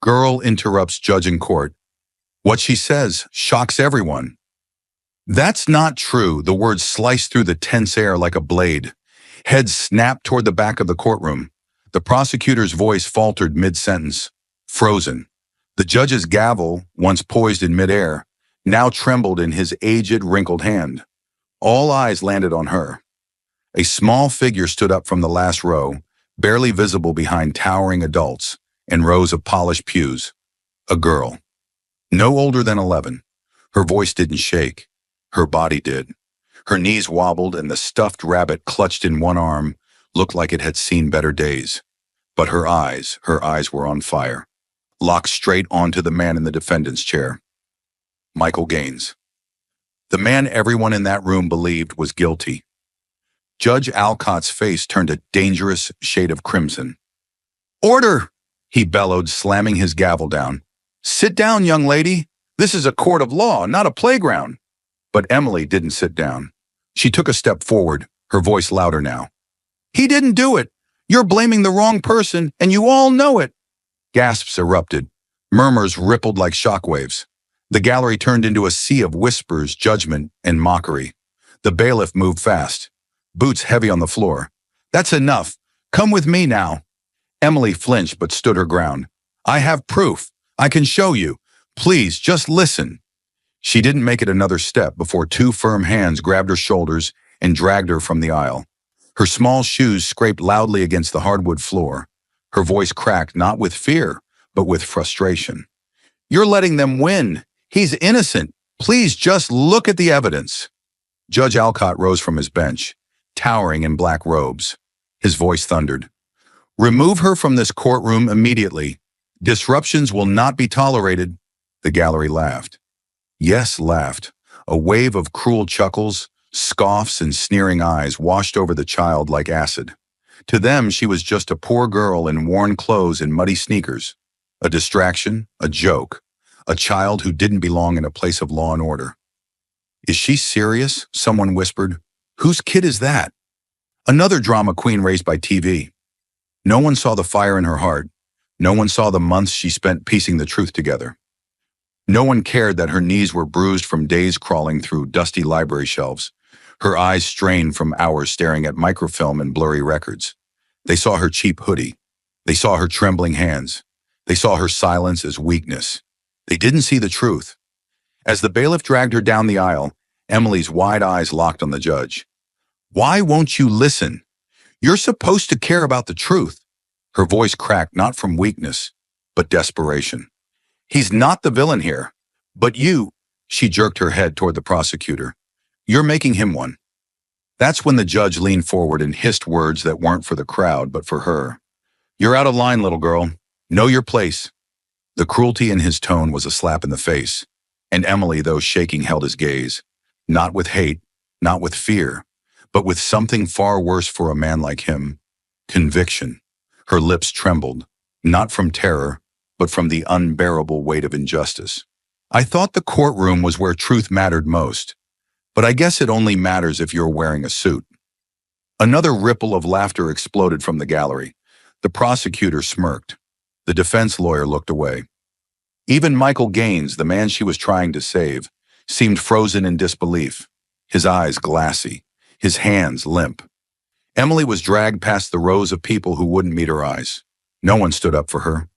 Girl interrupts judge in court. What she says shocks everyone. That's not true. The words slice through the tense air like a blade. Heads snapped toward the back of the courtroom. The prosecutor's voice faltered mid-sentence. Frozen. The judge's gavel, once poised in midair, now trembled in his aged, wrinkled hand. All eyes landed on her. A small figure stood up from the last row, barely visible behind towering adults and rows of polished pews. A girl. No older than 11. Her voice didn't shake. Her body did. Her knees wobbled and the stuffed rabbit clutched in one arm looked like it had seen better days. But her eyes were on fire, locked straight onto the man in the defendant's chair. Michael Gaines. The man everyone in that room believed was guilty. Judge Alcott's face turned a dangerous shade of crimson. "Order!" he bellowed, slamming his gavel down. "Sit down, young lady. This is a court of law, not a playground." But Emily didn't sit down. She took a step forward, her voice louder now. "He didn't do it. You're blaming the wrong person, and you all know it." Gasps erupted. Murmurs rippled like shockwaves. The gallery turned into a sea of whispers, judgment, and mockery. The bailiff moved fast, boots heavy on the floor. "That's enough. Come with me now." Emily flinched but stood her ground. "I have proof. I can show you. Please, just listen." She didn't make it another step before two firm hands grabbed her shoulders and dragged her from the aisle. Her small shoes scraped loudly against the hardwood floor. Her voice cracked not with fear, but with frustration. "You're letting them win. He's innocent. Please just look at the evidence." Judge Alcott rose from his bench, towering in black robes. His voice thundered. "Remove her from this courtroom immediately. Disruptions will not be tolerated." The gallery laughed. Yes, laughed. A wave of cruel chuckles, scoffs, and sneering eyes washed over the child like acid. To them, she was just a poor girl in worn clothes and muddy sneakers. A distraction, a joke, a child who didn't belong in a place of law and order. "Is she serious?" someone whispered. "Whose kid is that?" Another drama queen raised by TV. No one saw the fire in her heart. No one saw the months she spent piecing the truth together. No one cared that her knees were bruised from days crawling through dusty library shelves, her eyes strained from hours staring at microfilm and blurry records. They saw her cheap hoodie. They saw her trembling hands. They saw her silence as weakness. They didn't see the truth. As the bailiff dragged her down the aisle, Emily's wide eyes locked on the judge. "Why won't you listen? You're supposed to care about the truth." Her voice cracked not from weakness, but desperation. "He's not the villain here, but you," she jerked her head toward the prosecutor. "You're making him one." That's when the judge leaned forward and hissed words that weren't for the crowd, but for her. "You're out of line, little girl. Know your place." The cruelty in his tone was a slap in the face, and Emily, though shaking, held his gaze. Not with hate, not with fear, but with something far worse for a man like him. Conviction. Her lips trembled, not from terror, but from the unbearable weight of injustice. "I thought the courtroom was where truth mattered most, but I guess it only matters if you're wearing a suit." Another ripple of laughter exploded from the gallery. The prosecutor smirked. The defense lawyer looked away. Even Michael Gaines, the man she was trying to save, seemed frozen in disbelief, his eyes glassy, his hands limp. Emily was dragged past the rows of people who wouldn't meet her eyes. No one stood up for her.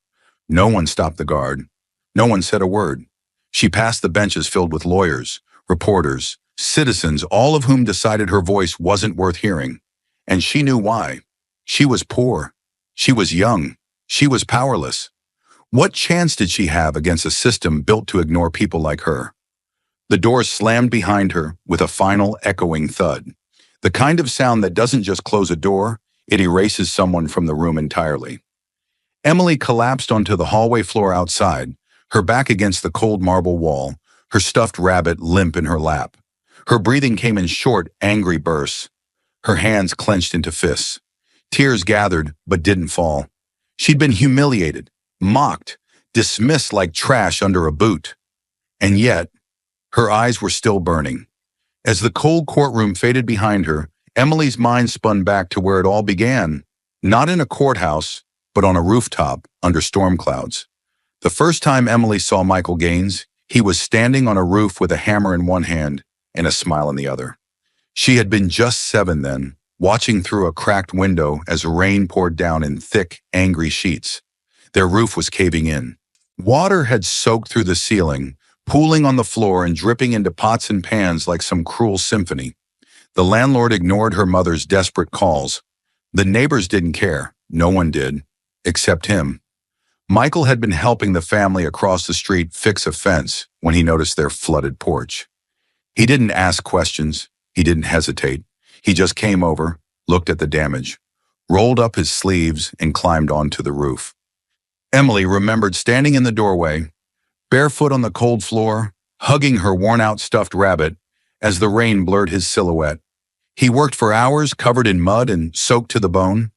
No one stopped the guard. No one said a word. She passed the benches filled with lawyers, reporters, citizens, all of whom decided her voice wasn't worth hearing. And she knew why. She was poor. She was young. She was powerless. What chance did she have against a system built to ignore people like her? The doors slammed behind her with a final echoing thud. The kind of sound that doesn't just close a door, it erases someone from the room entirely. Emily collapsed onto the hallway floor outside, her back against the cold marble wall, her stuffed rabbit limp in her lap. Her breathing came in short, angry bursts. Her hands clenched into fists. Tears gathered, but didn't fall. She'd been humiliated, mocked, dismissed like trash under a boot. And yet, her eyes were still burning. As the cold courtroom faded behind her, Emily's mind spun back to where it all began, not in a courthouse, but on a rooftop under storm clouds. The first time Emily saw Michael Gaines, he was standing on a roof with a hammer in one hand and a smile in the other. She had been just 7 then, watching through a cracked window as rain poured down in thick, angry sheets. Their roof was caving in. Water had soaked through the ceiling, pooling on the floor and dripping into pots and pans like some cruel symphony. The landlord ignored her mother's desperate calls. The neighbors didn't care. No one did, except him. Michael had been helping the family across the street fix a fence when he noticed their flooded porch. He didn't ask questions. He didn't hesitate. He just came over, looked at the damage, rolled up his sleeves, and climbed onto the roof. Emily remembered standing in the doorway, barefoot on the cold floor, hugging her worn-out stuffed rabbit as the rain blurred his silhouette. He worked for hours, covered in mud and soaked to the bone.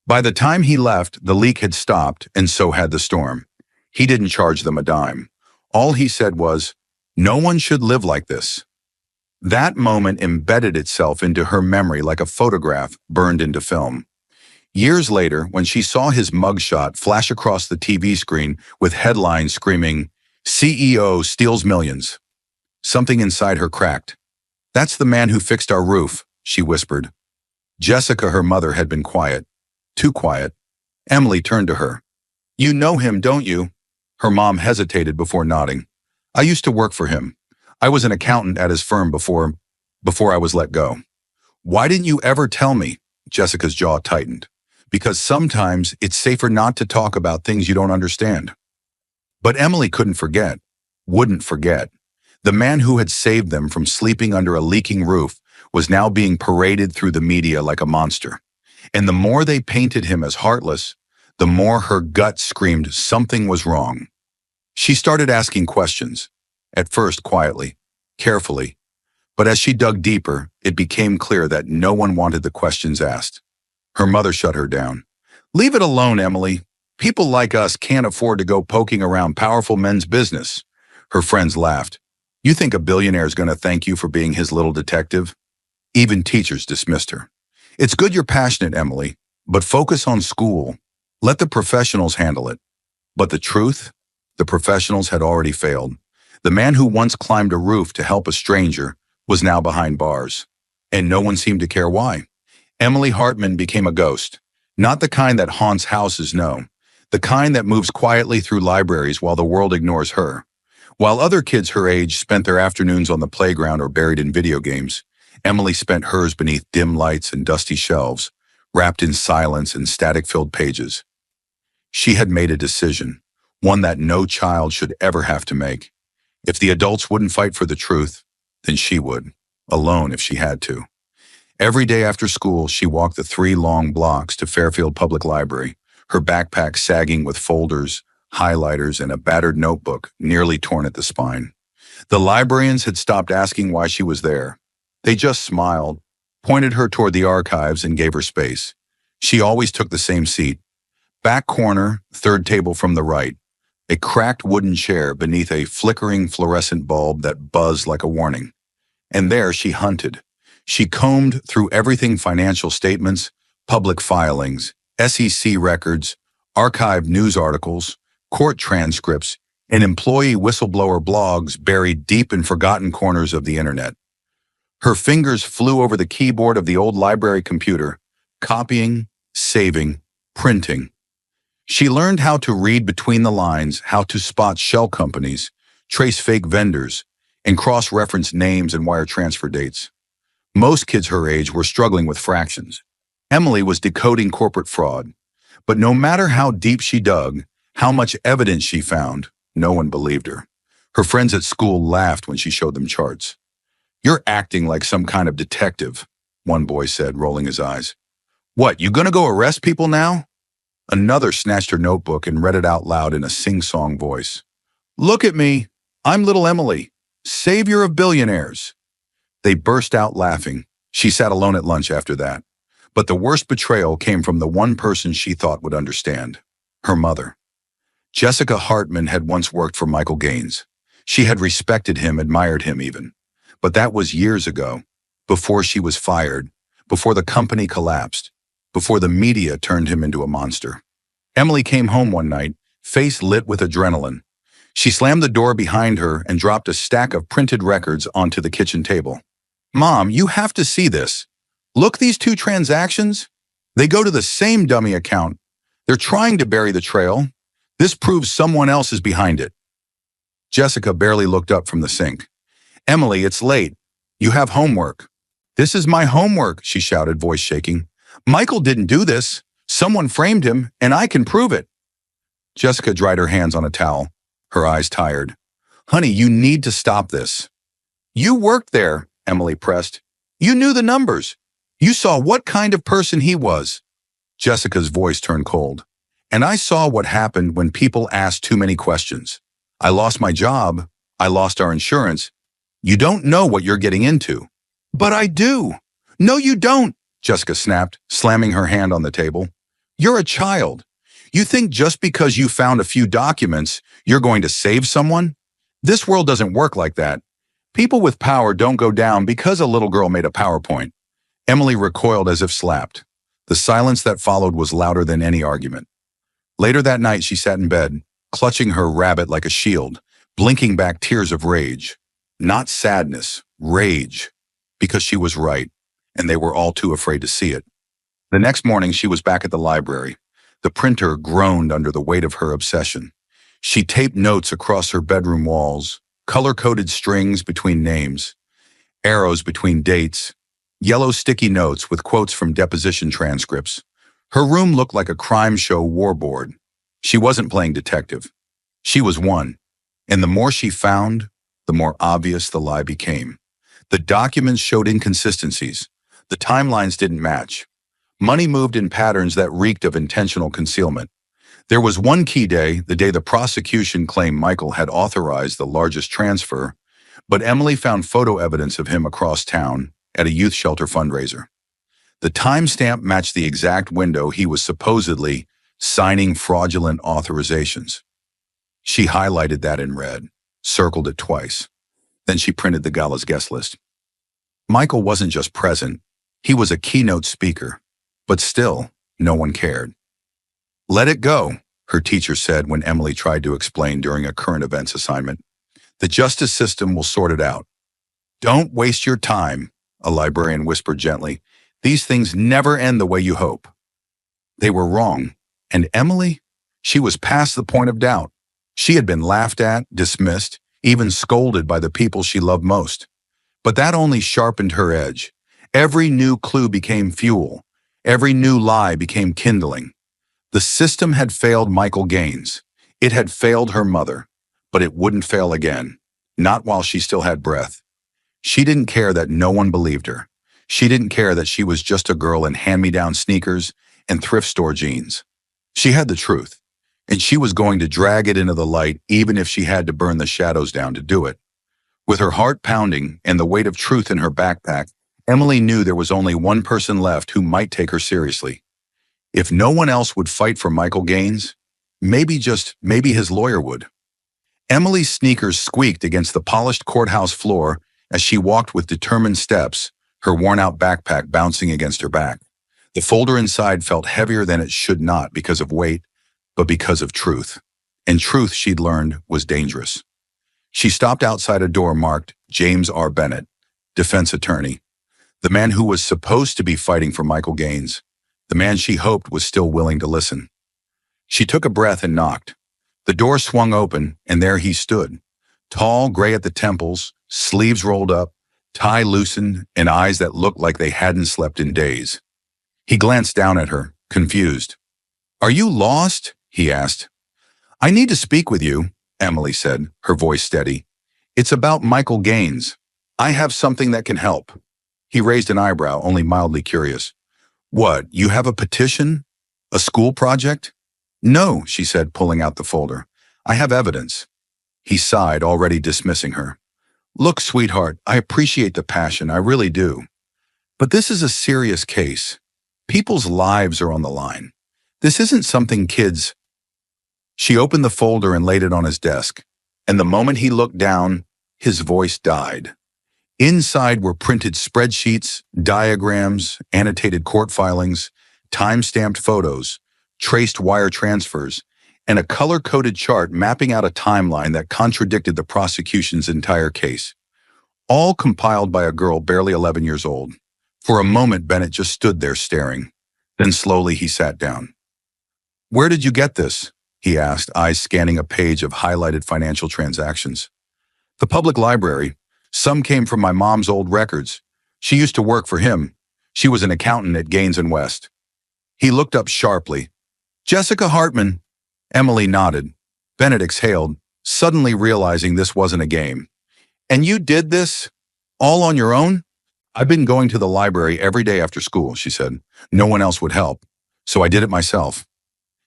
By the time he left, the leak had stopped, and so had the storm. He didn't charge them a dime. All he said was, "No one should live like this." That moment embedded itself into her memory like a photograph burned into film. Years later, when she saw his mugshot flash across the TV screen with headlines screaming, "CEO steals millions," something inside her cracked. "That's the man who fixed our roof," she whispered. Jessica, her mother, had been quiet. Too quiet. Emily turned to her. "You know him, don't you?" Her mom hesitated before nodding. "I used to work for him. I was an accountant at his firm before I was let go." "Why didn't you ever tell me?" Jessica's jaw tightened. "Because sometimes it's safer not to talk about things you don't understand." But Emily wouldn't forget. The man who had saved them from sleeping under a leaking roof was now being paraded through the media like a monster. And the more they painted him as heartless, the more her gut screamed something was wrong. She started asking questions, at first quietly, carefully, but as she dug deeper, it became clear that no one wanted the questions asked. Her mother shut her down. "Leave it alone, Emily. People like us can't afford to go poking around powerful men's business." Her friends laughed. "You think a billionaire is going to thank you for being his little detective?" Even teachers dismissed her. "It's good you're passionate, Emily, but focus on school. Let the professionals handle it." But the truth? The professionals had already failed. The man who once climbed a roof to help a stranger was now behind bars. And no one seemed to care why. Emily Hartman became a ghost. Not the kind that haunts houses, no. The kind that moves quietly through libraries while the world ignores her. While other kids her age spent their afternoons on the playground or buried in video games, Emily spent hers beneath dim lights and dusty shelves, wrapped in silence and static-filled pages. She had made a decision, one that no child should ever have to make. If the adults wouldn't fight for the truth, then she would, alone if she had to. Every day after school, she walked the 3 long blocks to Fairfield Public Library, her backpack sagging with folders, highlighters, and a battered notebook nearly torn at the spine. The librarians had stopped asking why she was there. They just smiled, pointed her toward the archives, and gave her space. She always took the same seat. Back corner, 3rd table from the right. A cracked wooden chair beneath a flickering fluorescent bulb that buzzed like a warning. And there she hunted. She combed through everything: financial statements, public filings, SEC records, archived news articles, court transcripts, and employee whistleblower blogs buried deep in forgotten corners of the internet. Her fingers flew over the keyboard of the old library computer, copying, saving, printing. She learned how to read between the lines, how to spot shell companies, trace fake vendors, and cross-reference names and wire transfer dates. Most kids her age were struggling with fractions. Emily was decoding corporate fraud. But no matter how deep she dug, how much evidence she found, no one believed her. Her friends at school laughed when she showed them charts. "You're acting like some kind of detective," one boy said, rolling his eyes. "What, you gonna go arrest people now?" Another snatched her notebook and read it out loud in a sing-song voice. "Look at me. I'm little Emily, savior of billionaires." They burst out laughing. She sat alone at lunch after that. But the worst betrayal came from the one person she thought would understand: her mother. Jessica Hartman had once worked for Michael Gaines. She had respected him, admired him even. But that was years ago, before she was fired, before the company collapsed, before the media turned him into a monster. Emily came home one night, face lit with adrenaline. She slammed the door behind her and dropped a stack of printed records onto the kitchen table. Mom, you have to see this. Look, these two transactions? They go to the same dummy account. They're trying to bury the trail. This proves someone else is behind it. Jessica barely looked up from the sink. Emily, it's late. You have homework. This is my homework, she shouted, voice shaking. Michael didn't do this. Someone framed him, and I can prove it. Jessica dried her hands on a towel, her eyes tired. Honey, you need to stop this. You worked there, Emily pressed. You knew the numbers. You saw what kind of person he was. Jessica's voice turned cold. And I saw what happened when people asked too many questions. I lost my job. I lost our insurance. You don't know what you're getting into. But I do. No, you don't, Jessica snapped, slamming her hand on the table. You're a child. You think just because you found a few documents, you're going to save someone? This world doesn't work like that. People with power don't go down because a little girl made a PowerPoint. Emily recoiled as if slapped. The silence that followed was louder than any argument. Later that night, she sat in bed, clutching her rabbit like a shield, blinking back tears of rage. Not sadness, rage. Because she was right, and they were all too afraid to see it. The next morning, she was back at the library. The printer groaned under the weight of her obsession. She taped notes across her bedroom walls, color-coded strings between names, arrows between dates, yellow sticky notes with quotes from deposition transcripts. Her room looked like a crime show war board. She wasn't playing detective. She was one. And the more she found, the more obvious the lie became. The documents showed inconsistencies. The timelines didn't match. Money moved in patterns that reeked of intentional concealment. There was one key day, the day the prosecution claimed Michael had authorized the largest transfer, but Emily found photo evidence of him across town at a youth shelter fundraiser. The timestamp matched the exact window he was supposedly signing fraudulent authorizations. She highlighted that in red, circled it twice. Then she printed the gala's guest list. Michael wasn't just present, he was a keynote speaker, but still, no one cared. Let it go, her teacher said when Emily tried to explain during a current events assignment. The justice system will sort it out. Don't waste your time, a librarian whispered gently. These things never end the way you hope. They were wrong, and Emily, she was past the point of doubt. She had been laughed at, dismissed, even scolded by the people she loved most. But that only sharpened her edge. Every new clue became fuel. Every new lie became kindling. The system had failed Michael Gaines. It had failed her mother. But it wouldn't fail again. Not while she still had breath. She didn't care that no one believed her. She didn't care that she was just a girl in hand-me-down sneakers and thrift store jeans. She had the truth. And she was going to drag it into the light even if she had to burn the shadows down to do it. With her heart pounding and the weight of truth in her backpack, Emily knew there was only one person left who might take her seriously. If no one else would fight for Michael Gaines, maybe his lawyer would. Emily's sneakers squeaked against the polished courthouse floor as she walked with determined steps, her worn-out backpack bouncing against her back. The folder inside felt heavier than it should not because of weight, but because of truth. And truth, she'd learned, was dangerous. She stopped outside a door marked James R. Bennett, defense attorney, the man who was supposed to be fighting for Michael Gaines, the man she hoped was still willing to listen. She took a breath and knocked. The door swung open, and there he stood, tall, gray at the temples, sleeves rolled up, tie loosened, and eyes that looked like they hadn't slept in days. He glanced down at her, confused. "Are you lost?" he asked. "I need to speak with you," Emily said, her voice steady. "It's about Michael Gaines. I have something that can help." He raised an eyebrow, only mildly curious. "What, you have a petition? A school project?" "No," she said, pulling out the folder. "I have evidence." He sighed, already dismissing her. "Look, sweetheart, I appreciate the passion, I really do. But this is a serious case. People's lives are on the line. This isn't something kids—" She opened the folder and laid it on his desk, and the moment he looked down, his voice died. Inside were printed spreadsheets, diagrams, annotated court filings, time-stamped photos, traced wire transfers, and a color-coded chart mapping out a timeline that contradicted the prosecution's entire case, all compiled by a girl barely 11 years old. For a moment, Bennett just stood there staring. Then slowly he sat down. "Where did you get this?" he asked, eyes scanning a page of highlighted financial transactions. "The public library. Some came from my mom's old records. She used to work for him. She was an accountant at Gaines and West." He looked up sharply. "Jessica Hartman." Emily nodded. Bennett exhaled, suddenly realizing this wasn't a game. "And you did this? All on your own?" "I've been going to the library every day after school," she said. "No one else would help, so I did it myself."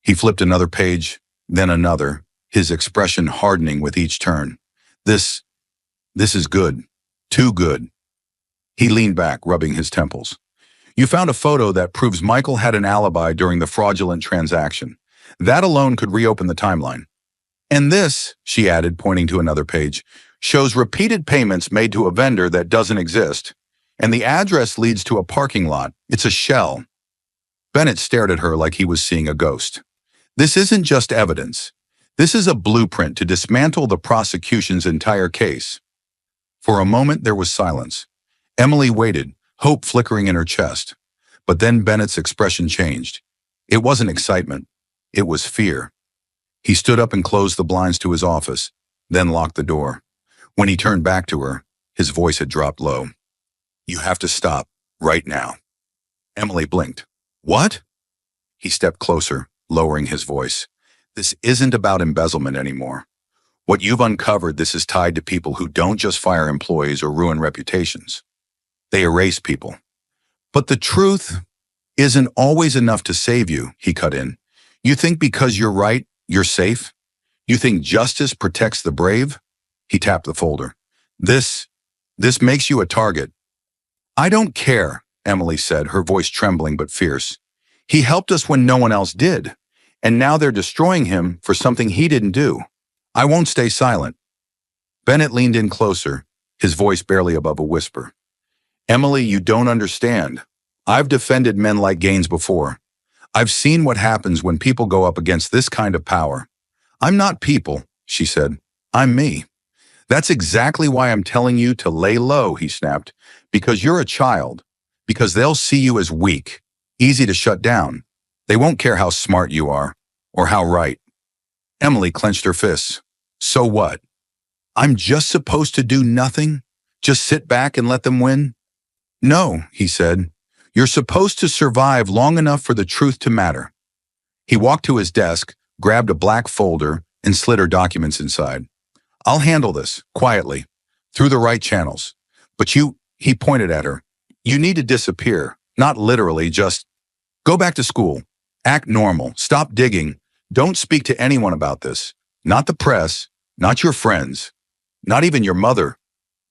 He flipped another page, then another, his expression hardening with each turn. This is good. Too good." He leaned back, rubbing his temples. "You found a photo that proves Michael had an alibi during the fraudulent transaction. That alone could reopen the timeline. And this," she added, pointing to another page, "shows repeated payments made to a vendor that doesn't exist. And the address leads to a parking lot. It's a shell." Bennett stared at her like he was seeing a ghost. "This isn't just evidence. This is a blueprint to dismantle the prosecution's entire case." For a moment, there was silence. Emily waited, hope flickering in her chest. But then Bennett's expression changed. It wasn't excitement. It was fear. He stood up and closed the blinds to his office, then locked the door. When he turned back to her, his voice had dropped low. "You have to stop, right now." Emily blinked. "What?" He stepped closer, lowering his voice. "This isn't about embezzlement anymore. What you've uncovered, this is tied to people who don't just fire employees or ruin reputations. They erase people. But the truth isn't always enough to save you," he cut in. "You think because you're right, you're safe? You think justice protects the brave?" He tapped the folder. This makes you a target." "I don't care," Emily said, her voice trembling but fierce. "He helped us when no one else did. And now they're destroying him for something he didn't do. I won't stay silent." Bennett leaned in closer, his voice barely above a whisper. "Emily, you don't understand. I've defended men like Gaines before. I've seen what happens when people go up against this kind of power. I'm not people," she said. "I'm me. That's exactly why I'm telling you to lay low," he snapped. "Because you're a child. Because they'll see you as weak, easy to shut down. They won't care how smart you are, or how right." Emily clenched her fists. "So what? I'm just supposed to do nothing? Just sit back and let them win?" "No," he said. "You're supposed to survive long enough for the truth to matter." He walked to his desk, grabbed a black folder, and slid her documents inside. "I'll handle this, quietly, through the right channels. But he pointed at her, "you need to disappear, not literally, just go back to school. Act normal, stop digging. Don't speak to anyone about this. Not the press, not your friends, not even your mother."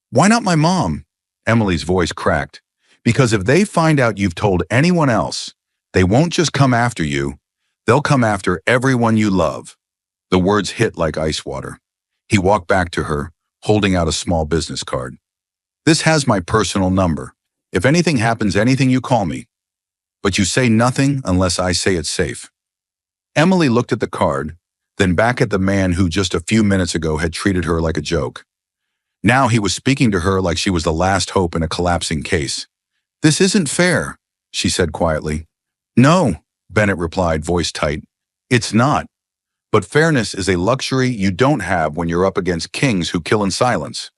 "Why not my mom?" Emily's voice cracked. "Because if they find out you've told anyone else, they won't just come after you, they'll come after everyone you love." The words hit like ice water. He walked back to her, holding out a small business card. "This has my personal number. If anything happens, anything, you call me. But you say nothing unless I say it's safe." Emily looked at the card, then back at the man who just a few minutes ago had treated her like a joke. Now he was speaking to her like she was the last hope in a collapsing case. "This isn't fair," she said quietly. "No," Bennett replied, voice tight. "It's not. But fairness is a luxury you don't have when you're up against kings who kill in silence."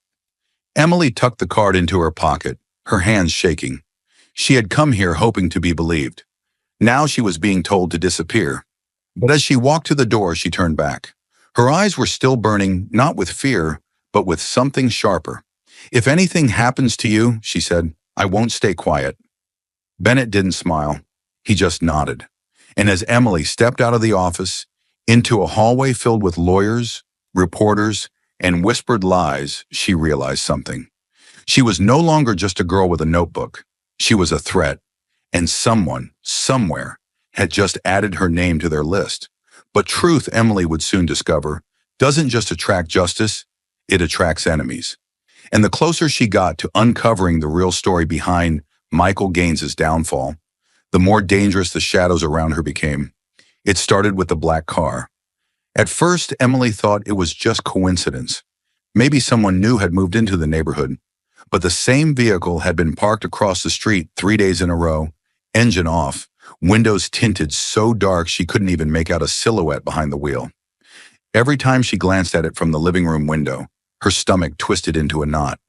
Emily tucked the card into her pocket, her hands shaking. She had come here hoping to be believed. Now she was being told to disappear. But as she walked to the door, she turned back. Her eyes were still burning, not with fear, but with something sharper. "If anything happens to you," she said, "I won't stay quiet." Bennett didn't smile. He just nodded. And as Emily stepped out of the office, into a hallway filled with lawyers, reporters, and whispered lies, she realized something. She was no longer just a girl with a notebook. She was a threat. And someone, somewhere, had just added her name to their list. But truth, Emily would soon discover, doesn't just attract justice, it attracts enemies. And the closer she got to uncovering the real story behind Michael Gaines's downfall, the more dangerous the shadows around her became. It started with the black car. At first, Emily thought it was just coincidence. Maybe someone new had moved into the neighborhood, but the same vehicle had been parked across the street 3 days in a row, engine off, windows tinted so dark she couldn't even make out a silhouette behind the wheel. Every time she glanced at it from the living room window, her stomach twisted into a knot.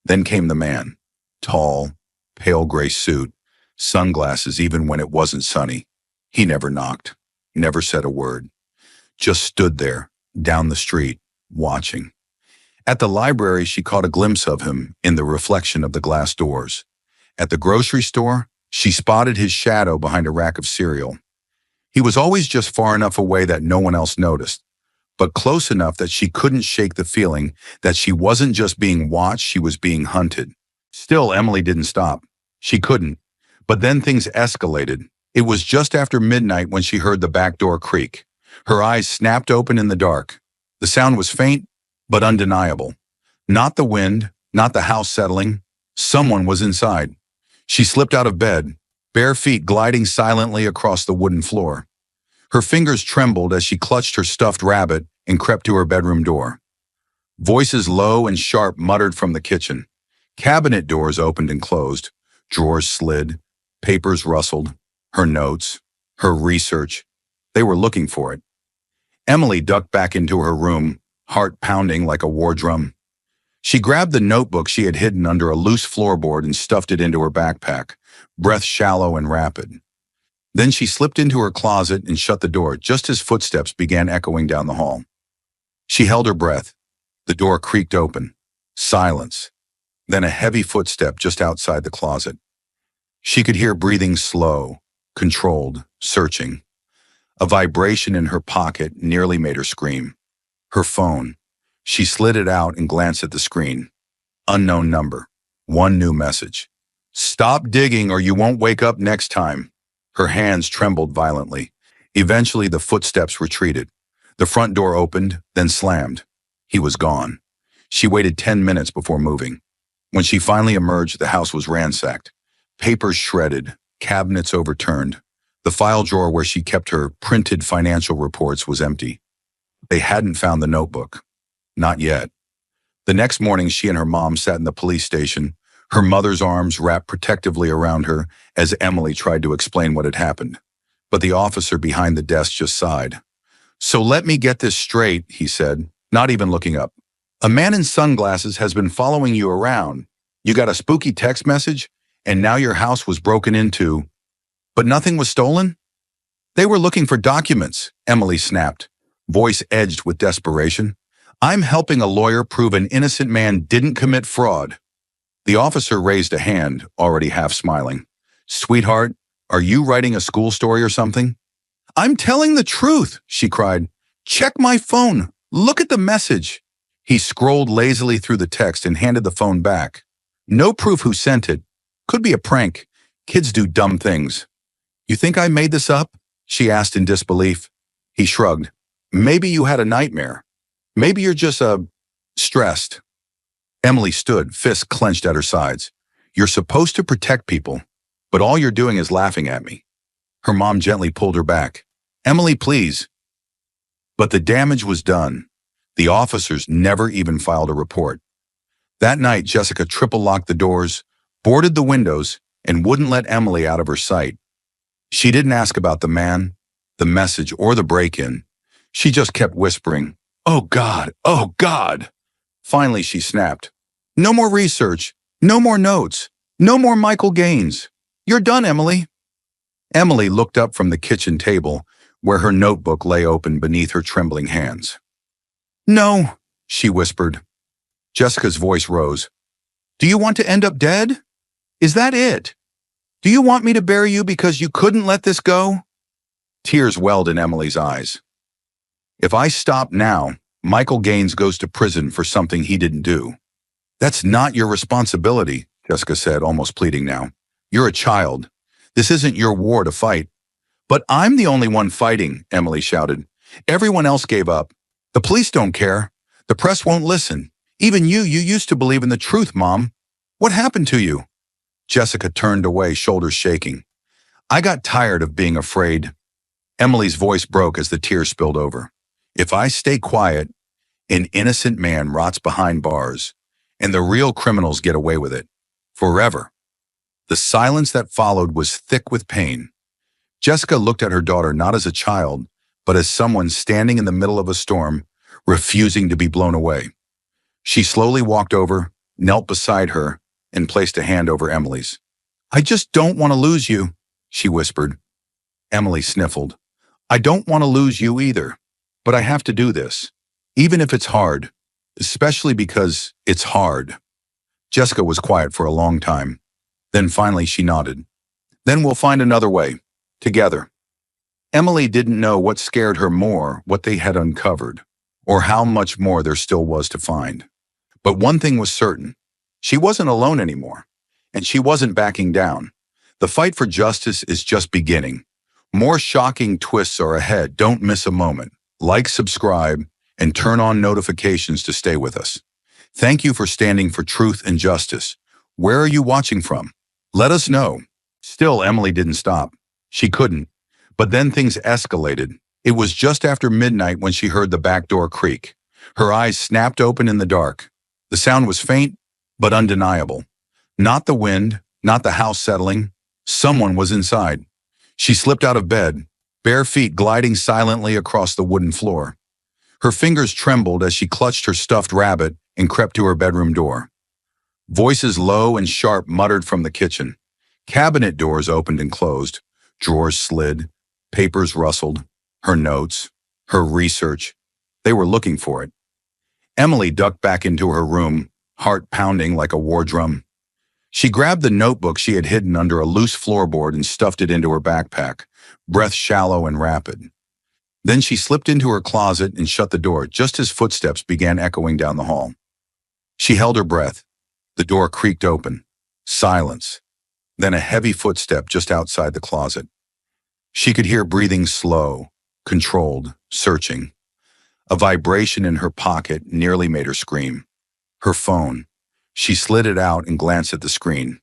Then came the man. Tall, pale gray suit, sunglasses even when it wasn't sunny. He never knocked, never said a word, just stood there, down the street, watching. At the library, she caught a glimpse of him in the reflection of the glass doors. At the grocery store, she spotted his shadow behind a rack of cereal. He was always just far enough away that no one else noticed, but close enough that she couldn't shake the feeling that she wasn't just being watched, she was being hunted. Still, Emily didn't stop. She couldn't. But then things escalated. It was just after midnight when she heard the back door creak. Her eyes snapped open in the dark. The sound was faint, but undeniable. Not the wind, not the house settling. Someone was inside. She slipped out of bed, bare feet gliding silently across the wooden floor. Her fingers trembled as she clutched her stuffed rabbit and crept to her bedroom door. Voices low and sharp muttered from the kitchen. Cabinet doors opened and closed. Drawers slid. Papers rustled. Her notes. Her research. They were looking for it. Emily ducked back into her room, heart pounding like a war drum. She grabbed the notebook she had hidden under a loose floorboard and stuffed it into her backpack, breath shallow and rapid. Then she slipped into her closet and shut the door just as footsteps began echoing down the hall. She held her breath. The door creaked open. Silence. Then a heavy footstep just outside the closet. She could hear breathing slow, controlled, searching. A vibration in her pocket nearly made her scream. Her phone. She slid it out and glanced at the screen. Unknown number. One new message. "Stop digging or you won't wake up next time." Her hands trembled violently. Eventually, the footsteps retreated. The front door opened, then slammed. He was gone. She waited 10 minutes before moving. When she finally emerged, the house was ransacked. Papers shredded, cabinets overturned. The file drawer where she kept her printed financial reports was empty. They hadn't found the notebook. Not yet. The next morning, she and her mom sat in the police station, her mother's arms wrapped protectively around her as Emily tried to explain what had happened. But the officer behind the desk just sighed. "So let me get this straight," he said, not even looking up. "A man in sunglasses has been following you around. You got a spooky text message, and now your house was broken into. But nothing was stolen?" "They were looking for documents," Emily snapped, voice edged with desperation. "I'm helping a lawyer prove an innocent man didn't commit fraud." The officer raised a hand, already half smiling. "Sweetheart, are you writing a school story or something?" "I'm telling the truth," she cried. "Check my phone. Look at the message." He scrolled lazily through the text and handed the phone back. "No proof who sent it. Could be a prank. Kids do dumb things." "You think I made this up?" she asked in disbelief. He shrugged. "Maybe you had a nightmare. Maybe you're just, stressed." Emily stood, fists clenched at her sides. "You're supposed to protect people, but all you're doing is laughing at me." Her mom gently pulled her back. "Emily, please." But the damage was done. The officers never even filed a report. That night, Jessica triple-locked the doors, boarded the windows, and wouldn't let Emily out of her sight. She didn't ask about the man, the message, or the break-in. She just kept whispering, "Oh God, oh God." Finally, she snapped. "No more research, no more notes, no more Michael Gaines. You're done, Emily." Emily looked up from the kitchen table, where her notebook lay open beneath her trembling hands. "No," she whispered. Jessica's voice rose. "Do you want to end up dead? Is that it? Do you want me to bury you because you couldn't let this go?" Tears welled in Emily's eyes. "If I stop now, Michael Gaines goes to prison for something he didn't do." "That's not your responsibility," Jessica said, almost pleading now. "You're a child. This isn't your war to fight." "But I'm the only one fighting," Emily shouted. "Everyone else gave up. The police don't care. The press won't listen. Even you used to believe in the truth, Mom. What happened to you?" Jessica turned away, shoulders shaking. "I got tired of being afraid." Emily's voice broke as the tears spilled over. If I stay quiet, an innocent man rots behind bars, and the real criminals get away with it. Forever. The silence that followed was thick with pain. Jessica looked at her daughter not as a child, but as someone standing in the middle of a storm, refusing to be blown away. She slowly walked over, knelt beside her, and placed a hand over Emily's. "I just don't want to lose you," she whispered. Emily sniffled. "I don't want to lose you either, but I have to do this, even if it's hard, especially because it's hard." Jessica was quiet for a long time. Then finally she nodded. "Then we'll find another way, together." Emily didn't know what scared her more, what they had uncovered, or how much more there still was to find. But one thing was certain. She wasn't alone anymore, and she wasn't backing down. The fight for justice is just beginning. More shocking twists are ahead. Don't miss a moment. Like, subscribe, and turn on notifications to stay with us. Thank you for standing for truth and justice. Where are you watching from? Let us know. Still, Emily didn't stop. She couldn't. But then things escalated. It was just after midnight when she heard the back door creak. Her eyes snapped open in the dark. The sound was faint, but undeniable. Not the wind, not the house settling. Someone was inside. She slipped out of bed, bare feet gliding silently across the wooden floor. Her fingers trembled as she clutched her stuffed rabbit and crept to her bedroom door. Voices low and sharp muttered from the kitchen. Cabinet doors opened and closed. Drawers slid. Papers rustled. Her notes. Her research. They were looking for it. Emily ducked back into her room, heart pounding like a war drum. She grabbed the notebook she had hidden under a loose floorboard and stuffed it into her backpack, breath shallow and rapid. Then she slipped into her closet and shut the door just as footsteps began echoing down the hall. She held her breath. The door creaked open. Silence. Then a heavy footstep just outside the closet. She could hear breathing slow, controlled, searching. A vibration in her pocket nearly made her scream. Her phone. She slid it out and glanced at the screen.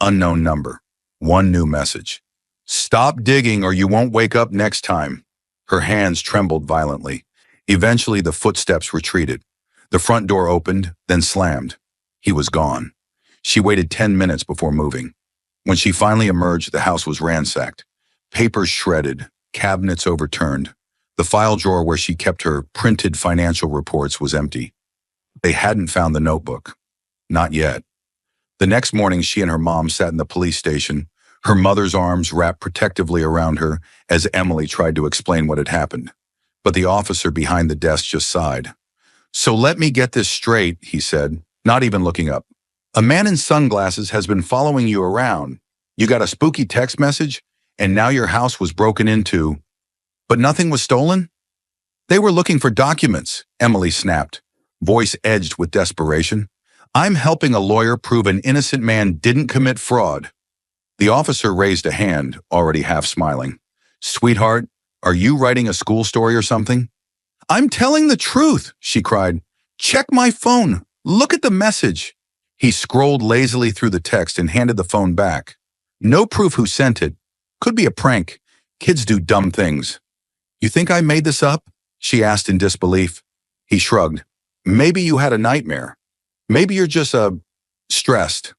Unknown number. One new message. "Stop digging or you won't wake up next time." Her hands trembled violently. Eventually, the footsteps retreated. The front door opened, then slammed. He was gone. She waited 10 minutes before moving. When she finally emerged, the house was ransacked. Papers shredded, cabinets overturned. The file drawer where she kept her printed financial reports was empty. They hadn't found the notebook. Not yet. The next morning, she and her mom sat in the police station, her mother's arms wrapped protectively around her as Emily tried to explain what had happened. But the officer behind the desk just sighed. "So let me get this straight," he said, not even looking up. "A man in sunglasses has been following you around. You got a spooky text message, and now your house was broken into. But nothing was stolen?" "They were looking for documents," Emily snapped, voice edged with desperation. "I'm helping a lawyer prove an innocent man didn't commit fraud." The officer raised a hand, already half smiling. "Sweetheart, are you writing a school story or something?" "I'm telling the truth," she cried. "Check my phone. Look at the message." He scrolled lazily through the text and handed the phone back. "No proof who sent it. Could be a prank. Kids do dumb things." "You think I made this up?" she asked in disbelief. He shrugged. "Maybe you had a nightmare. Maybe you're just, stressed."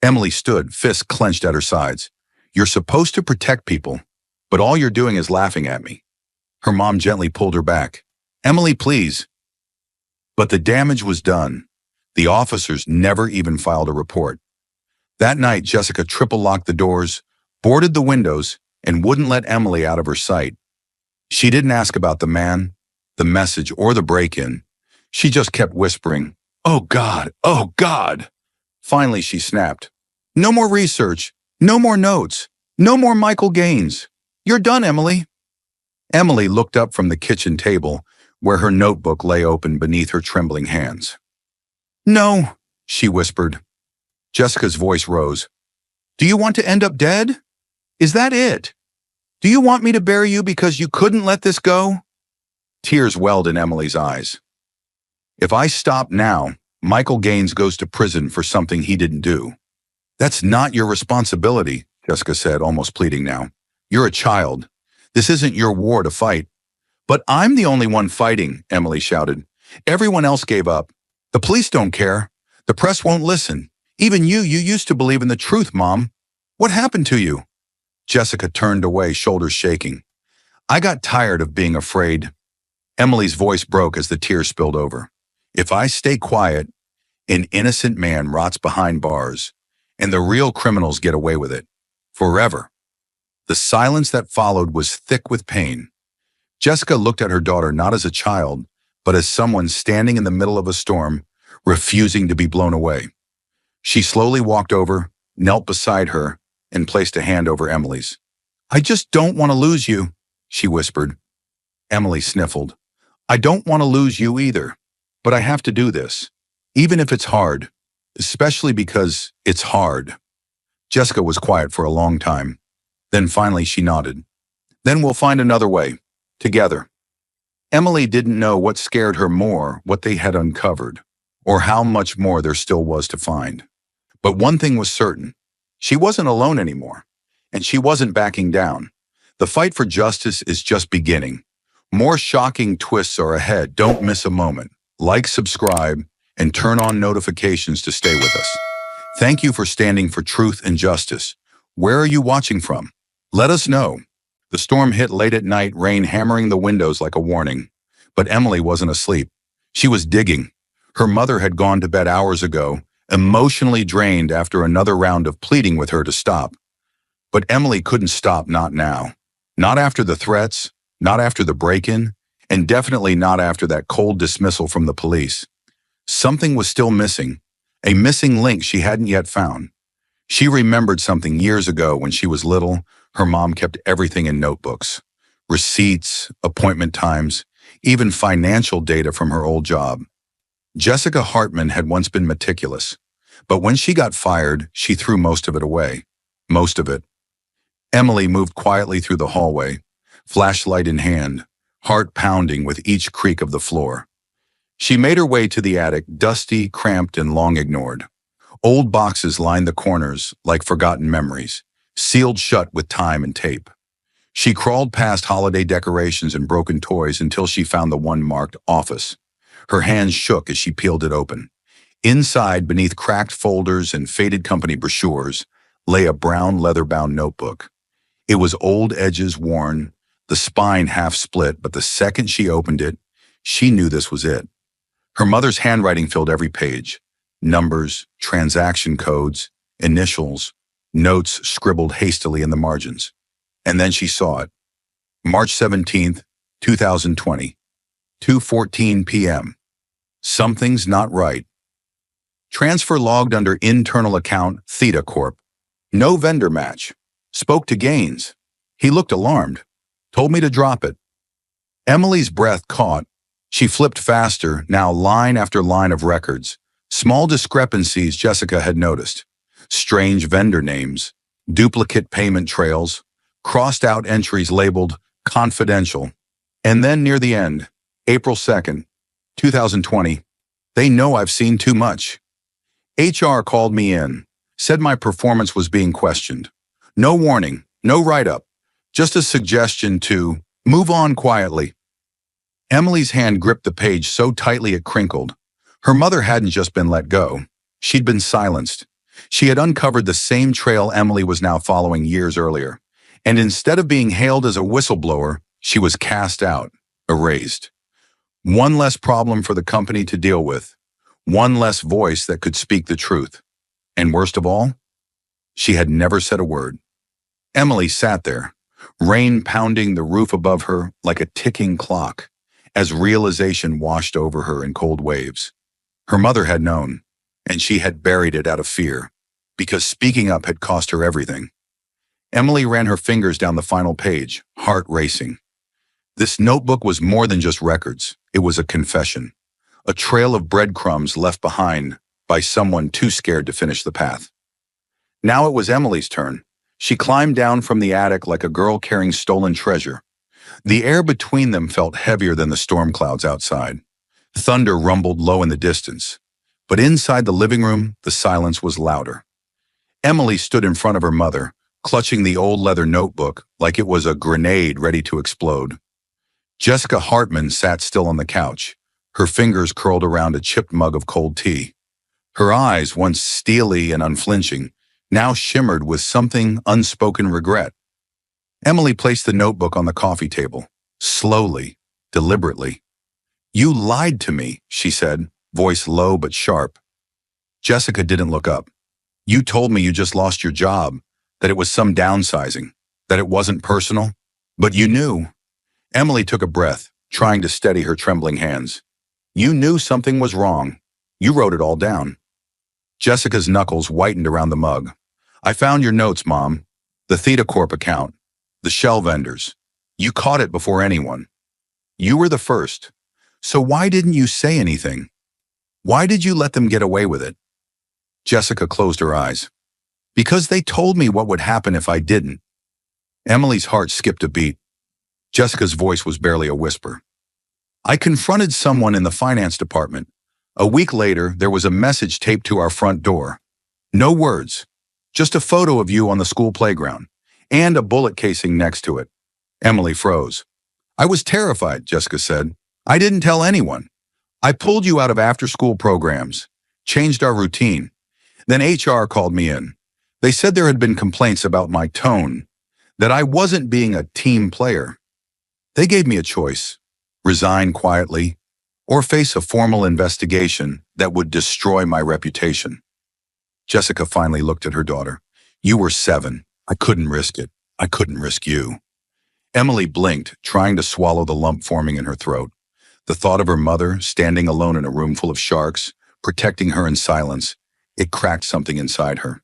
Emily stood, fists clenched at her sides. "You're supposed to protect people, but all you're doing is laughing at me." Her mom gently pulled her back. "Emily, please." But the damage was done. The officers never even filed a report. That night, Jessica triple-locked the doors, boarded the windows, and wouldn't let Emily out of her sight. She didn't ask about the man, the message, or the break-in. She just kept whispering, "Oh God, oh God." Finally, she snapped. "No more research, no more notes, no more Michael Gaines. You're done, Emily." Emily looked up from the kitchen table, where her notebook lay open beneath her trembling hands. "No," she whispered. Jessica's voice rose. "Do you want to end up dead? Is that it? Do you want me to bury you because you couldn't let this go?" Tears welled in Emily's eyes. "If I stop now, Michael Gaines goes to prison for something he didn't do." "That's not your responsibility," Jessica said, almost pleading now. "You're a child. This isn't your war to fight. But I'm the only one fighting, Emily shouted. Everyone else gave up. The police don't care. The press won't listen. Even you used to believe in the truth, Mom. What happened to you? Jessica turned away, shoulders shaking. I got tired of being afraid. Emily's voice broke as the tears spilled over. If I stay quiet, an innocent man rots behind bars, and the real criminals get away with it. Forever. The silence that followed was thick with pain. Jessica looked at her daughter not as a child, but as someone standing in the middle of a storm, refusing to be blown away. She slowly walked over, knelt beside her, and placed a hand over Emily's. I just don't want to lose you, she whispered. Emily sniffled. I don't want to lose you either, but I have to do this, even if it's hard, especially because it's hard. Jessica was quiet for a long time. Then finally she nodded. Then we'll find another way, together. Emily didn't know what scared her more, what they had uncovered, or how much more there still was to find. But one thing was certain. She wasn't alone anymore, and she wasn't backing down. The fight for justice is just beginning. More shocking twists are ahead. Don't miss a moment. Like, subscribe, and turn on notifications to stay with us. Thank you for standing for truth and justice. Where are you watching from? Let us know. The storm hit late at night, rain hammering the windows like a warning. But Emily wasn't asleep. She was digging. Her mother had gone to bed hours ago, emotionally drained after another round of pleading with her to stop. But Emily couldn't stop, not now. Not after the threats, not after the break-in, and definitely not after that cold dismissal from the police. Something was still missing, a missing link she hadn't yet found. She remembered something years ago when she was little. Her mom kept everything in notebooks. Receipts, appointment times, even financial data from her old job. Jessica Hartman had once been meticulous, but when she got fired, she threw most of it away. Most of it. Emily moved quietly through the hallway, flashlight in hand, heart pounding with each creak of the floor. She made her way to the attic, dusty, cramped, and long ignored. Old boxes lined the corners like forgotten memories, sealed shut with time and tape. She crawled past holiday decorations and broken toys until she found the one marked office. Her hands shook as she peeled it open. Inside, beneath cracked folders and faded company brochures, lay a brown leather-bound notebook. It was old edges worn, the spine half split, but the second she opened it, she knew this was it. Her mother's handwriting filled every page. Numbers, transaction codes, initials, notes scribbled hastily in the margins. And then she saw it. March 17th, 2020, 2:14 p.m. Something's not right. Transfer logged under internal account Theta Corp. No vendor match. Spoke to Gaines. He looked alarmed. Told me to drop it. Emily's breath caught. She flipped faster, now line after line of records. Small discrepancies Jessica had noticed. Strange vendor names, duplicate payment trails, crossed out entries labeled confidential. And then near the end, April 2nd, 2020, they know I've seen too much. HR called me in, said my performance was being questioned. No warning, no write-up, just a suggestion to move on quietly. Emily's hand gripped the page so tightly it crinkled. Her mother hadn't just been let go. She'd been silenced. She had uncovered the same trail Emily was now following years earlier. And instead of being hailed as a whistleblower, she was cast out, erased. One less problem for the company to deal with. One less voice that could speak the truth. And worst of all, she had never said a word. Emily sat there, rain pounding the roof above her like a ticking clock, as realization washed over her in cold waves. Her mother had known, and she had buried it out of fear, because speaking up had cost her everything. Emily ran her fingers down the final page, heart racing. This notebook was more than just records. It was a confession, a trail of breadcrumbs left behind by someone too scared to finish the path. Now it was Emily's turn. She climbed down from the attic like a girl carrying stolen treasure. The air between them felt heavier than the storm clouds outside. Thunder rumbled low in the distance. But inside the living room, the silence was louder. Emily stood in front of her mother, clutching the old leather notebook like it was a grenade ready to explode. Jessica Hartman sat still on the couch, her fingers curled around a chipped mug of cold tea. Her eyes, once steely and unflinching, now shimmered with something unspoken regret. Emily placed the notebook on the coffee table, slowly, deliberately. "You lied to me," she said, voice low but sharp. Jessica didn't look up. "You told me you just lost your job, that it was some downsizing, that it wasn't personal, but you knew." Emily took a breath, trying to steady her trembling hands. "You knew something was wrong. You wrote it all down." Jessica's knuckles whitened around the mug. "I found your notes, Mom. The Theta Corp account. The shell vendors. You caught it before anyone. You were the first. So why didn't you say anything? Why did you let them get away with it?" Jessica closed her eyes. "Because they told me what would happen if I didn't." Emily's heart skipped a beat. Jessica's voice was barely a whisper. "I confronted someone in the finance department. A week later, there was a message taped to our front door. No words, just a photo of you on the school playground, and a bullet casing next to it." Emily froze. "I was terrified," Jessica said. "I didn't tell anyone. I pulled you out of after-school programs, changed our routine. Then HR called me in. They said there had been complaints about my tone, that I wasn't being a team player. They gave me a choice: resign quietly, or face a formal investigation that would destroy my reputation." Jessica finally looked at her daughter. "You were 7. I couldn't risk it. I couldn't risk you." Emily blinked, trying to swallow the lump forming in her throat. The thought of her mother, standing alone in a room full of sharks, protecting her in silence, it cracked something inside her.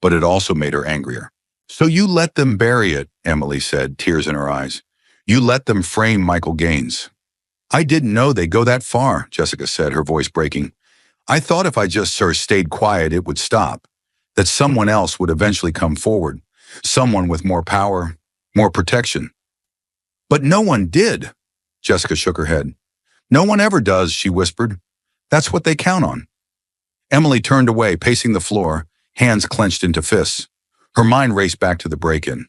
But it also made her angrier. "So you let them bury it," Emily said, tears in her eyes. "You let them frame Michael Gaines." "I didn't know they'd go that far," Jessica said, her voice breaking. "I thought if I just stayed quiet, it would stop, that someone else would eventually come forward, someone with more power, more protection." "But no one did." Jessica shook her head. "No one ever does," she whispered. "That's what they count on." Emily turned away, pacing the floor, hands clenched into fists. Her mind raced back to the break-in,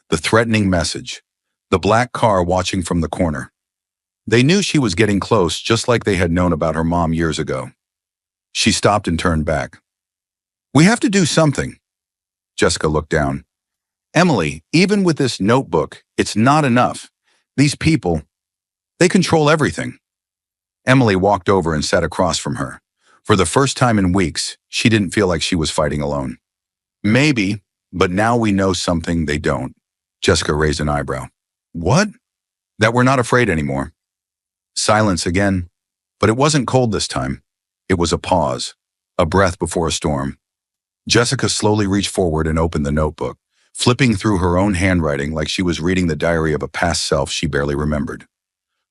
the threatening message, the black car watching from the corner. They knew she was getting close, just like they had known about her mom years ago. She stopped and turned back. "We have to do something." Jessica looked down. "Emily, even with this notebook, it's not enough. These people, they control everything." Emily walked over and sat across from her. For the first time in weeks, she didn't feel like she was fighting alone. "Maybe, but now we know something they don't." Jessica raised an eyebrow. "What?" "That we're not afraid anymore." Silence again, but it wasn't cold this time. It was a pause, a breath before a storm. Jessica slowly reached forward and opened the notebook, flipping through her own handwriting like she was reading the diary of a past self she barely remembered.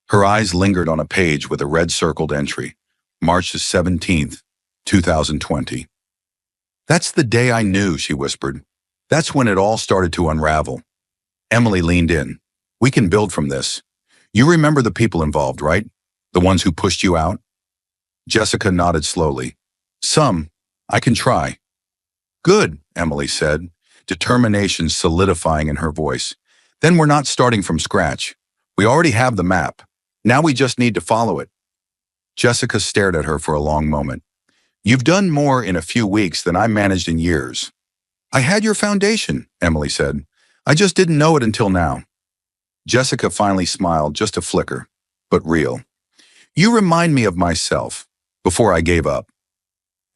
Her eyes lingered on a page with a red circled entry, March 17th, 2020. "That's the day I knew," she whispered. "That's when it all started to unravel." Emily leaned in. "We can build from this. You remember the people involved, right? The ones who pushed you out?" Jessica nodded slowly. "Some. I can try." "Good," Emily said, determination solidifying in her voice. "Then we're not starting from scratch. We already have the map. Now we just need to follow it." Jessica stared at her for a long moment. "You've done more in a few weeks than I managed in years." "I had your foundation," Emily said. "I just didn't know it until now." Jessica finally smiled, just a flicker, but real. "You remind me of myself, before I gave up."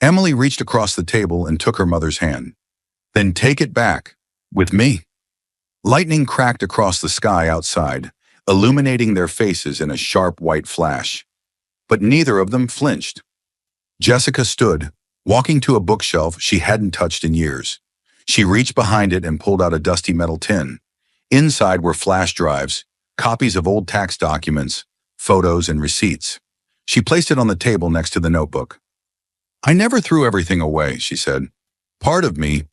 Emily reached across the table and took her mother's hand. "Then take it back, with me." Lightning cracked across the sky outside, illuminating their faces in a sharp white flash. But neither of them flinched. Jessica stood, walking to a bookshelf she hadn't touched in years. She reached behind it and pulled out a dusty metal tin. Inside were flash drives, copies of old tax documents, photos, and receipts. She placed it on the table next to the notebook. "I never threw everything away," she said. "Part of me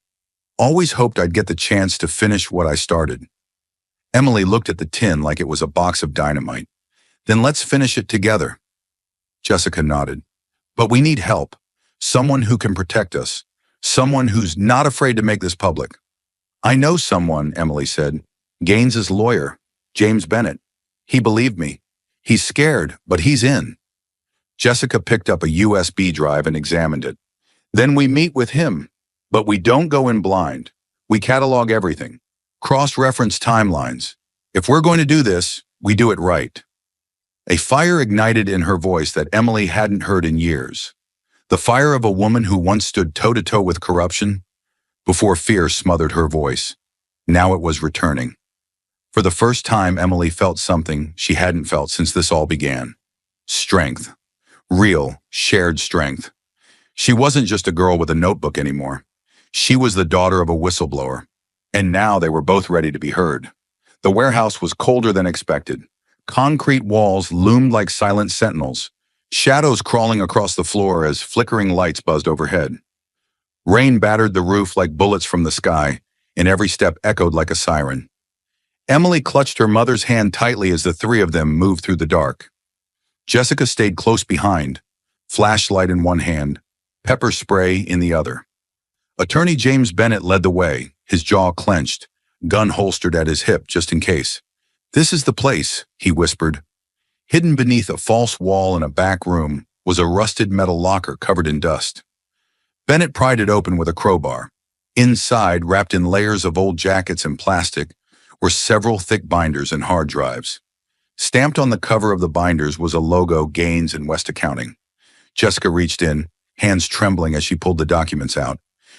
always hoped I'd get the chance to finish what I started." Emily looked at the tin like it was a box of dynamite. "Then let's finish it together." Jessica nodded. "But we need help. Someone who can protect us. Someone who's not afraid to make this public." "I know someone," Emily said. "Gaines's lawyer, James Bennett. He believed me. He's scared, but he's in. Jessica picked up a USB drive and examined it. Then we meet with him. But we don't go in blind. We catalog everything. Cross-reference timelines. If we're going to do this, we do it right. A fire ignited in her voice that Emily hadn't heard in years. The fire of a woman who once stood toe-to-toe with corruption before fear smothered her voice. Now it was returning. For the first time, Emily felt something she hadn't felt since this all began. Strength. Real, shared strength. She wasn't just a girl with a notebook anymore. She was the daughter of a whistleblower. And now they were both ready to be heard. The warehouse was colder than expected. Concrete walls loomed like silent sentinels, shadows crawling across the floor as flickering lights buzzed overhead. Rain battered the roof like bullets from the sky, and every step echoed like a siren. Emily clutched her mother's hand tightly as the three of them moved through the dark. Jessica stayed close behind, flashlight in one hand, pepper spray in the other. Attorney James Bennett led the way, his jaw clenched, gun holstered at his hip just in case. "This is the place," he whispered. Hidden beneath a false wall in a back room was a rusted metal locker covered in dust. Bennett pried it open with a crowbar. Inside, wrapped in layers of old jackets and plastic, were several thick binders and hard drives. Stamped on the cover of the binders was a logo, Gaines and West Accounting. Jessica reached in, hands trembling as she pulled the documents out.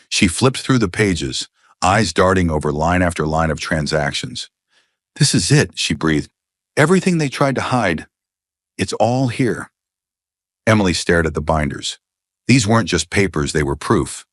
She flipped through the pages, eyes darting over line after line of transactions. "This is it," she breathed. "Everything they tried to hide. It's all here." Emily stared at the binders. These weren't just papers, they were proof.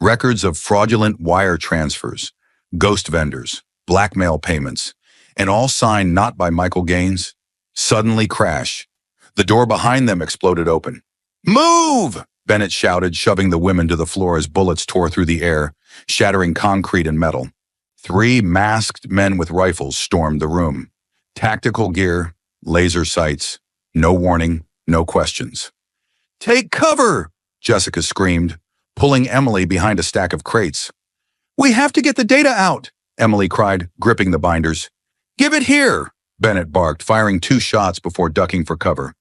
Records of fraudulent wire transfers, ghost vendors, blackmail payments, and all signed not by Michael Gaines. Suddenly crash. The door behind them exploded open. "Move!" Bennett shouted, shoving the women to the floor as bullets tore through the air, shattering concrete and metal. Three masked men with rifles stormed the room. Tactical gear, laser sights, no warning, no questions. "Take cover!" Jessica screamed, pulling Emily behind a stack of crates. "We have to get the data out!" Emily cried, gripping the binders. "Give it here!" Bennett barked, firing 2 shots before ducking for cover.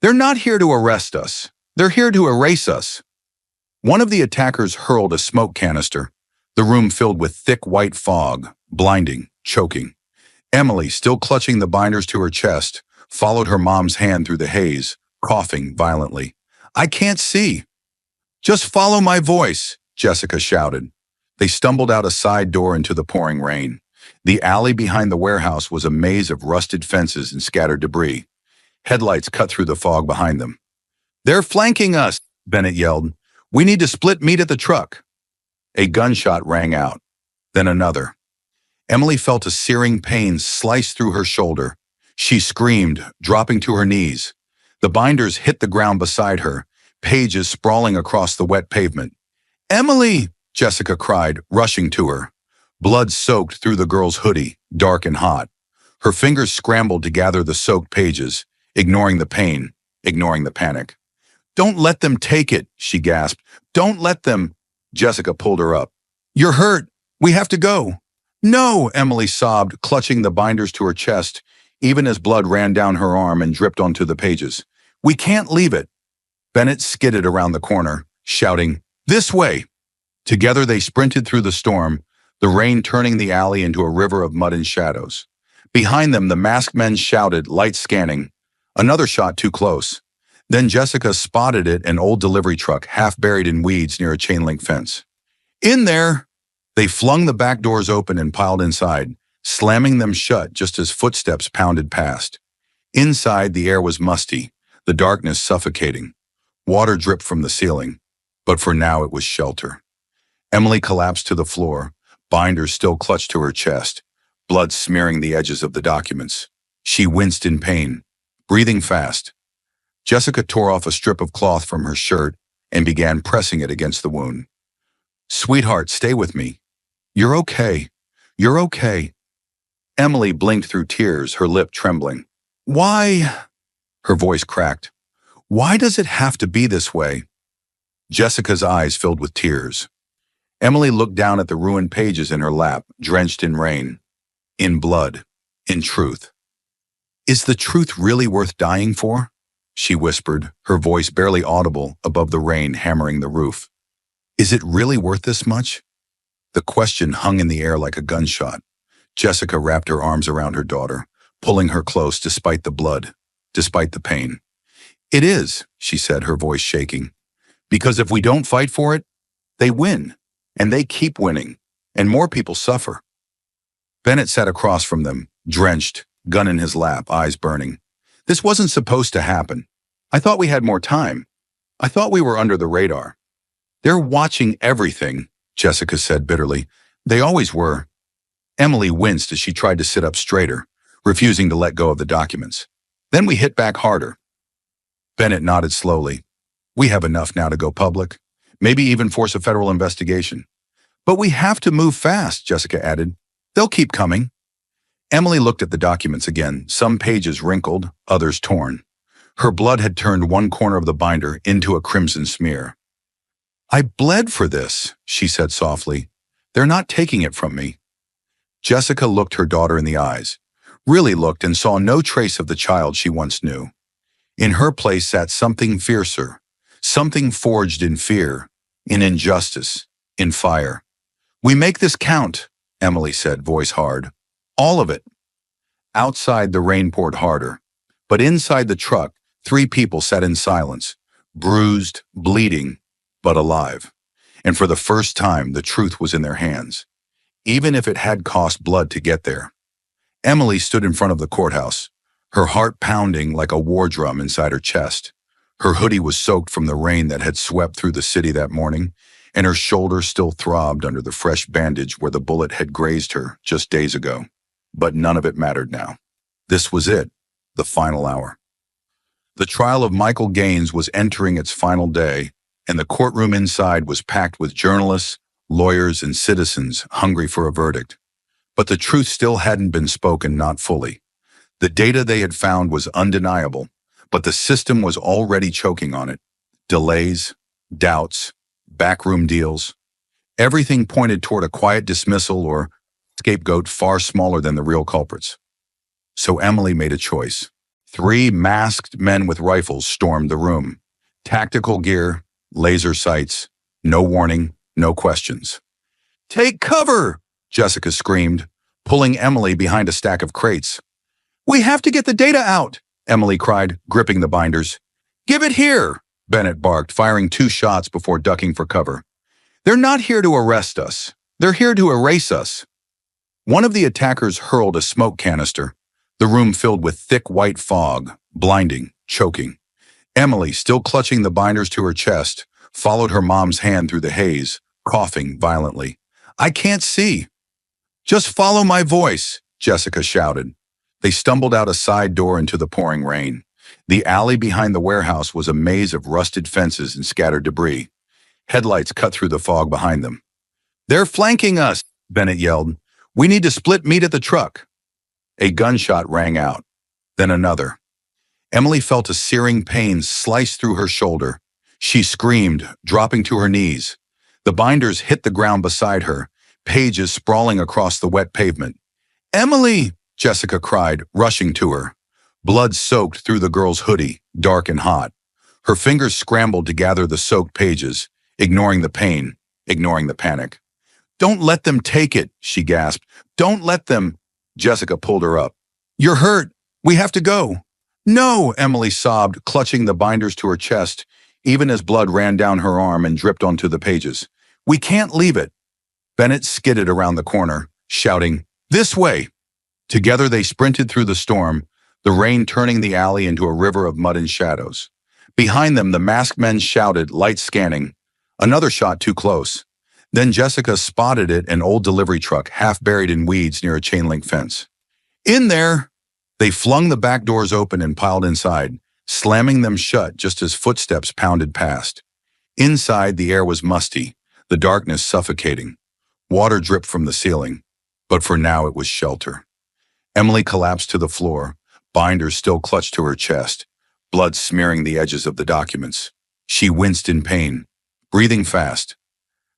"They're not here to arrest us. They're here to erase us." One of the attackers hurled a smoke canister. The room filled with thick white fog, blinding, choking. Emily, still clutching the binders to her chest, followed her mom's hand through the haze, coughing violently. "I can't see." "Just follow my voice," Jessica shouted. They stumbled out a side door into the pouring rain. The alley behind the warehouse was a maze of rusted fences and scattered debris. Headlights cut through the fog behind them. "They're flanking us," Bennett yelled. "We need to split meat at the truck." A gunshot rang out, then another. Emily felt a searing pain slice through her shoulder. She screamed, dropping to her knees. The binders hit the ground beside her, pages sprawling across the wet pavement. "Emily!" Jessica cried, rushing to her. Blood soaked through the girl's hoodie, dark and hot. Her fingers scrambled to gather the soaked pages, ignoring the pain, ignoring the panic. "Don't let them take it," she gasped. "Don't let them." Jessica pulled her up. "You're hurt. We have to go." "No," Emily sobbed, clutching the binders to her chest, even as blood ran down her arm and dripped onto the pages. "We can't leave it." Bennett skidded around the corner, shouting, "This way!" Together they sprinted through the storm, the rain turning the alley into a river of mud and shadows. Behind them, the masked men shouted, lights scanning. Another shot too close. Then Jessica spotted it, an old delivery truck, half buried in weeds near a chain-link fence. "In there!" They flung the back doors open and piled inside, slamming them shut just as footsteps pounded past. Inside, the air was musty, the darkness suffocating. Water dripped from the ceiling, but for now it was shelter. Emily collapsed to the floor, binders still clutched to her chest, blood smearing the edges of the documents. She winced in pain, breathing fast. Jessica tore off a strip of cloth from her shirt and began pressing it against the wound. "Sweetheart, stay with me. You're okay. You're okay." Emily blinked through tears, her lip trembling. "Why?" Her voice cracked. "Why does it have to be this way?" Jessica's eyes filled with tears. Emily looked down at the ruined pages in her lap, drenched in rain, in blood, in truth. Is the truth really worth dying for? She whispered, her voice barely audible above the rain hammering the roof. Is it really worth this much? The question hung in the air like a gunshot. Jessica wrapped her arms around her daughter, pulling her close despite the blood, despite the pain. It is, she said, her voice shaking. Because if we don't fight for it, they win, and they keep winning, and more people suffer. Bennett sat across from them, drenched, gun in his lap, eyes burning. This wasn't supposed to happen. I thought we had more time. I thought we were under the radar. They're watching everything, Jessica said bitterly. They always were. Emily winced as she tried to sit up straighter, refusing to let go of the documents. Then we hit back harder. Bennett nodded slowly. We have enough now to go public, maybe even force a federal investigation. But we have to move fast, Jessica added. They'll keep coming. Emily looked at the documents again, some pages wrinkled, others torn. Her blood had turned one corner of the binder into a crimson smear. I bled for this, she said softly. They're not taking it from me. Jessica looked her daughter in the eyes, really looked and saw no trace of the child she once knew. In her place sat something fiercer, something forged in fear, in injustice, in fire. We make this count, Emily said, voice hard. All of it. Outside, the rain poured harder, but inside the truck, 3 people sat in silence, bruised, bleeding, but alive. And for the first time, the truth was in their hands, even if it had cost blood to get there. Emily stood in front of the courthouse, her heart pounding like a war drum inside her chest. Her hoodie was soaked from the rain that had swept through the city that morning, and her shoulder still throbbed under the fresh bandage where the bullet had grazed her just days ago. But none of it mattered now. This was it, the final hour. The trial of Michael Gaines was entering its final day, and the courtroom inside was packed with journalists, lawyers, and citizens hungry for a verdict. But the truth still hadn't been spoken, not fully. The data they had found was undeniable, but the system was already choking on it. Delays, doubts, backroom deals. Everything pointed toward a quiet dismissal or scapegoat far smaller than the real culprits. So Emily made a choice. 3 masked men with rifles stormed the room. Tactical gear, laser sights, no warning, no questions. Take cover, Jessica screamed, pulling Emily behind a stack of crates. We have to get the data out, Emily cried, gripping the binders. Give it here, Bennett barked, firing 2 shots before ducking for cover. They're not here to arrest us. They're here to erase us. One of the attackers hurled a smoke canister. The room filled with thick white fog, blinding, choking. Emily, still clutching the binders to her chest, followed her mom's hand through the haze, coughing violently. I can't see. Just follow my voice, Jessica shouted. They stumbled out a side door into the pouring rain. The alley behind the warehouse was a maze of rusted fences and scattered debris. Headlights cut through the fog behind them. They're flanking us, Bennett yelled. We need to split meat at the truck. A gunshot rang out, then another. Emily felt a searing pain slice through her shoulder. She screamed, dropping to her knees. The binders hit the ground beside her, pages sprawling across the wet pavement. Emily, Jessica cried, rushing to her. Blood soaked through the girl's hoodie, dark and hot. Her fingers scrambled to gather the soaked pages, ignoring the pain, ignoring the panic. Don't let them take it, she gasped. Don't let them. Jessica pulled her up. You're hurt. We have to go. No, Emily sobbed, clutching the binders to her chest, even as blood ran down her arm and dripped onto the pages. We can't leave it. Bennett skidded around the corner, shouting, This way! Together they sprinted through the storm, the rain turning the alley into a river of mud and shadows. Behind them, the masked men shouted, lights scanning. Another shot too close. Then Jessica spotted it, an old delivery truck, half buried in weeds near a chain-link fence. In there! They flung the back doors open and piled inside, slamming them shut just as footsteps pounded past. Inside, the air was musty, the darkness suffocating. Water dripped from the ceiling, but for now it was shelter. Emily collapsed to the floor, binders still clutched to her chest, blood smearing the edges of the documents. She winced in pain, breathing fast.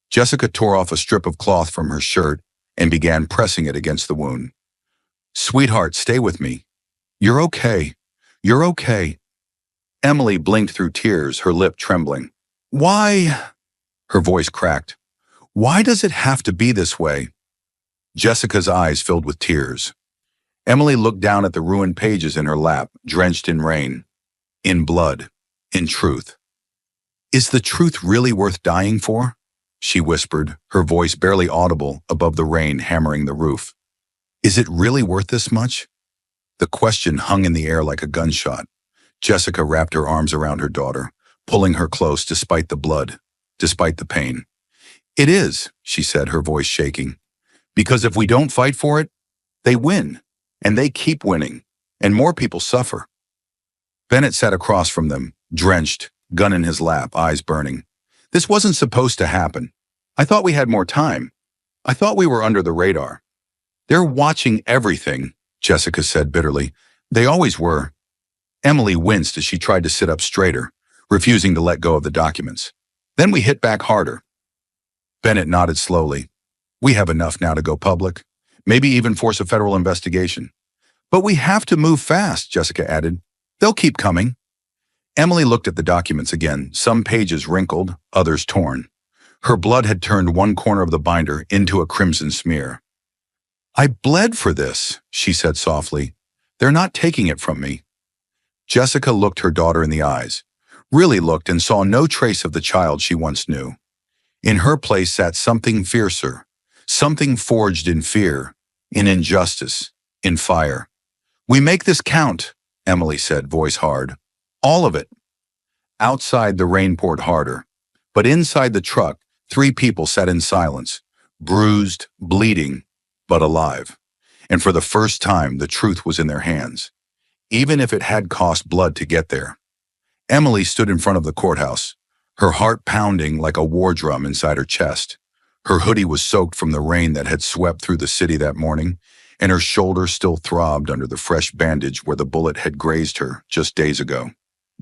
Jessica tore off a strip of cloth from her shirt and began pressing it against the wound. Sweetheart, stay with me. You're okay. You're okay. Emily blinked through tears, her lip trembling. Why? Her voice cracked. Why does it have to be this way? Jessica's eyes filled with tears. Emily looked down at the ruined pages in her lap, drenched in rain, in blood, in truth. Is the truth really worth dying for? She whispered, her voice barely audible above the rain hammering the roof. Is it really worth this much? The question hung in the air like a gunshot. Jessica wrapped her arms around her daughter, pulling her close despite the blood, despite the pain. It is, she said, her voice shaking. Because if we don't fight for it, they win, and they keep winning, and more people suffer. Bennett sat across from them, drenched, gun in his lap, eyes burning. This wasn't supposed to happen. I thought we had more time. I thought we were under the radar. They're watching everything, Jessica said bitterly. They always were. Emily winced as she tried to sit up straighter, refusing to let go of the documents. Then we hit back harder. Bennett nodded slowly. We have enough now to go public, maybe even force a federal investigation. But we have to move fast, Jessica added. They'll keep coming. Emily looked at the documents again, some pages wrinkled, others torn. Her blood had turned one corner of the binder into a crimson smear. I bled for this, she said softly. They're not taking it from me. Jessica looked her daughter in the eyes, really looked and saw no trace of the child she once knew. In her place sat something fiercer, something forged in fear, in injustice, in fire. We make this count, Emily said, voice hard. All of it. Outside, the rain poured harder, but inside the truck, 3 people sat in silence, bruised, bleeding, but alive. And for the first time, the truth was in their hands, even if it had cost blood to get there. Emily stood in front of the courthouse, her heart pounding like a war drum inside her chest. Her hoodie was soaked from the rain that had swept through the city that morning, and her shoulder still throbbed under the fresh bandage where the bullet had grazed her just days ago.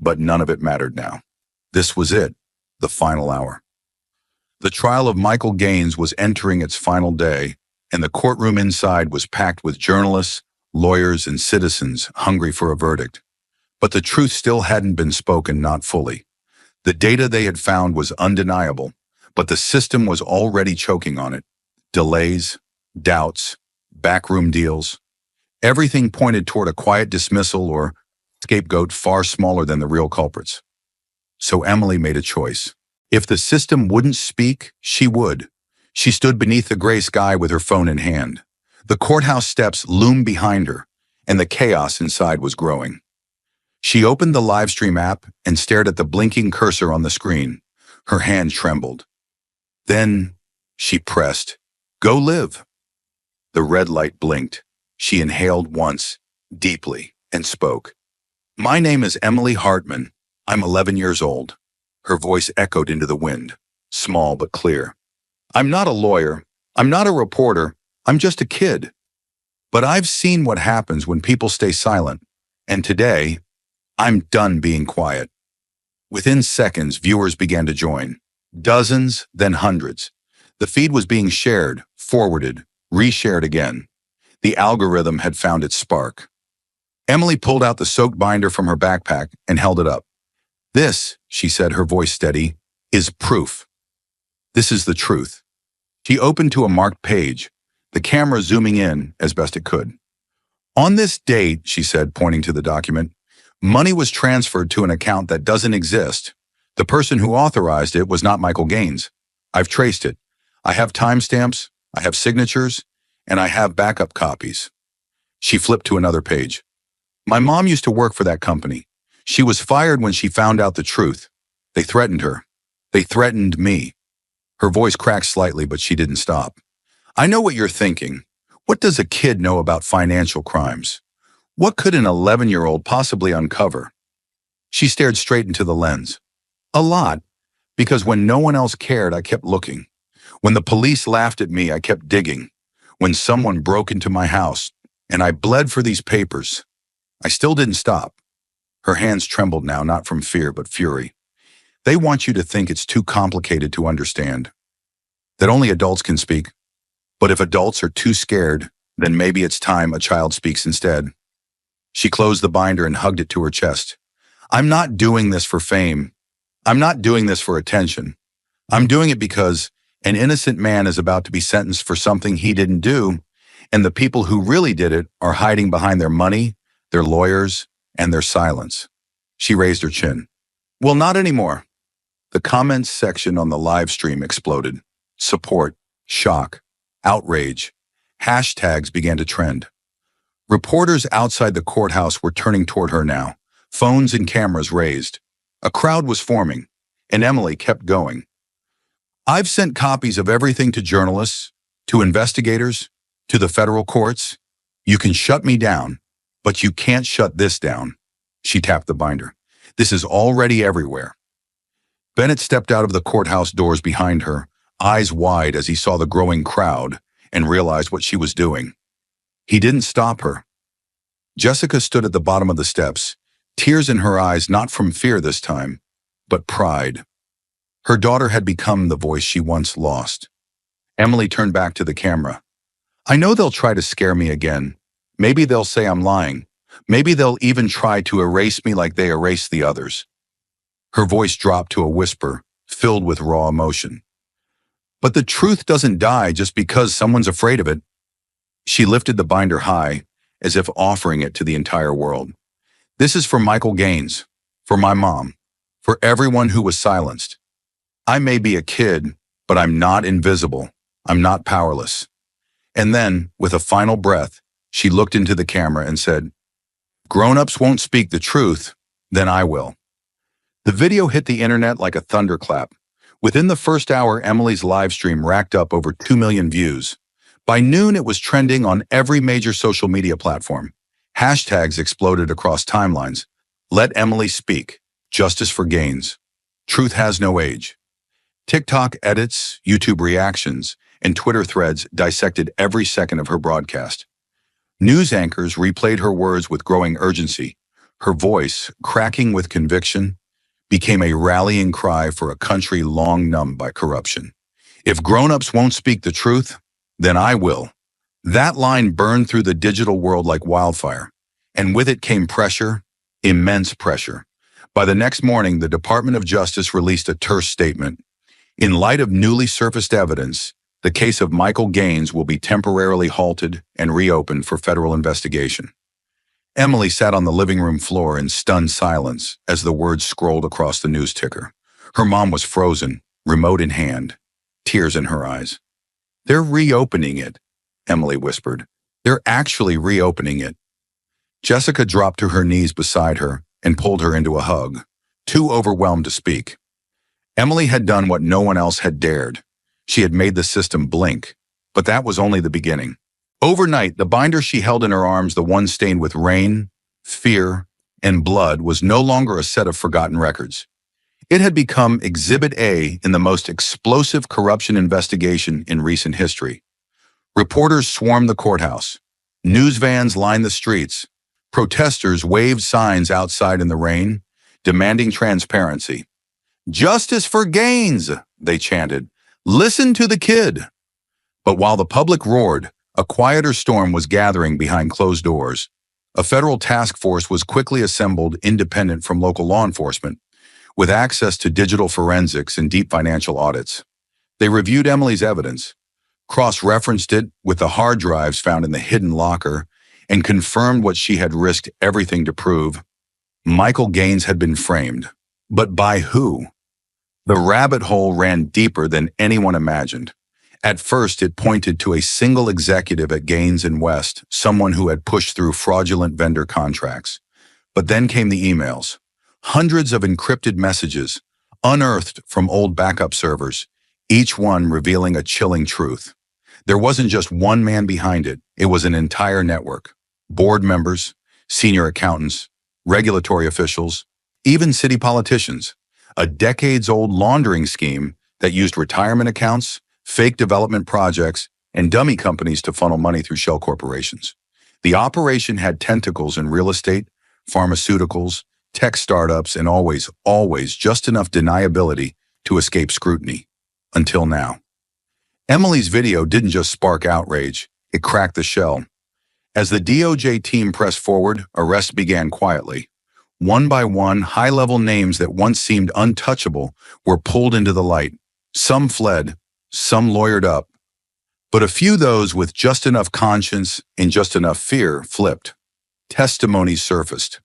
But none of it mattered now. This was it, the final hour. The trial of Michael Gaines was entering its final day, and the courtroom inside was packed with journalists, lawyers, and citizens hungry for a verdict. But the truth still hadn't been spoken, not fully. The data they had found was undeniable, but the system was already choking on it. Delays, doubts, backroom deals. Everything pointed toward a quiet dismissal or scapegoat far smaller than the real culprits. So Emily made a choice. If the system wouldn't speak, she would. She stood beneath the gray sky with her phone in hand. The courthouse steps loomed behind her, and the chaos inside was growing. She opened the live stream app and stared at the blinking cursor on the screen. Her hand trembled. Then she pressed, "Go live." The red light blinked. She inhaled once, deeply, and spoke. "My name is Emily Hartman. I'm 11 years old." Her voice echoed into the wind, small but clear. "I'm not a lawyer. I'm not a reporter. I'm just a kid. But I've seen what happens when people stay silent. And today, I'm done being quiet." Within seconds, viewers began to join. Dozens, then hundreds. The feed was being shared, forwarded, reshared again. The algorithm had found its spark. Emily pulled out the soaked binder from her backpack and held it up. "This," she said, her voice steady, "is proof. This is the truth." She opened to a marked page, the camera zooming in as best it could. "On this date," she said, pointing to the document, "money was transferred to an account that doesn't exist. The person who authorized it was not Michael Gaines. I've traced it. I have timestamps, I have signatures, and I have backup copies." She flipped to another page. "My mom used to work for that company. She was fired when she found out the truth. They threatened her. They threatened me." Her voice cracked slightly, but she didn't stop. "I know what you're thinking. What does a kid know about financial crimes? What could an 11-year-old possibly uncover?" She stared straight into the lens. "A lot, because when no one else cared, I kept looking. When the police laughed at me, I kept digging. When someone broke into my house, and I bled for these papers, I still didn't stop." Her hands trembled now, not from fear, but fury. "They want you to think it's too complicated to understand, that only adults can speak. But if adults are too scared, then maybe it's time a child speaks instead." She closed the binder and hugged it to her chest. I'm not doing this for fame. I'm not doing this for attention. I'm doing it because an innocent man is about to be sentenced for something he didn't do, and the people who really did it are hiding behind their money, their lawyers, and their silence. She raised her chin. Well, not anymore. The comments section on the live stream exploded. Support, shock, outrage. Hashtags began to trend. Reporters outside the courthouse were turning toward her now, phones and cameras raised. A crowd was forming, and Emily kept going. I've sent copies of everything to journalists, to investigators, to the federal courts. You can shut me down, but you can't shut this down. She tapped the binder. This is already everywhere. Bennett stepped out of the courthouse doors behind her, eyes wide as he saw the growing crowd and realized what she was doing. He didn't stop her. Jessica stood at the bottom of the steps, tears in her eyes, not from fear this time, but pride. Her daughter had become the voice she once lost. Emily turned back to the camera. I know they'll try to scare me again. Maybe they'll say I'm lying. Maybe they'll even try to erase me like they erased the others. Her voice dropped to a whisper, filled with raw emotion. But the truth doesn't die just because someone's afraid of it. She lifted the binder high, as if offering it to the entire world. This is for Michael Gaines, for my mom, for everyone who was silenced. I may be a kid, but I'm not invisible. I'm not powerless. And then, with a final breath, she looked into the camera and said, Grown-ups won't speak the truth, then I will. The video hit the internet like a thunderclap. Within the first hour, Emily's live stream racked up over 2 million views. By noon, it was trending on every major social media platform. Hashtags exploded across timelines. Let Emily speak. Justice for Gaines. Truth has no age. TikTok edits, YouTube reactions, and Twitter threads dissected every second of her broadcast. News anchors replayed her words with growing urgency. Her voice, cracking with conviction, became a rallying cry for a country long numbed by corruption. If grown-ups won't speak the truth, then I will. That line burned through the digital world like wildfire, and with it came pressure, immense pressure. By the next morning, the Department of Justice released a terse statement. In light of newly surfaced evidence, the case of Michael Gaines will be temporarily halted and reopened for federal investigation. Emily sat on the living room floor in stunned silence as the words scrolled across the news ticker. Her mom was frozen, remote in hand, tears in her eyes. They're reopening it, Emily whispered. They're actually reopening it. Jessica dropped to her knees beside her and pulled her into a hug, too overwhelmed to speak. Emily had done what no one else had dared. She had made the system blink, but that was only the beginning. Overnight, the binder she held in her arms, the one stained with rain, fear, and blood, was no longer a set of forgotten records. It had become Exhibit A in the most explosive corruption investigation in recent history. Reporters swarmed the courthouse. News vans lined the streets. Protesters waved signs outside in the rain, demanding transparency. Justice for Gaines, they chanted. Listen to the kid. But while the public roared, a quieter storm was gathering behind closed doors. A federal task force was quickly assembled independent from local law enforcement, with access to digital forensics and deep financial audits. They reviewed Emily's evidence, cross-referenced it with the hard drives found in the hidden locker, and confirmed what she had risked everything to prove. Michael Gaines had been framed. But by who? The rabbit hole ran deeper than anyone imagined. At first, it pointed to a single executive at Gaines and West, someone who had pushed through fraudulent vendor contracts. But then came the emails. Hundreds of encrypted messages, unearthed from old backup servers, each one revealing a chilling truth. There wasn't just one man behind it, it was an entire network. Board members, senior accountants, regulatory officials, even city politicians. A decades-old laundering scheme that used retirement accounts, fake development projects, and dummy companies to funnel money through shell corporations. The operation had tentacles in real estate, pharmaceuticals, tech startups, and always just enough deniability to escape scrutiny. Until now. Emily's video didn't just spark outrage, it cracked the shell. As the DOJ team pressed forward, arrests began quietly. One by one, high-level names that once seemed untouchable were pulled into the light. Some fled, some lawyered up, but a few those with just enough conscience and just enough fear flipped. Testimonies surfaced.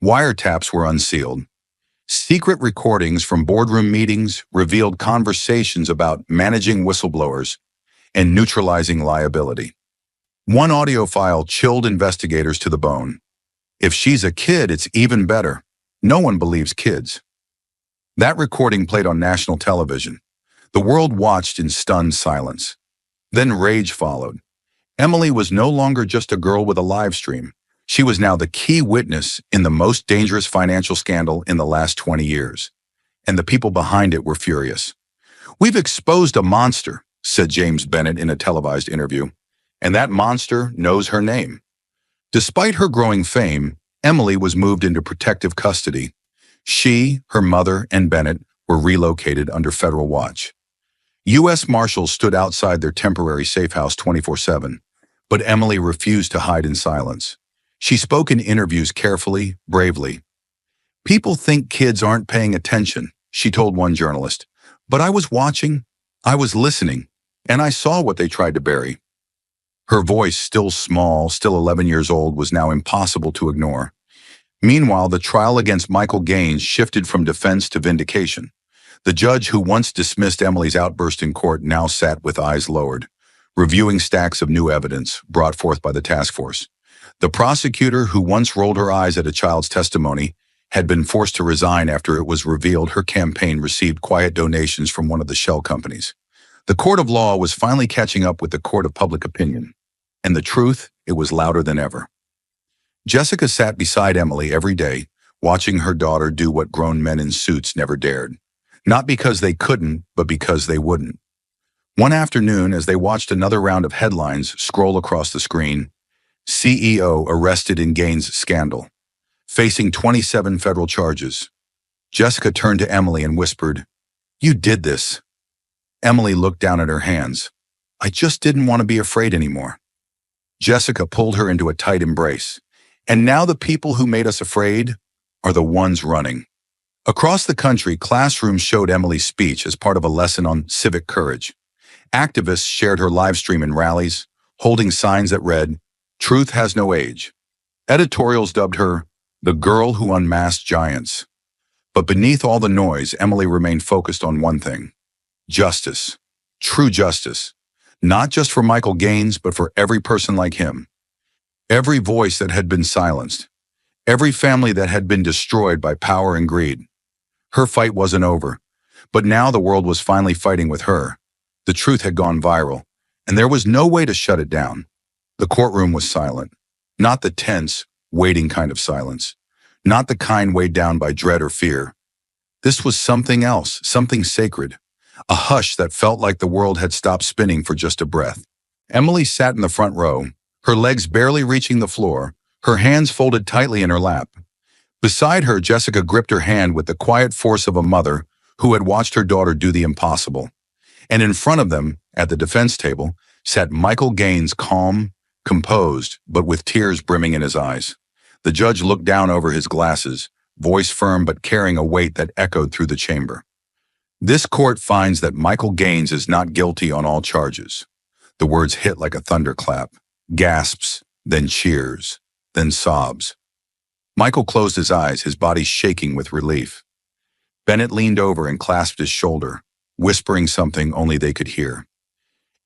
Wiretaps were unsealed. Secret recordings from boardroom meetings revealed conversations about managing whistleblowers and neutralizing liability. One audio file chilled investigators to the bone. If she's a kid, it's even better. No one believes kids. That recording played on national television. The world watched in stunned silence. Then rage followed. Emily was no longer just a girl with a live stream. She was now the key witness in the most dangerous financial scandal in the last 20 years. And the people behind it were furious. "We've exposed a monster," said James Bennett in a televised interview. "And that monster knows her name." Despite her growing fame, Emily was moved into protective custody. She, her mother, and Bennett were relocated under federal watch. U.S. Marshals stood outside their temporary safe house 24/7, but Emily refused to hide in silence. She spoke in interviews carefully, bravely. "People think kids aren't paying attention," she told one journalist. "But I was watching, I was listening, and I saw what they tried to bury." Her voice, still small, still 11 years old, was now impossible to ignore. Meanwhile, the trial against Michael Gaines shifted from defense to vindication. The judge who once dismissed Emily's outburst in court now sat with eyes lowered, reviewing stacks of new evidence brought forth by the task force. The prosecutor who once rolled her eyes at a child's testimony had been forced to resign after it was revealed her campaign received quiet donations from one of the shell companies. The court of law was finally catching up with the court of public opinion. And the truth, it was louder than ever. Jessica sat beside Emily every day, watching her daughter do what grown men in suits never dared. Not because they couldn't, but because they wouldn't. One afternoon, as they watched another round of headlines scroll across the screen, CEO arrested in Gaines scandal, facing 27 federal charges. Jessica turned to Emily and whispered, "You did this." Emily looked down at her hands. "I just didn't want to be afraid anymore." Jessica pulled her into a tight embrace. "And now the people who made us afraid are the ones running." Across the country, classrooms showed Emily's speech as part of a lesson on civic courage. Activists shared her live stream in rallies, holding signs that read, "Truth has no age." Editorials dubbed her the girl who unmasked giants. But beneath all the noise, Emily remained focused on one thing: justice. True justice. Not just for Michael Gaines, but for every person like him. Every voice that had been silenced. Every family that had been destroyed by power and greed. Her fight wasn't over, but now the world was finally fighting with her. The truth had gone viral, and there was no way to shut it down. The courtroom was silent. Not the tense, waiting kind of silence. Not the kind weighed down by dread or fear. This was something else, something sacred. A hush that felt like the world had stopped spinning for just a breath. Emily sat in the front row, her legs barely reaching the floor, her hands folded tightly in her lap. Beside her, Jessica gripped her hand with the quiet force of a mother who had watched her daughter do the impossible. And in front of them, at the defense table, sat Michael Gaines, calm, composed, but with tears brimming in his eyes. The judge looked down over his glasses, voice firm but carrying a weight that echoed through the chamber. "This court finds that Michael Gaines is not guilty on all charges." The words hit like a thunderclap. Gasps, then cheers, then sobs. Michael closed his eyes, his body shaking with relief. Bennett leaned over and clasped his shoulder, whispering something only they could hear.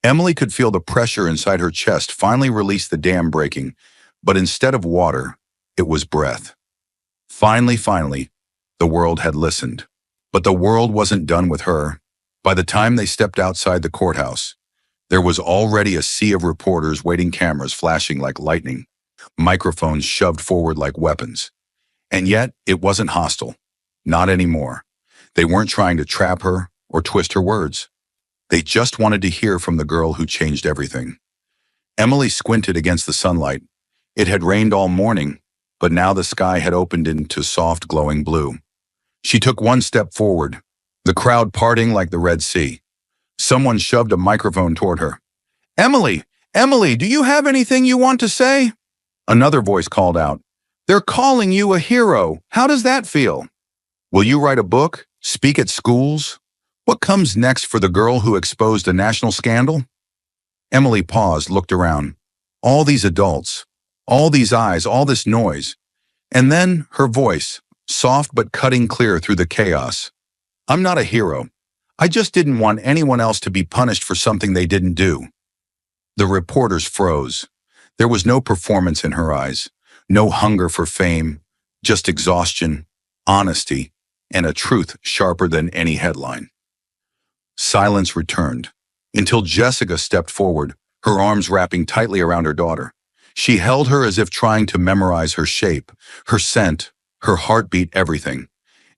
Emily could feel the pressure inside her chest finally release the dam breaking, but instead of water, it was breath. Finally, the world had listened. But the world wasn't done with her. By the time they stepped outside the courthouse, there was already a sea of reporters waiting, cameras flashing like lightning, microphones shoved forward like weapons. And yet, it wasn't hostile. Not anymore. They weren't trying to trap her or twist her words. They just wanted to hear from the girl who changed everything. Emily squinted against the sunlight. It had rained all morning, but now the sky had opened into soft, glowing blue. She took one step forward, the crowd parting like the Red Sea. Someone shoved a microphone toward her. "Emily! Emily, do you have anything you want to say? Another voice called out. They're calling you a hero. How does that feel? Will you write a book? Speak at schools? What comes next for the girl who exposed a national scandal? Emily paused, looked around. All these adults, all these eyes, all this noise. And then her voice, soft but cutting clear through the chaos. I'm not a hero. I just didn't want anyone else to be punished for something they didn't do. The reporters froze. There was no performance in her eyes, no hunger for fame, just exhaustion, honesty, and a truth sharper than any headline. Silence returned, until Jessica stepped forward, her arms wrapping tightly around her daughter. She held her as if trying to memorize her shape, her scent, her heartbeat, everything.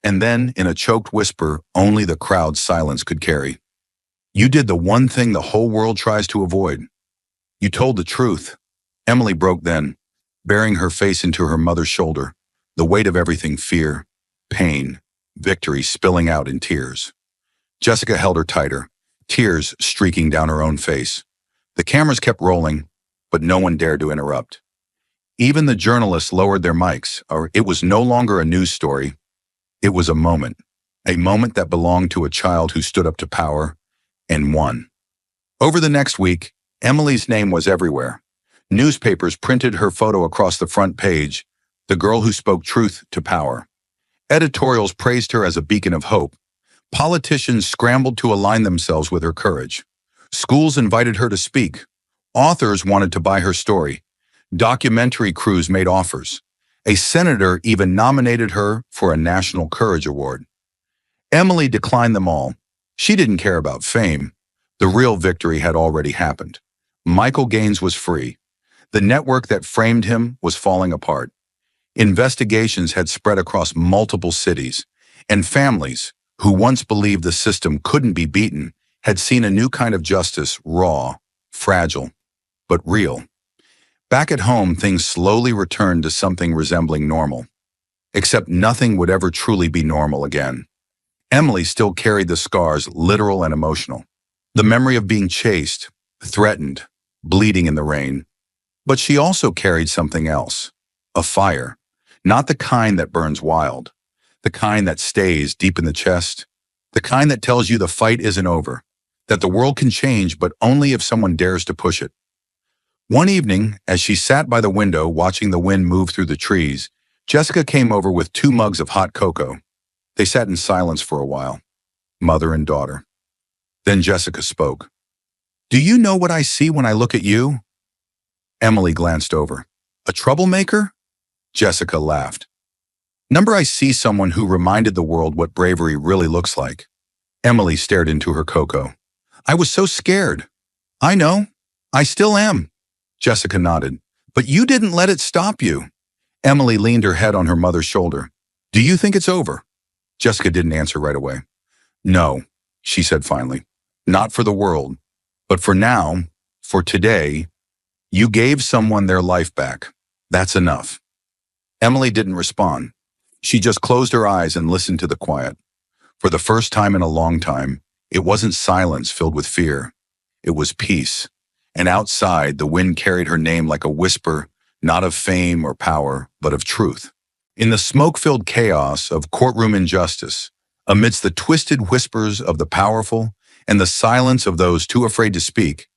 And then, in a choked whisper only the crowd's silence could carry, "You did the one thing the whole world tries to avoid. You told the truth." Emily broke then, burying her face into her mother's shoulder, the weight of everything, fear, pain, victory spilling out in tears. Jessica held her tighter, tears streaking down her own face. The cameras kept rolling, but no one dared to interrupt. Even the journalists lowered their mics, or it was no longer a news story. It was a moment that belonged to a child who stood up to power and won. Over the next week, Emily's name was everywhere. Newspapers printed her photo across the front page, the girl who spoke truth to power. Editorials praised her as a beacon of hope. Politicians scrambled to align themselves with her courage. Schools invited her to speak. Authors wanted to buy her story. Documentary crews made offers. A senator even nominated her for a National Courage Award. Emily declined them all. She didn't care about fame. The real victory had already happened. Michael Gaines was free. The network that framed him was falling apart. Investigations had spread across multiple cities, and families, who once believed the system couldn't be beaten, had seen a new kind of justice, raw, fragile, but real. Back at home, things slowly returned to something resembling normal. Except nothing would ever truly be normal again. Emily still carried the scars, literal and emotional. The memory of being chased, threatened, bleeding in the rain. But she also carried something else, a fire. Not the kind that burns wild, the kind that stays deep in the chest, the kind that tells you the fight isn't over, that the world can change, but only if someone dares to push it. One evening, as she sat by the window watching the wind move through the trees, Jessica came over with 2 mugs of hot cocoa. They sat in silence for a while, mother and daughter. Then Jessica spoke. "Do you know what I see when I look at you?" Emily glanced over. "A troublemaker?" Jessica laughed. "I see someone who reminded the world what bravery really looks like." Emily stared into her cocoa. "I was so scared." "I know. I still am." Jessica nodded. "But you didn't let it stop you." Emily leaned her head on her mother's shoulder. "Do you think it's over?" Jessica didn't answer right away. "No," she said finally. "Not for the world. But for now, for today, you gave someone their life back. That's enough." Emily didn't respond. She just closed her eyes and listened to the quiet. For the first time in a long time, it wasn't silence filled with fear. It was peace. And outside, the wind carried her name like a whisper, not of fame or power, but of truth. In the smoke-filled chaos of courtroom injustice, amidst the twisted whispers of the powerful and the silence of those too afraid to speak,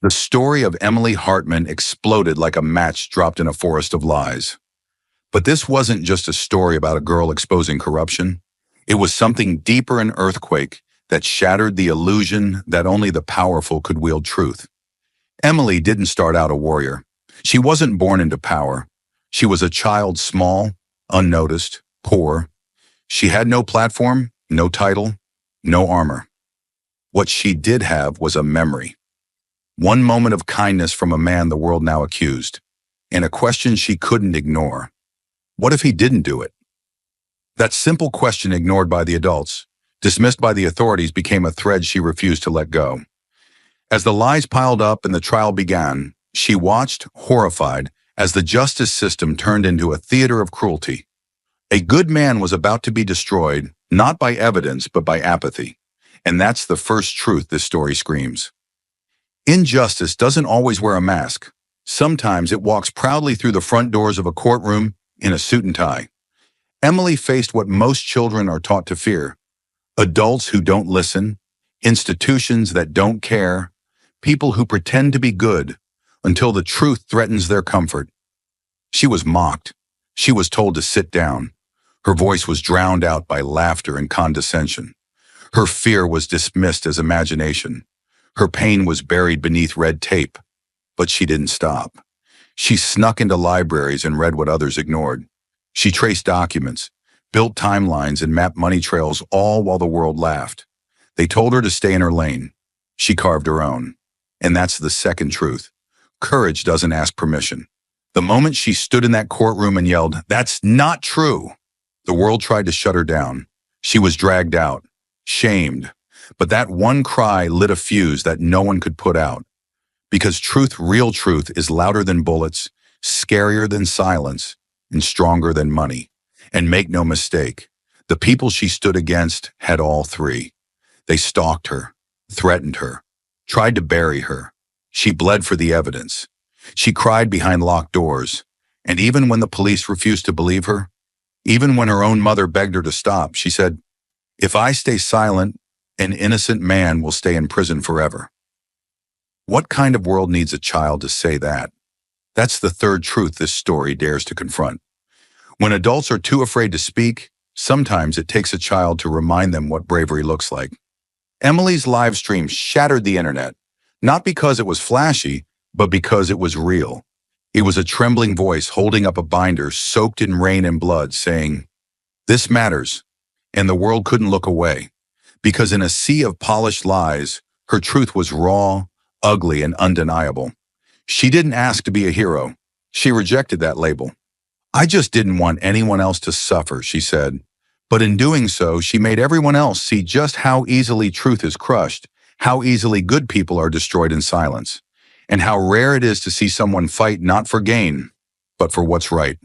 the story of Emily Hartman exploded like a match dropped in a forest of lies. But this wasn't just a story about a girl exposing corruption. It was something deeper, an earthquake that shattered the illusion that only the powerful could wield truth. Emily didn't start out a warrior. She wasn't born into power. She was a child, small, unnoticed, poor. She had no platform, no title, no armor. What she did have was a memory. One moment of kindness from a man the world now accused, and a question she couldn't ignore. What if he didn't do it? That simple question, ignored by the adults, dismissed by the authorities, became a thread she refused to let go. As the lies piled up and the trial began, she watched, horrified, as the justice system turned into a theater of cruelty. A good man was about to be destroyed, not by evidence, but by apathy. And that's the first truth this story screams. Injustice doesn't always wear a mask. Sometimes it walks proudly through the front doors of a courtroom in a suit and tie. Emily faced what most children are taught to fear: adults who don't listen, institutions that don't care, people who pretend to be good until the truth threatens their comfort. She was mocked. She was told to sit down. Her voice was drowned out by laughter and condescension. Her fear was dismissed as imagination. Her pain was buried beneath red tape. But she didn't stop. She snuck into libraries and read what others ignored. She traced documents, built timelines, and mapped money trails, all while the world laughed. They told her to stay in her lane. She carved her own. And that's the second truth. Courage doesn't ask permission. The moment she stood in that courtroom and yelled, "That's not true," the world tried to shut her down. She was dragged out, shamed. But that one cry lit a fuse that no one could put out. Because truth, real truth, is louder than bullets, scarier than silence, and stronger than money. And make no mistake, the people she stood against had all three. They stalked her, threatened her, tried to bury her. She bled for the evidence. She cried behind locked doors. And even when the police refused to believe her, even when her own mother begged her to stop, she said, "If I stay silent, an innocent man will stay in prison forever." What kind of world needs a child to say that? That's the third truth this story dares to confront. When adults are too afraid to speak, sometimes it takes a child to remind them what bravery looks like. Emily's live stream shattered the internet, not because it was flashy, but because it was real. It was a trembling voice holding up a binder soaked in rain and blood, saying, "This matters," and the world couldn't look away. Because in a sea of polished lies, her truth was raw, ugly, and undeniable. She didn't ask to be a hero. She rejected that label. "I just didn't want anyone else to suffer," she said. But in doing so, she made everyone else see just how easily truth is crushed, how easily good people are destroyed in silence, and how rare it is to see someone fight not for gain, but for what's right.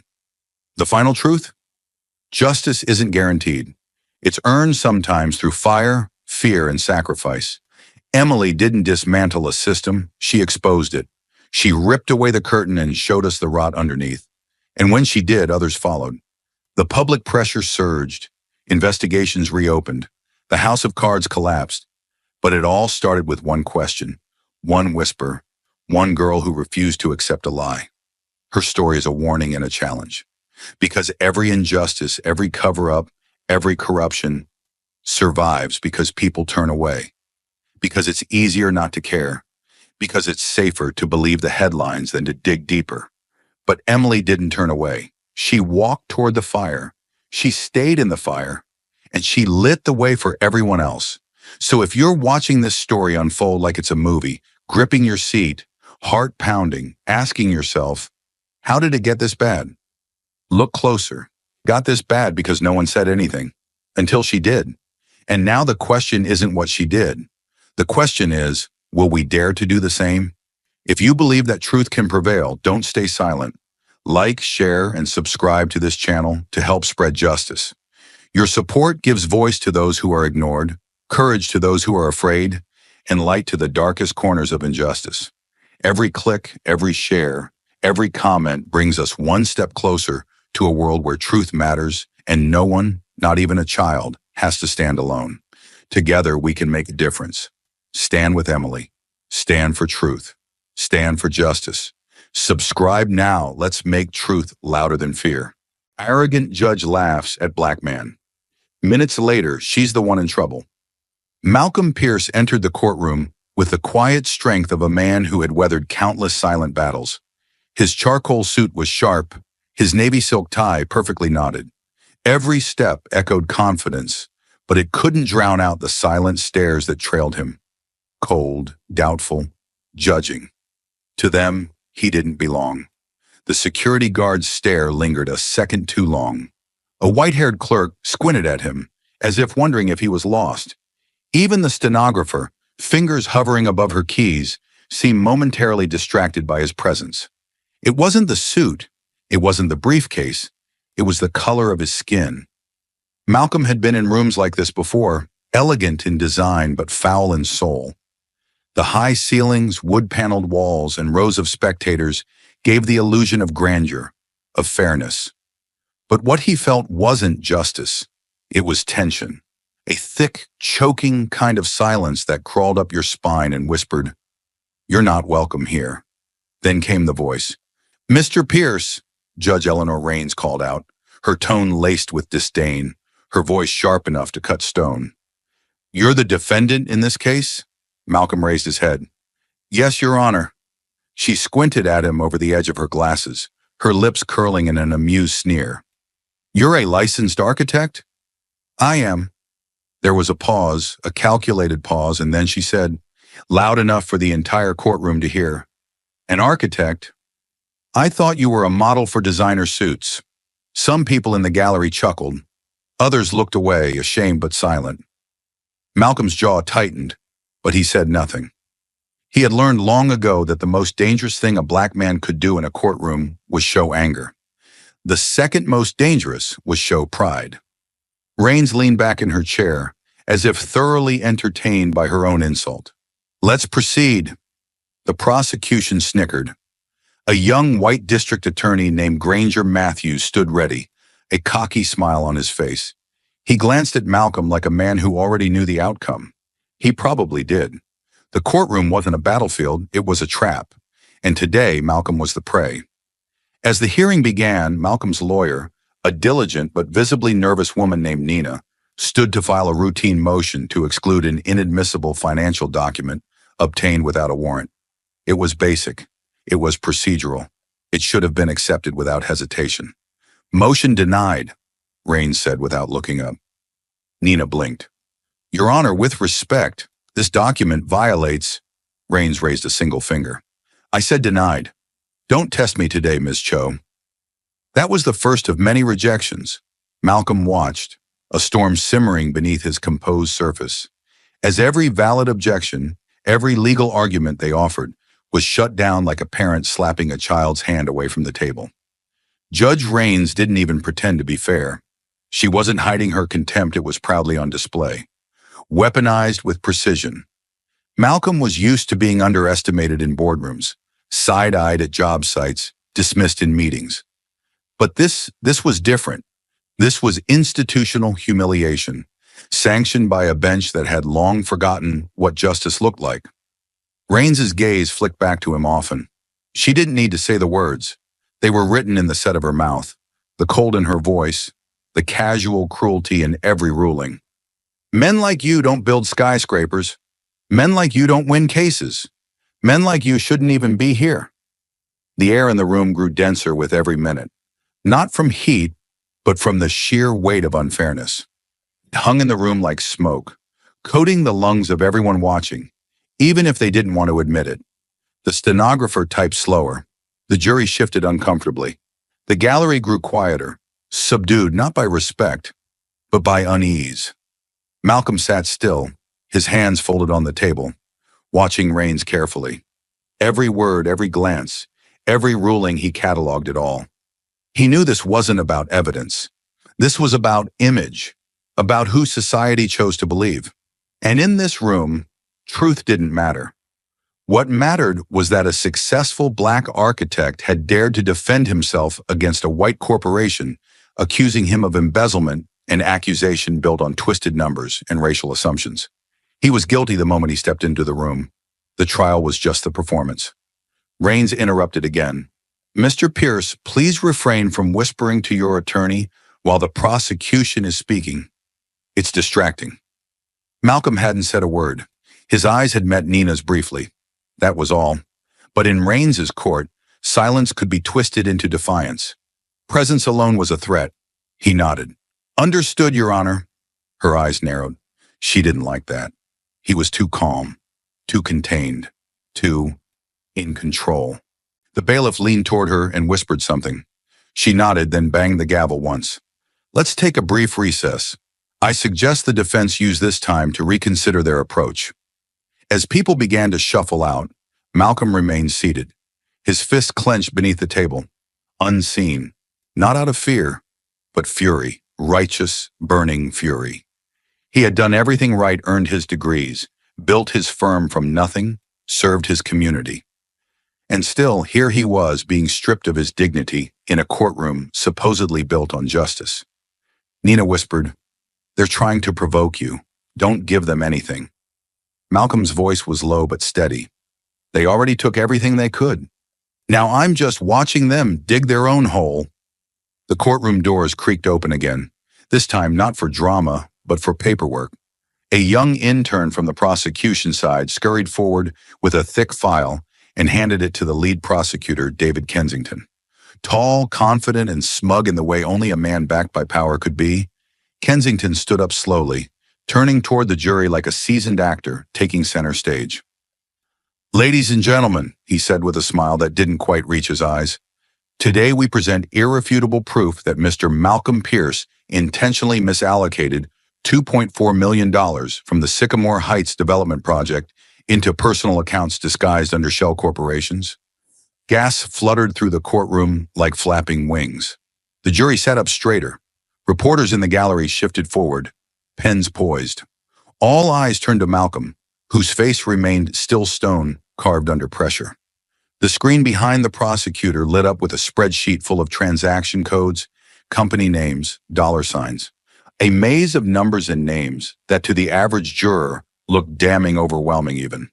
The final truth? Justice isn't guaranteed. It's earned sometimes through fire, fear, and sacrifice. Emily didn't dismantle a system, she exposed it. She ripped away the curtain and showed us the rot underneath. And when she did, others followed. The public pressure surged. Investigations reopened. The house of cards collapsed. But it all started with one question, one whisper, one girl who refused to accept a lie. Her story is a warning and a challenge. Because every injustice, every cover-up, every corruption survives because people turn away. Because it's easier not to care. Because it's safer to believe the headlines than to dig deeper. But Emily didn't turn away. She walked toward the fire. She stayed in the fire. And she lit the way for everyone else. So if you're watching this story unfold like it's a movie, gripping your seat, heart pounding, asking yourself, how did it get this bad? Look closer. Got this bad because no one said anything. Until she did. And now the question isn't what she did. The question is, will we dare to do the same? If you believe that truth can prevail, don't stay silent. Like, share, and subscribe to this channel to help spread justice. Your support gives voice to those who are ignored, courage to those who are afraid, and light to the darkest corners of injustice. Every click, every share, every comment brings us one step closer to a world where truth matters and no one, not even a child, has to stand alone. Together, we can make a difference. Stand with Emily. Stand for truth. Stand for justice. Subscribe now. Let's make truth louder than fear. Arrogant judge laughs at black man. Minutes later, she's the one in trouble. Malcolm Pierce entered the courtroom with the quiet strength of a man who had weathered countless silent battles. His charcoal suit was sharp, his navy silk tie perfectly knotted. Every step echoed confidence, but it couldn't drown out the silent stares that trailed him. Cold, doubtful, judging. To them, he didn't belong. The security guard's stare lingered a second too long. A white-haired clerk squinted at him, as if wondering if he was lost. Even the stenographer, fingers hovering above her keys, seemed momentarily distracted by his presence. It wasn't the suit, it wasn't the briefcase, it was the color of his skin. Malcolm had been in rooms like this before, elegant in design but foul in soul. The high ceilings, wood-paneled walls, and rows of spectators gave the illusion of grandeur, of fairness. But what he felt wasn't justice. It was tension. A thick, choking kind of silence that crawled up your spine and whispered, "You're not welcome here." Then came the voice. "Mr. Pierce," Judge Eleanor Raines called out, her tone laced with disdain, her voice sharp enough to cut stone. "You're the defendant in this case?" Malcolm raised his head. "Yes, Your Honor." She squinted at him over the edge of her glasses, her lips curling in an amused sneer. "You're a licensed architect?" "I am." There was a pause, a calculated pause, and then she said, loud enough for the entire courtroom to hear, "An architect? I thought you were a model for designer suits." Some people in the gallery chuckled. Others looked away, ashamed but silent. Malcolm's jaw tightened, but he said nothing. He had learned long ago that the most dangerous thing a black man could do in a courtroom was show anger. The second most dangerous was show pride. Raines leaned back in her chair, as if thoroughly entertained by her own insult. "Let's proceed." The prosecution snickered. A young white district attorney named Granger Matthews stood ready, a cocky smile on his face. He glanced at Malcolm like a man who already knew the outcome. He probably did. The courtroom wasn't a battlefield, it was a trap. And today, Malcolm was the prey. As the hearing began, Malcolm's lawyer, a diligent but visibly nervous woman named Nina, stood to file a routine motion to exclude an inadmissible financial document obtained without a warrant. It was basic. It was procedural. It should have been accepted without hesitation. "Motion denied," Raines said without looking up. Nina blinked. "Your Honor, with respect, this document violates—" Raines raised a single finger. "I said denied. Don't test me today, Ms. Cho." That was the first of many rejections. Malcolm watched, a storm simmering beneath his composed surface, as every valid objection, every legal argument they offered, was shut down like a parent slapping a child's hand away from the table. Judge Raines didn't even pretend to be fair. She wasn't hiding her contempt, it was proudly on display, weaponized with precision. Malcolm was used to being underestimated in boardrooms, side-eyed at job sites, dismissed in meetings. But this was different. This was institutional humiliation, sanctioned by a bench that had long forgotten what justice looked like. Raines's gaze flicked back to him often. She didn't need to say the words. They were written in the set of her mouth, the cold in her voice, the casual cruelty in every ruling. "Men like you don't build skyscrapers. Men like you don't win cases. Men like you shouldn't even be here." The air in the room grew denser with every minute, not from heat, but from the sheer weight of unfairness. It hung in the room like smoke, coating the lungs of everyone watching, even if they didn't want to admit it. The stenographer typed slower. The jury shifted uncomfortably. The gallery grew quieter, subdued not by respect, but by unease. Malcolm sat still, his hands folded on the table, watching Raines carefully. Every word, every glance, every ruling, he cataloged it all. He knew this wasn't about evidence. This was about image, about who society chose to believe. And in this room, truth didn't matter. What mattered was that a successful black architect had dared to defend himself against a white corporation accusing him of embezzlement, an accusation built on twisted numbers and racial assumptions. He was guilty the moment he stepped into the room. The trial was just the performance. Raines interrupted again. "Mr. Pierce, please refrain from whispering to your attorney while the prosecution is speaking. It's distracting." Malcolm hadn't said a word. His eyes had met Nina's briefly. That was all. But in Raines's court, silence could be twisted into defiance. Presence alone was a threat. He nodded. "Understood, Your Honor." Her eyes narrowed. She didn't like that. He was too calm, too contained, too in control. The bailiff leaned toward her and whispered something. She nodded, then banged the gavel once. "Let's take a brief recess. I suggest the defense use this time to reconsider their approach." As people began to shuffle out, Malcolm remained seated, his fists clenched beneath the table, unseen, not out of fear, but fury, righteous, burning fury. He had done everything right, earned his degrees, built his firm from nothing, served his community. And still, here he was being stripped of his dignity in a courtroom supposedly built on justice. Nina whispered, "They're trying to provoke you. Don't give them anything." Malcolm's voice was low but steady. "They already took everything they could. Now I'm just watching them dig their own hole." The courtroom doors creaked open again, this time not for drama, but for paperwork. A young intern from the prosecution side scurried forward with a thick file and handed it to the lead prosecutor, David Kensington. Tall, confident, and smug in the way only a man backed by power could be, Kensington stood up slowly, turning toward the jury like a seasoned actor taking center stage. "Ladies and gentlemen," he said with a smile that didn't quite reach his eyes, "today we present irrefutable proof that Mr. Malcolm Pierce intentionally misallocated $2.4 million from the Sycamore Heights development project into personal accounts disguised under shell corporations." Gas fluttered through the courtroom like flapping wings. The jury sat up straighter. Reporters in the gallery shifted forward, pens poised. All eyes turned to Malcolm, whose face remained still stone, carved under pressure. The screen behind the prosecutor lit up with a spreadsheet full of transaction codes, company names, dollar signs. A maze of numbers and names that to the average juror looked damning overwhelming even.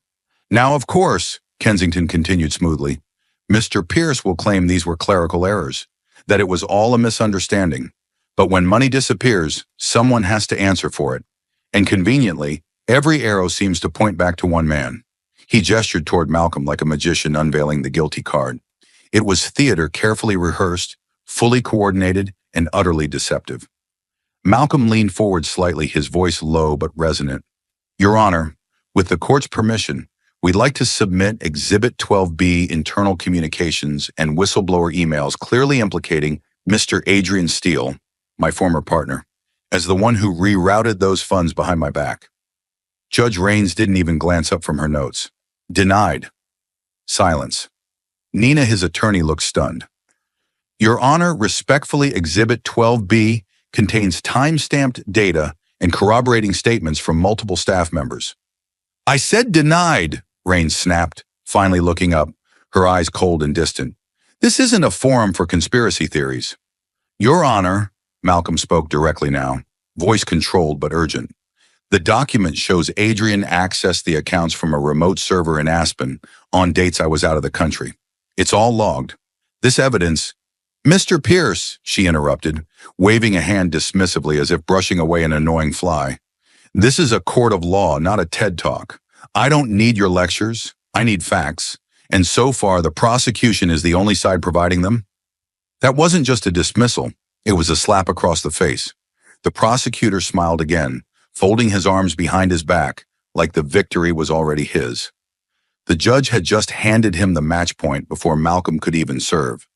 "Now, of course," Kensington continued smoothly, "Mr. Pierce will claim these were clerical errors, that it was all a misunderstanding. But when money disappears, someone has to answer for it. And conveniently, every arrow seems to point back to one man." He gestured toward Malcolm like a magician unveiling the guilty card. It was theater carefully rehearsed, fully coordinated, and utterly deceptive. Malcolm leaned forward slightly, his voice low but resonant. "Your Honor, with the court's permission, we'd like to submit Exhibit 12B internal communications and whistleblower emails clearly implicating Mr. Adrian Steele, my former partner, as the one who rerouted those funds behind my back." Judge Raines didn't even glance up from her notes. "Denied." Silence. Nina, his attorney, looked stunned. "Your Honor, respectfully, Exhibit 12B contains time-stamped data and corroborating statements from multiple staff members." "I said denied," Raines snapped, finally looking up, her eyes cold and distant. "This isn't a forum for conspiracy theories." "Your Honor," Malcolm spoke directly now, voice controlled but urgent, "the document shows Adrian accessed the accounts from a remote server in Aspen on dates I was out of the country. It's all logged. This evidence—" "Mr. Pierce," she interrupted, waving a hand dismissively as if brushing away an annoying fly. "This is a court of law, not a TED Talk. I don't need your lectures. I need facts. And so far, the prosecution is the only side providing them." That wasn't just a dismissal. It was a slap across the face. The prosecutor smiled again, folding his arms behind his back, like the victory was already his. The judge had just handed him the match point before Malcolm could even serve.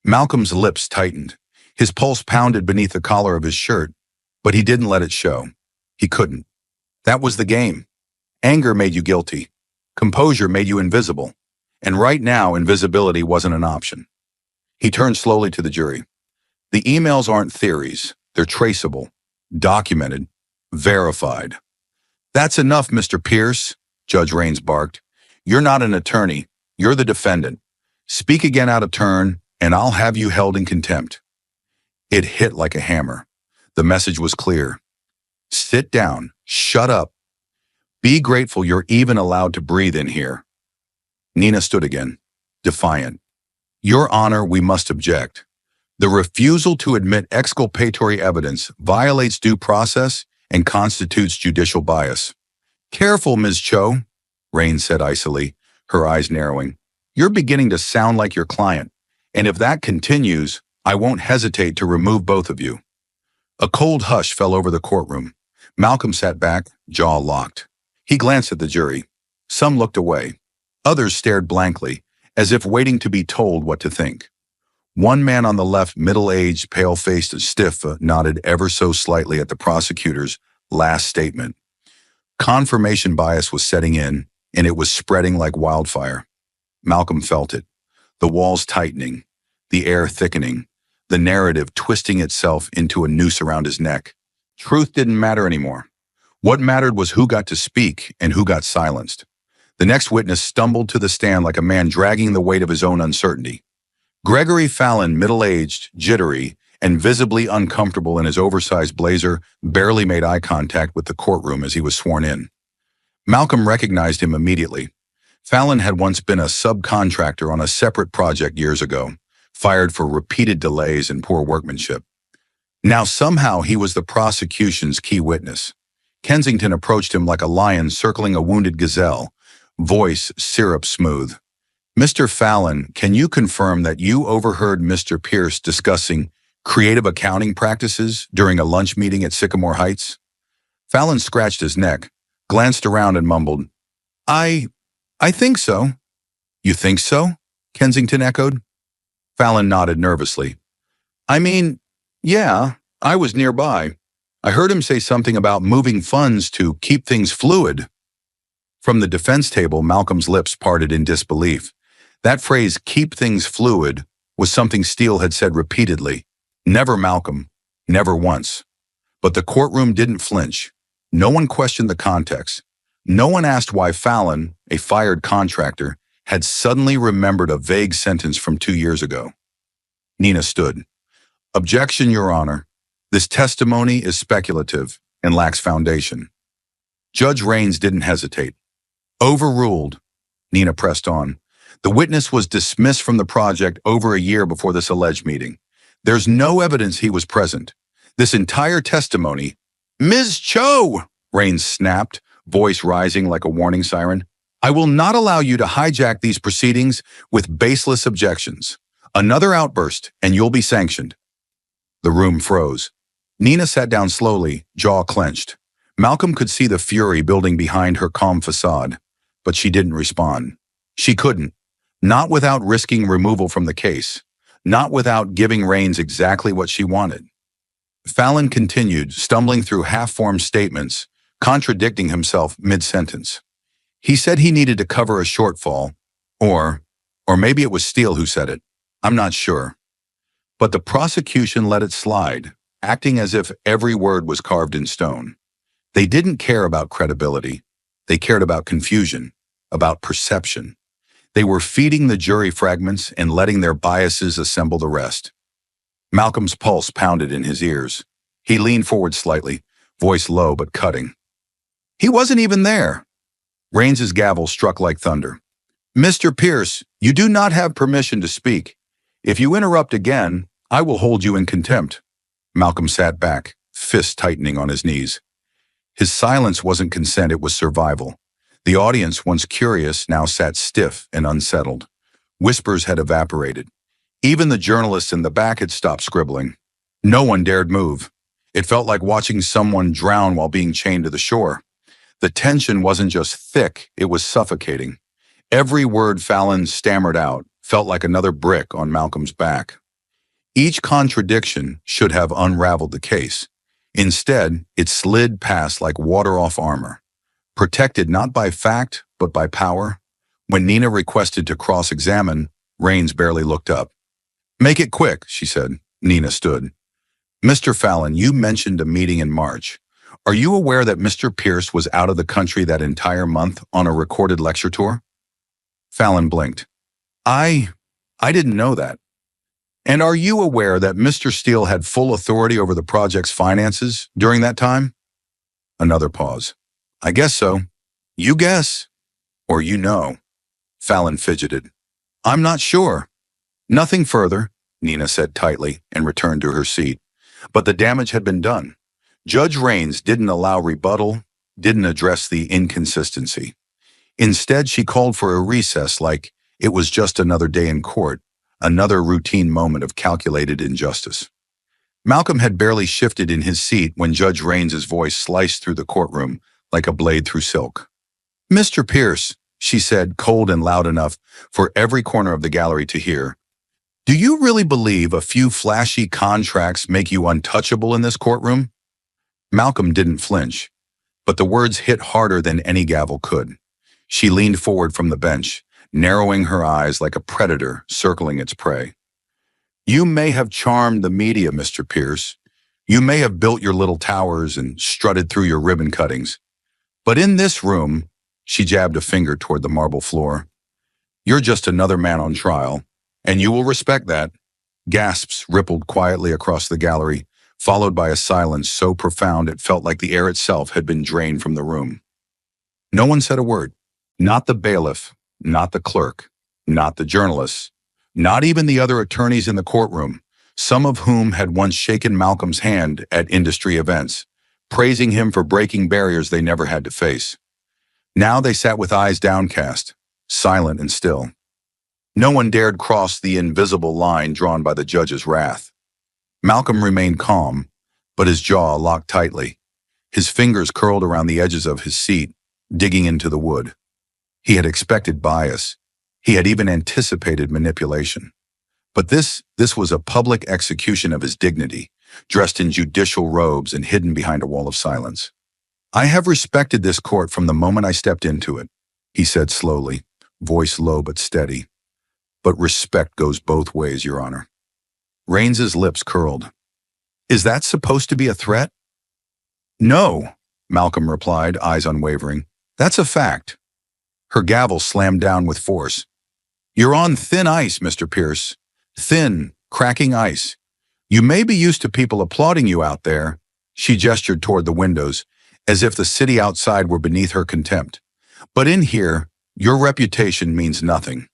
Malcolm's lips tightened. His pulse pounded beneath the collar of his shirt, but he didn't let it show. He couldn't. That was the game. Anger made you guilty. Composure made you invisible. And right now, invisibility wasn't an option. He turned slowly to the jury. "The emails aren't theories. They're traceable, documented, verified." "That's enough, Mr. Pierce," Judge Raines barked. "You're not an attorney. You're the defendant. Speak again out of turn, and I'll have you held in contempt." It hit like a hammer. The message was clear. Sit down. Shut up. Be grateful you're even allowed to breathe in here. Nina stood again, defiant. "Your Honor, we must object. The refusal to admit exculpatory evidence violates due process and constitutes judicial bias." "Careful, Ms. Cho," Raines said icily, her eyes narrowing. "You're beginning to sound like your client, and if that continues, I won't hesitate to remove both of you." A cold hush fell over the courtroom. Malcolm sat back, jaw locked. He glanced at the jury. Some looked away. Others stared blankly, as if waiting to be told what to think. One man on the left, middle-aged, pale-faced and stiff, nodded ever so slightly at the prosecutor's last statement. Confirmation bias was setting in, and it was spreading like wildfire. Malcolm felt it. The walls tightening, the air thickening, the narrative twisting itself into a noose around his neck. Truth didn't matter anymore. What mattered was who got to speak and who got silenced. The next witness stumbled to the stand like a man dragging the weight of his own uncertainty. Gregory Fallon, middle-aged, jittery, and visibly uncomfortable in his oversized blazer, barely made eye contact with the courtroom as he was sworn in. Malcolm recognized him immediately. Fallon had once been a subcontractor on a separate project years ago, fired for repeated delays and poor workmanship. Now somehow he was the prosecution's key witness. Kensington approached him like a lion circling a wounded gazelle, voice syrup smooth. "Mr. Fallon, can you confirm that you overheard Mr. Pierce discussing creative accounting practices during a lunch meeting at Sycamore Heights?" Fallon scratched his neck, glanced around and mumbled, I think so." "You think so?" Kensington echoed. Fallon nodded nervously. "I mean, yeah, I was nearby. I heard him say something about moving funds to keep things fluid." From the defense table, Malcolm's lips parted in disbelief. That phrase, "keep things fluid," was something Steele had said repeatedly. Never Malcolm, never once. But the courtroom didn't flinch. No one questioned the context. No one asked why Fallon, a fired contractor, had suddenly remembered a vague sentence from 2 years ago. Nina stood. "Objection, Your Honor. This testimony is speculative and lacks foundation." Judge Raines didn't hesitate. "Overruled." Nina pressed on. "The witness was dismissed from the project over a year before this alleged meeting. There's no evidence he was present. This entire testimony—" "Ms. Cho!" Raines snapped, voice rising like a warning siren. "I will not allow you to hijack these proceedings with baseless objections. Another outburst, and you'll be sanctioned." The room froze. Nina sat down slowly, jaw clenched. Malcolm could see the fury building behind her calm facade, but she didn't respond. She couldn't. Not without risking removal from the case. Not without giving Raines exactly what she wanted. Fallon continued, stumbling through half-formed statements, contradicting himself mid-sentence. He said he needed to cover a shortfall, or maybe it was Steele who said it. I'm not sure. But the prosecution let it slide, acting as if every word was carved in stone. They didn't care about credibility. They cared about confusion, about perception. They were feeding the jury fragments and letting their biases assemble the rest. Malcolm's pulse pounded in his ears. He leaned forward slightly, voice low but cutting. "He wasn't even there." Raines's gavel struck like thunder. "Mr. Pierce, you do not have permission to speak. If you interrupt again, I will hold you in contempt." Malcolm sat back, fists tightening on his knees. His silence wasn't consent, it was survival. The audience, once curious, now sat stiff and unsettled. Whispers had evaporated. Even the journalists in the back had stopped scribbling. No one dared move. It felt like watching someone drown while being chained to the shore. The tension wasn't just thick, it was suffocating. Every word Fallon stammered out felt like another brick on Malcolm's back. Each contradiction should have unraveled the case. Instead, it slid past like water off armor. Protected not by fact, but by power. When Nina requested to cross-examine, Raines barely looked up. "Make it quick," she said. Nina stood. "Mr. Fallon, you mentioned a meeting in March. Are you aware that Mr. Pierce was out of the country that entire month on a recorded lecture tour?" Fallon blinked. I didn't know that." "And are you aware that Mr. Steele had full authority over the project's finances during that time?" Another pause. "I guess so." "You guess. Or you know." Fallon fidgeted. "I'm not sure." "Nothing further," Nina said tightly and returned to her seat. But the damage had been done. Judge Raines didn't allow rebuttal, didn't address the inconsistency. Instead, she called for a recess like it was just another day in court, another routine moment of calculated injustice. Malcolm had barely shifted in his seat when Judge Raines's voice sliced through the courtroom like a blade through silk. "Mr. Pierce," she said, cold and loud enough for every corner of the gallery to hear, "do you really believe a few flashy contracts make you untouchable in this courtroom?" Malcolm didn't flinch, but the words hit harder than any gavel could. She leaned forward from the bench, narrowing her eyes like a predator circling its prey. "You may have charmed the media, Mr. Pierce. You may have built your little towers and strutted through your ribbon cuttings. But in this room, She jabbed a finger toward the marble floor. You're just another man on trial, and you will respect that. Gasps rippled quietly across the gallery, followed by a silence so profound it felt like the air itself had been drained from the room. No one said a word. Not the bailiff, not the clerk, not the journalists, not even the other attorneys in the courtroom, some of whom had once shaken Malcolm's hand at industry events, praising him for breaking barriers they never had to face. Now they sat with eyes downcast, silent and still. No one dared cross the invisible line drawn by the judge's wrath. Malcolm remained calm, but his jaw locked tightly. His fingers curled around the edges of his seat, digging into the wood. He had expected bias. He had even anticipated manipulation. But this was a public execution of his dignity, dressed in judicial robes and hidden behind a wall of silence. I have respected this court from the moment I stepped into it, he said slowly, voice low but steady. But respect goes both ways, Your Honor. Raines's lips curled. Is that supposed to be a threat? No, Malcolm replied, eyes unwavering. That's a fact. Her gavel slammed down with force. You're on thin ice, Mr. Pierce. Thin, cracking ice. You may be used to people applauding you out there. She gestured toward the windows, as if the city outside were beneath her contempt. But in here, your reputation means nothing.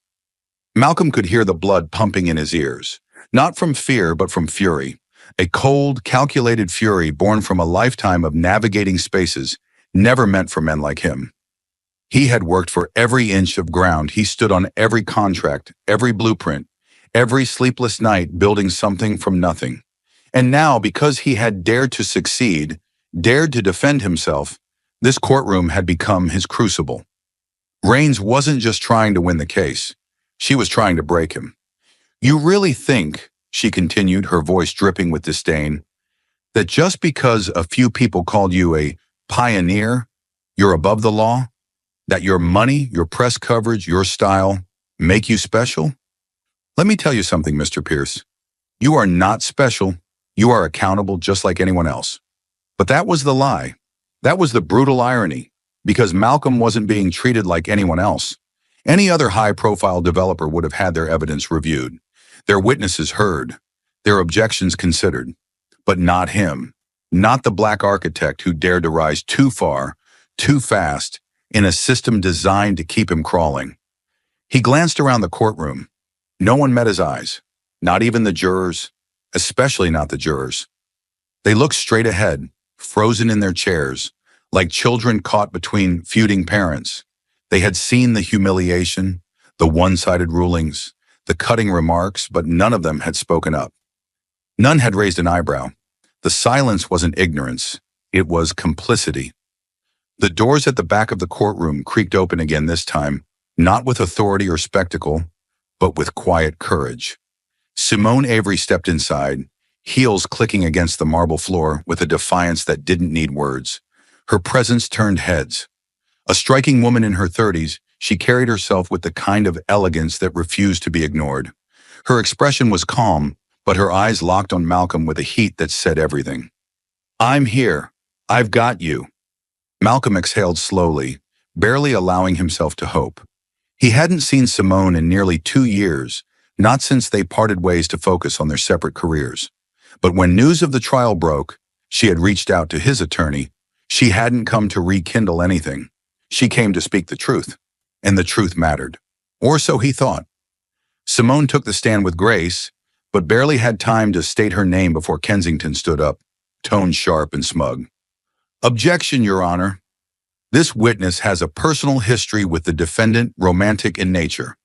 Malcolm could hear the blood pumping in his ears, not from fear but from fury, a cold, calculated fury born from a lifetime of navigating spaces never meant for men like him. He had worked for every inch of ground. He stood on every contract, every blueprint, every sleepless night building something from nothing. And now, because he had dared to succeed, dared to defend himself, this courtroom had become his crucible. Raines wasn't just trying to win the case. She was trying to break him. You really think, she continued, her voice dripping with disdain, that just because a few people called you a pioneer, you're above the law? That your money, your press coverage, your style make you special? Let me tell you something, Mr. Pierce. You are not special. You are accountable just like anyone else. But that was the lie. That was the brutal irony, because Malcolm wasn't being treated like anyone else. Any other high-profile developer would have had their evidence reviewed, their witnesses heard, their objections considered. But not him. Not the black architect who dared to rise too far, too fast, in a system designed to keep him crawling. He glanced around the courtroom. No one met his eyes, not even the jurors, especially not the jurors. They looked straight ahead, frozen in their chairs, like children caught between feuding parents. They had seen the humiliation, the one-sided rulings, the cutting remarks, but none of them had spoken up. None had raised an eyebrow. The silence wasn't ignorance, it was complicity. The doors at the back of the courtroom creaked open again this time, not with authority or spectacle, but with quiet courage. Simone Avery stepped inside, heels clicking against the marble floor with a defiance that didn't need words. Her presence turned heads. A striking woman in her 30s, she carried herself with the kind of elegance that refused to be ignored. Her expression was calm, but her eyes locked on Malcolm with a heat that said everything. I'm here. I've got you. Malcolm exhaled slowly, barely allowing himself to hope. He hadn't seen Simone in nearly 2 years, not since they parted ways to focus on their separate careers. But when news of the trial broke, she had reached out to his attorney. She hadn't come to rekindle anything. She came to speak the truth, and the truth mattered. Or so he thought. Simone took the stand with grace, but barely had time to state her name before Kensington stood up, tone sharp and smug. Objection, Your Honor. This witness has a personal history with the defendant, romantic in nature.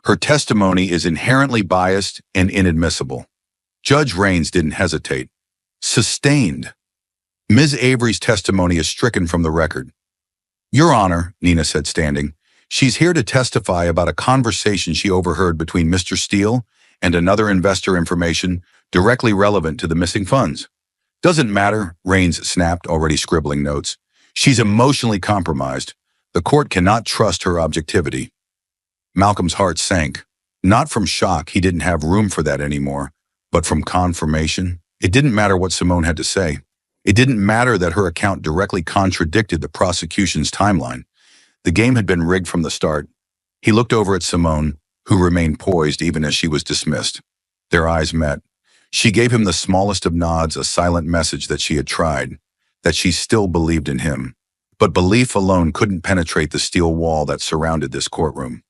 Her testimony is inherently biased and inadmissible. Judge Raines didn't hesitate. Sustained. Ms. Avery's testimony is stricken from the record. Your Honor, Nina said standing, she's here to testify about a conversation she overheard between Mr. Steele and another investor, information directly relevant to the missing funds. Doesn't matter, Raines snapped, already scribbling notes. She's emotionally compromised. The court cannot trust her objectivity. Malcolm's heart sank. Not from shock, he didn't have room for that anymore, but from confirmation. It didn't matter what Simone had to say. It didn't matter that her account directly contradicted the prosecution's timeline. The game had been rigged from the start. He looked over at Simone, who remained poised even as she was dismissed. Their eyes met. She gave him the smallest of nods, a silent message that she had tried, that she still believed in him. But belief alone couldn't penetrate the steel wall that surrounded this courtroom.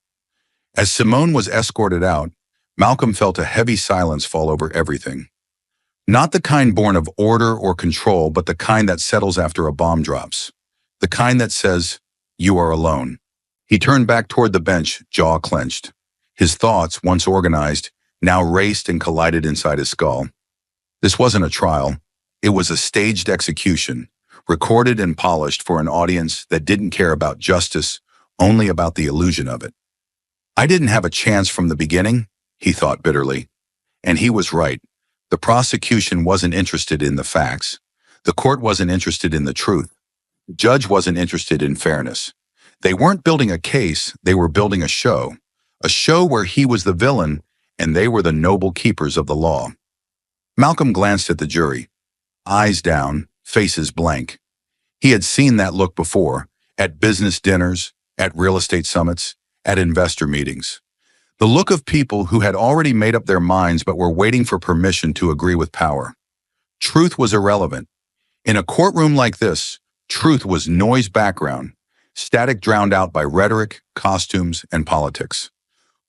As Simone was escorted out, Malcolm felt a heavy silence fall over everything. Not the kind born of order or control, but the kind that settles after a bomb drops. The kind that says, "You are alone." He turned back toward the bench, jaw clenched. His thoughts, once organized, now raced and collided inside his skull. This wasn't a trial. It was a staged execution, recorded and polished for an audience that didn't care about justice, only about the illusion of it. I didn't have a chance from the beginning, he thought bitterly. And he was right. The prosecution wasn't interested in the facts. The court wasn't interested in the truth. The judge wasn't interested in fairness. They weren't building a case, they were building a show where he was the villain and they were the noble keepers of the law. Malcolm glanced at the jury, eyes down, faces blank. He had seen that look before, at business dinners, at real estate summits, at investor meetings. The look of people who had already made up their minds but were waiting for permission to agree with power. Truth was irrelevant. In a courtroom like this, truth was noise background, static drowned out by rhetoric, costumes, and politics.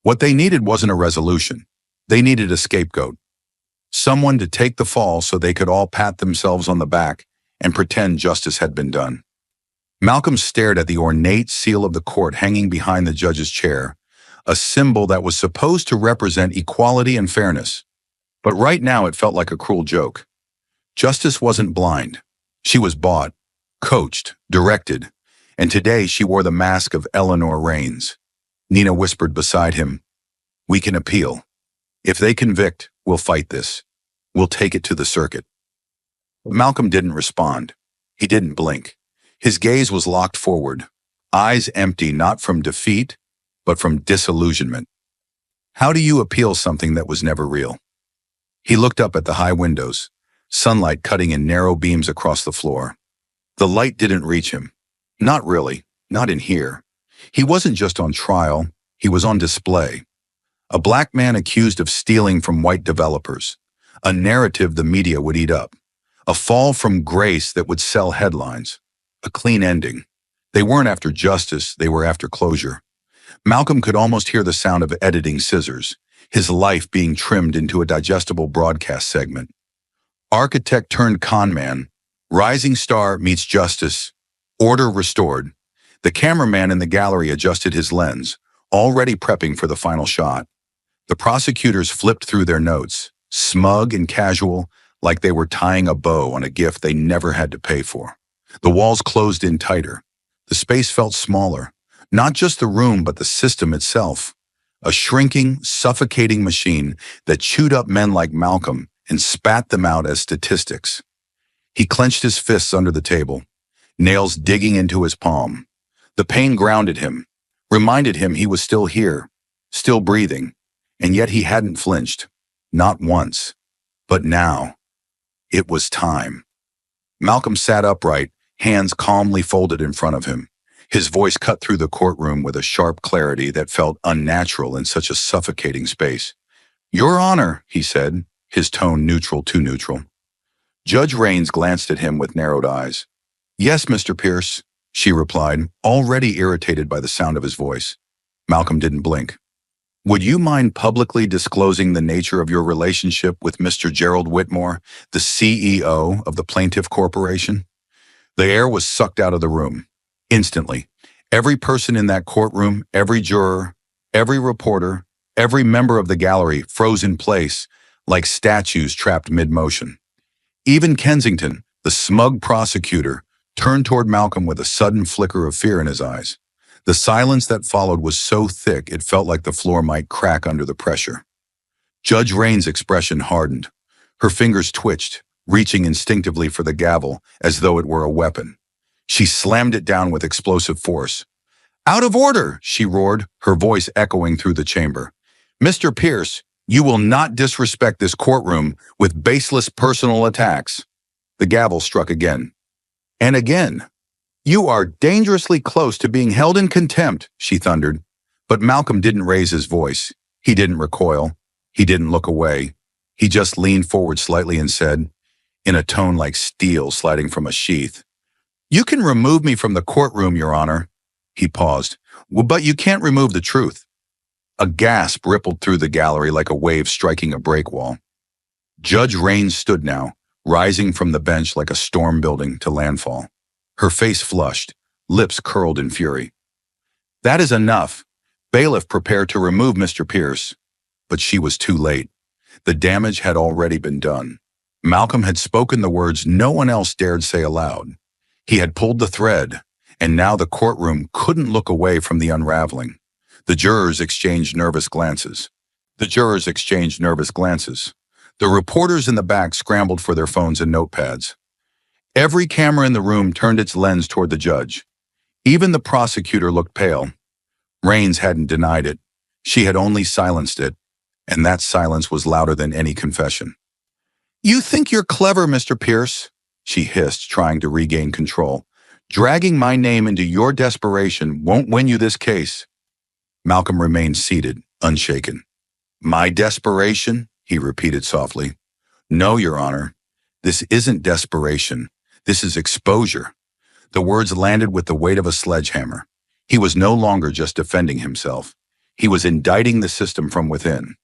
What they needed wasn't a resolution. They needed a scapegoat. Someone to take the fall so they could all pat themselves on the back and pretend justice had been done. Malcolm stared at the ornate seal of the court hanging behind the judge's chair, a symbol that was supposed to represent equality and fairness. But right now it felt like a cruel joke. Justice wasn't blind. She was bought, coached, directed, and today she wore the mask of Eleanor Reigns. Nina whispered beside him, "We can appeal. If they convict, we'll fight this. We'll take it to the circuit." But Malcolm didn't respond. He didn't blink. His gaze was locked forward, eyes empty not from defeat, but from disillusionment. How do you appeal something that was never real? He looked up at the high windows, sunlight cutting in narrow beams across the floor. The light didn't reach him. Not really, not in here. He wasn't just on trial, he was on display. A black man accused of stealing from white developers. A narrative the media would eat up. A fall from grace that would sell headlines. A clean ending. They weren't after justice, they were after closure. Malcolm could almost hear the sound of editing scissors, his life being trimmed into a digestible broadcast segment. Architect turned con man, rising star meets justice, order restored. The cameraman in the gallery adjusted his lens, already prepping for the final shot. The prosecutors flipped through their notes, smug and casual, like they were tying a bow on a gift they never had to pay for. The walls closed in tighter. The space felt smaller, not just the room but the system itself. A shrinking, suffocating machine that chewed up men like Malcolm and spat them out as statistics. He clenched his fists under the table, nails digging into his palm. The pain grounded him, reminded him he was still here, still breathing, and yet he hadn't flinched. Not once. But now, it was time. Malcolm sat upright, hands calmly folded in front of him. His voice cut through the courtroom with a sharp clarity that felt unnatural in such a suffocating space. "Your Honor," he said, his tone neutral, too neutral. Judge Reigns glanced at him with narrowed eyes. "Yes, Mr. Pierce," she replied, already irritated by the sound of his voice. Malcolm didn't blink. "Would you mind publicly disclosing the nature of your relationship with Mr. Gerald Whitmore, the CEO of the Plaintiff Corporation?" The air was sucked out of the room. Instantly, every person in that courtroom, every juror, every reporter, every member of the gallery froze in place like statues trapped mid-motion. Even Kensington, the smug prosecutor, turned toward Malcolm with a sudden flicker of fear in his eyes. The silence that followed was so thick it felt like the floor might crack under the pressure. Judge Reigns' expression hardened. Her fingers twitched, reaching instinctively for the gavel as though it were a weapon. She slammed it down with explosive force. "Out of order!" she roared, her voice echoing through the chamber. "Mr. Pierce, you will not disrespect this courtroom with baseless personal attacks." The gavel struck again. And again. You are dangerously close to being held in contempt, she thundered. But Malcolm didn't raise his voice. He didn't recoil. He didn't look away. He just leaned forward slightly and said, in a tone like steel sliding from a sheath, "You can remove me from the courtroom, Your Honor." He paused. "Well, but you can't remove the truth." A gasp rippled through the gallery like a wave striking a break wall. Judge Raines stood now, rising from the bench like a storm building to landfall. Her face flushed, lips curled in fury. "That is enough." Bailiff prepared to remove Mr. Pierce. But she was too late. The damage had already been done. Malcolm had spoken the words no one else dared say aloud. He had pulled the thread, and now the courtroom couldn't look away from the unraveling. The jurors exchanged nervous glances. The reporters in the back scrambled for their phones and notepads. Every camera in the room turned its lens toward the judge. Even the prosecutor looked pale. Raines hadn't denied it. She had only silenced it, and that silence was louder than any confession. "You think you're clever, Mr. Pierce," she hissed, trying to regain control. "Dragging my name into your desperation won't win you this case." Malcolm remained seated, unshaken. "My desperation?" he repeated softly. "No, Your Honor. This isn't desperation. This is exposure." The words landed with the weight of a sledgehammer. He was no longer just defending himself. He was indicting the system from within.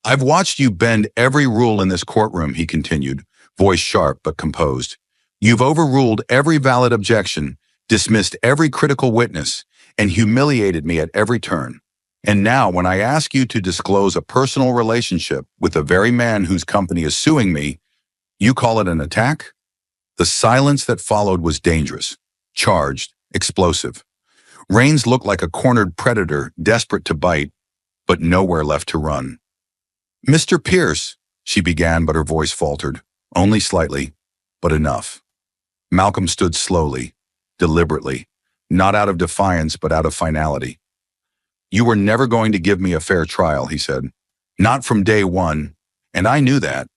"I've watched you bend every rule in this courtroom," he continued, voice sharp but composed. "You've overruled every valid objection, dismissed every critical witness, and humiliated me at every turn. And now, when I ask you to disclose a personal relationship with the very man whose company is suing me, you call it an attack?" The silence that followed was dangerous, charged, explosive. Raines looked like a cornered predator, desperate to bite, but nowhere left to run. "Mr. Pierce," she began, but her voice faltered, only slightly, but enough. Malcolm stood slowly, deliberately, not out of defiance, but out of finality. "You were never going to give me a fair trial," he said. "Not from day one, and I knew that.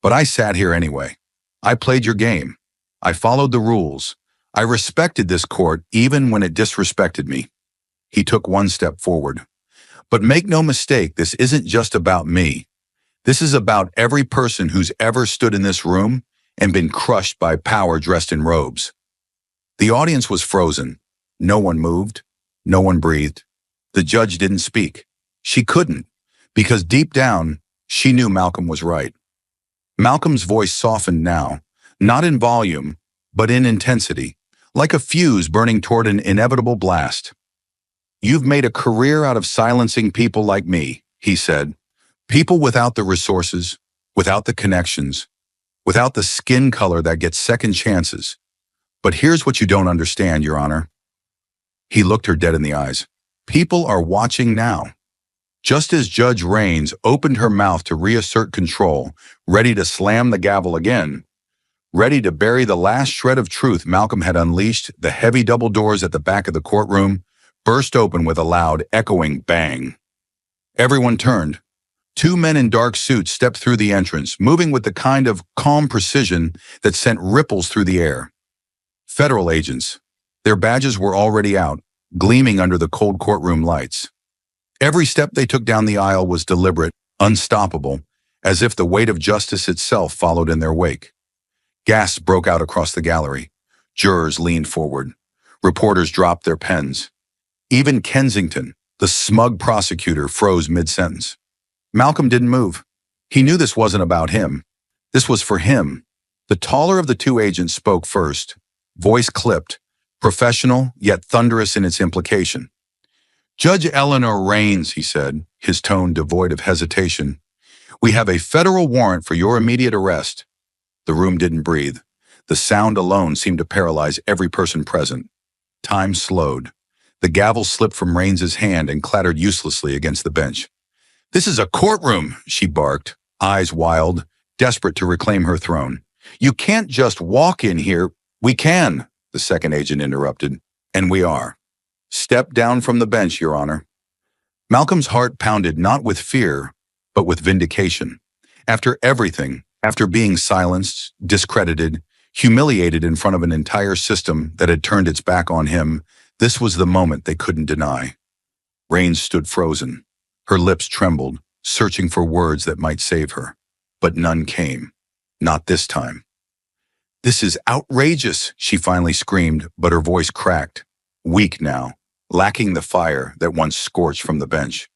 But I sat here anyway. I played your game. I followed the rules. I respected this court even when it disrespected me." He took one step forward. "But make no mistake, this isn't just about me. This is about every person who's ever stood in this room and been crushed by power dressed in robes." The audience was frozen. No one moved. No one breathed. The judge didn't speak. She couldn't, because deep down, she knew Malcolm was right. Malcolm's voice softened now, not in volume, but in intensity, like a fuse burning toward an inevitable blast. "You've made a career out of silencing people like me," he said. "People without the resources, without the connections, without the skin color that gets second chances. But here's what you don't understand, Your Honor." He looked her dead in the eyes. "People are watching now." Just as Judge Raines opened her mouth to reassert control, ready to slam the gavel again, ready to bury the last shred of truth Malcolm had unleashed, the heavy double doors at the back of the courtroom burst open with a loud, echoing bang. Everyone turned. Two men in dark suits stepped through the entrance, moving with the kind of calm precision that sent ripples through the air. Federal agents. Their badges were already out, gleaming under the cold courtroom lights. Every step they took down the aisle was deliberate, unstoppable, as if the weight of justice itself followed in their wake. Gasps broke out across the gallery. Jurors leaned forward. Reporters dropped their pens. Even Kensington, the smug prosecutor, froze mid-sentence. Malcolm didn't move. He knew this wasn't about him. This was for him. The taller of the two agents spoke first, voice clipped, professional yet thunderous in its implication. "Judge Eleanor Raines," he said, his tone devoid of hesitation, "we have a federal warrant for your immediate arrest." The room didn't breathe. The sound alone seemed to paralyze every person present. Time slowed. The gavel slipped from Raines's hand and clattered uselessly against the bench. "This is a courtroom," she barked, eyes wild, desperate to reclaim her throne. "You can't just walk in here." "We can," the second agent interrupted, "and we are. Step down from the bench, Your Honor." Malcolm's heart pounded not with fear, but with vindication. After everything, after being silenced, discredited, Humiliated in front of an entire system that had turned its back on him, this was the moment they couldn't deny. Rains stood frozen. Her lips trembled, searching for words that might save her. But none came. Not this time. "This is outrageous," she finally screamed, but her voice cracked. Weak now, lacking the fire that once scorched from the bench.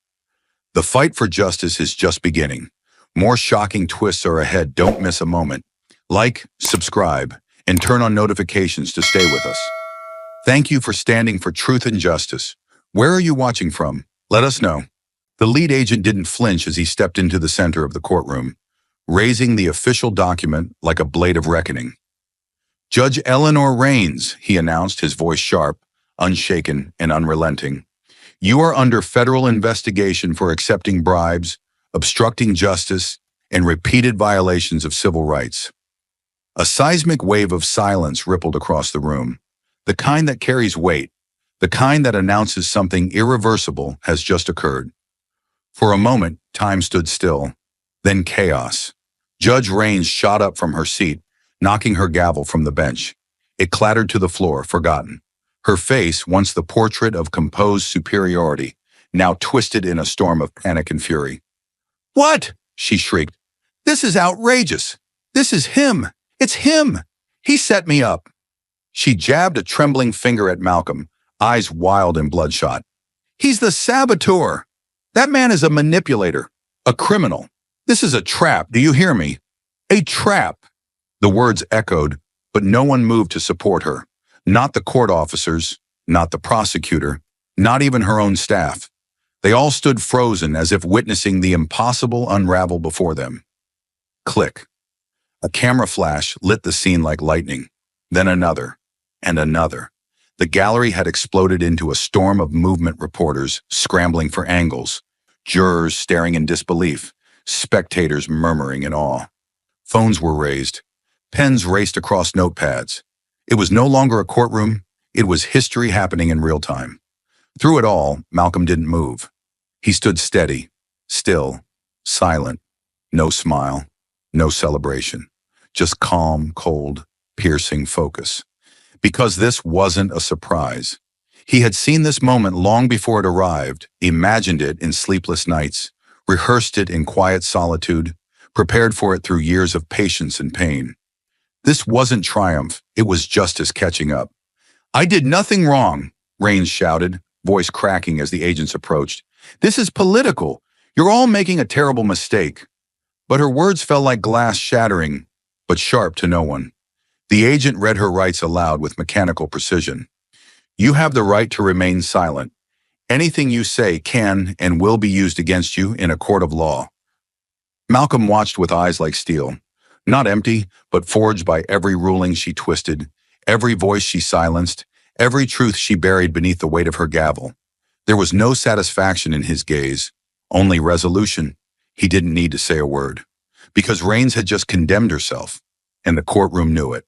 "The fight for justice is just beginning. More shocking twists are ahead. Don't miss a moment. Like, subscribe, and turn on notifications to stay with us. Thank you for standing for truth and justice. Where are you watching from? Let us know." The lead agent didn't flinch as he stepped into the center of the courtroom, raising the official document like a blade of reckoning. "Judge Eleanor Rains," he announced, his voice sharp, unshaken, and unrelenting. "You are under federal investigation for accepting bribes, obstructing justice, and repeated violations of civil rights." A seismic wave of silence rippled across the room, the kind that carries weight, the kind that announces something irreversible has just occurred. For a moment, time stood still. Then chaos. Judge Rains shot up from her seat, knocking her gavel from the bench. It clattered to the floor, forgotten. Her face, once the portrait of composed superiority, now twisted in a storm of panic and fury. "What?" she shrieked. "This is outrageous. This is him. It's him. He set me up." She jabbed a trembling finger at Malcolm, eyes wild and bloodshot. "He's the saboteur. That man is a manipulator, a criminal. This is a trap. Do you hear me? A trap." The words echoed, but no one moved to support her. Not the court officers, not the prosecutor, not even her own staff. They all stood frozen as if witnessing the impossible unravel before them. Click. A camera flash lit the scene like lightning. Then another, and another. The gallery had exploded into a storm of movement reporters scrambling for angles, jurors staring in disbelief, spectators murmuring in awe. Phones were raised. Pens raced across notepads. It was no longer a courtroom. It was history happening in real time. Through it all, Malcolm didn't move. He stood steady, still, silent. No smile, no celebration. Just calm, cold, piercing focus. Because this wasn't a surprise. He had seen this moment long before it arrived, imagined it in sleepless nights, rehearsed it in quiet solitude, prepared for it through years of patience and pain. This wasn't triumph, it was justice catching up. "I did nothing wrong," Rains shouted, voice cracking as the agents approached. "This is political. You're all making a terrible mistake." But her words fell like glass shattering, but sharp to no one. The agent read her rights aloud with mechanical precision. "You have the right to remain silent. Anything you say can and will be used against you in a court of law." Malcolm watched with eyes like steel. Not empty, but forged by every ruling she twisted, every voice she silenced, every truth she buried beneath the weight of her gavel. There was no satisfaction in his gaze, only resolution. He didn't need to say a word, because Rains had just condemned herself, and the courtroom knew it.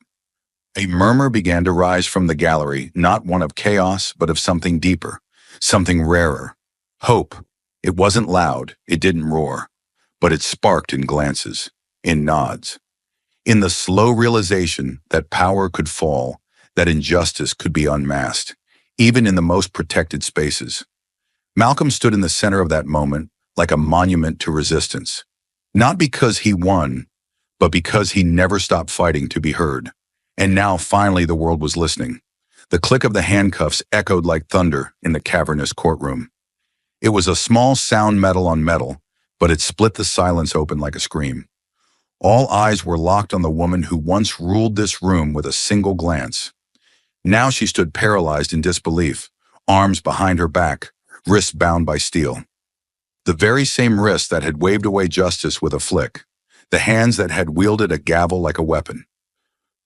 A murmur began to rise from the gallery, not one of chaos, but of something deeper, something rarer. Hope. It wasn't loud, it didn't roar, but it sparked in glances, in nods. In the slow realization that power could fall, that injustice could be unmasked, even in the most protected spaces. Malcolm stood in the center of that moment like a monument to resistance. Not because he won, but because he never stopped fighting to be heard. And now finally the world was listening. The click of the handcuffs echoed like thunder in the cavernous courtroom. It was a small sound metal on metal, but it split the silence open like a scream. All eyes were locked on the woman who once ruled this room with a single glance. Now she stood paralyzed in disbelief, arms behind her back, wrists bound by steel. The very same wrists that had waved away justice with a flick, the hands that had wielded a gavel like a weapon.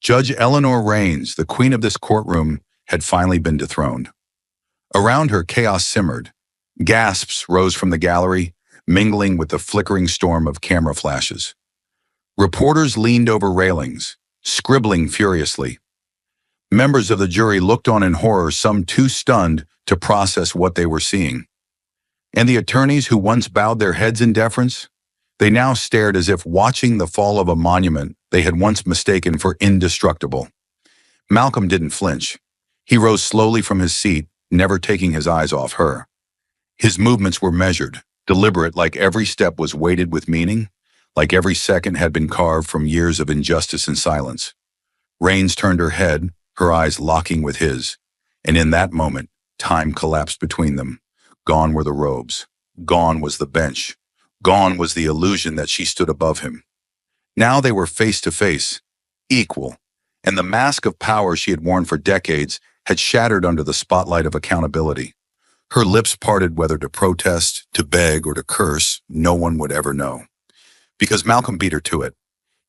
Judge Eleanor Rains, the queen of this courtroom, had finally been dethroned. Around her, chaos simmered. Gasps rose from the gallery, mingling with the flickering storm of camera flashes. Reporters leaned over railings, scribbling furiously. Members of the jury looked on in horror, some too stunned to process what they were seeing. And the attorneys who once bowed their heads in deference, they now stared as if watching the fall of a monument they had once mistaken for indestructible. Malcolm didn't flinch. He rose slowly from his seat, never taking his eyes off her. His movements were measured, deliberate, like every step was weighted with meaning, like every second had been carved from years of injustice and silence. Rains turned her head, her eyes locking with his, and in that moment, time collapsed between them. Gone were the robes. Gone was the bench. Gone was the illusion that she stood above him. Now they were face to face, equal, and the mask of power she had worn for decades had shattered under the spotlight of accountability. Her lips parted, whether to protest, to beg, or to curse, no one would ever know. Because Malcolm beat her to it.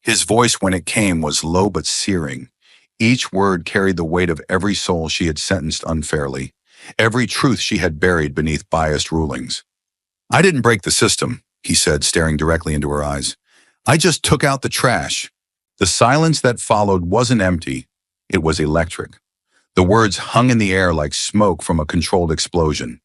His voice, when it came, was low but searing. Each word carried the weight of every soul she had sentenced unfairly, every truth she had buried beneath biased rulings. "I didn't break the system," he said, staring directly into her eyes. "I just took out the trash." The silence that followed wasn't empty. It was electric. The words hung in the air like smoke from a controlled explosion.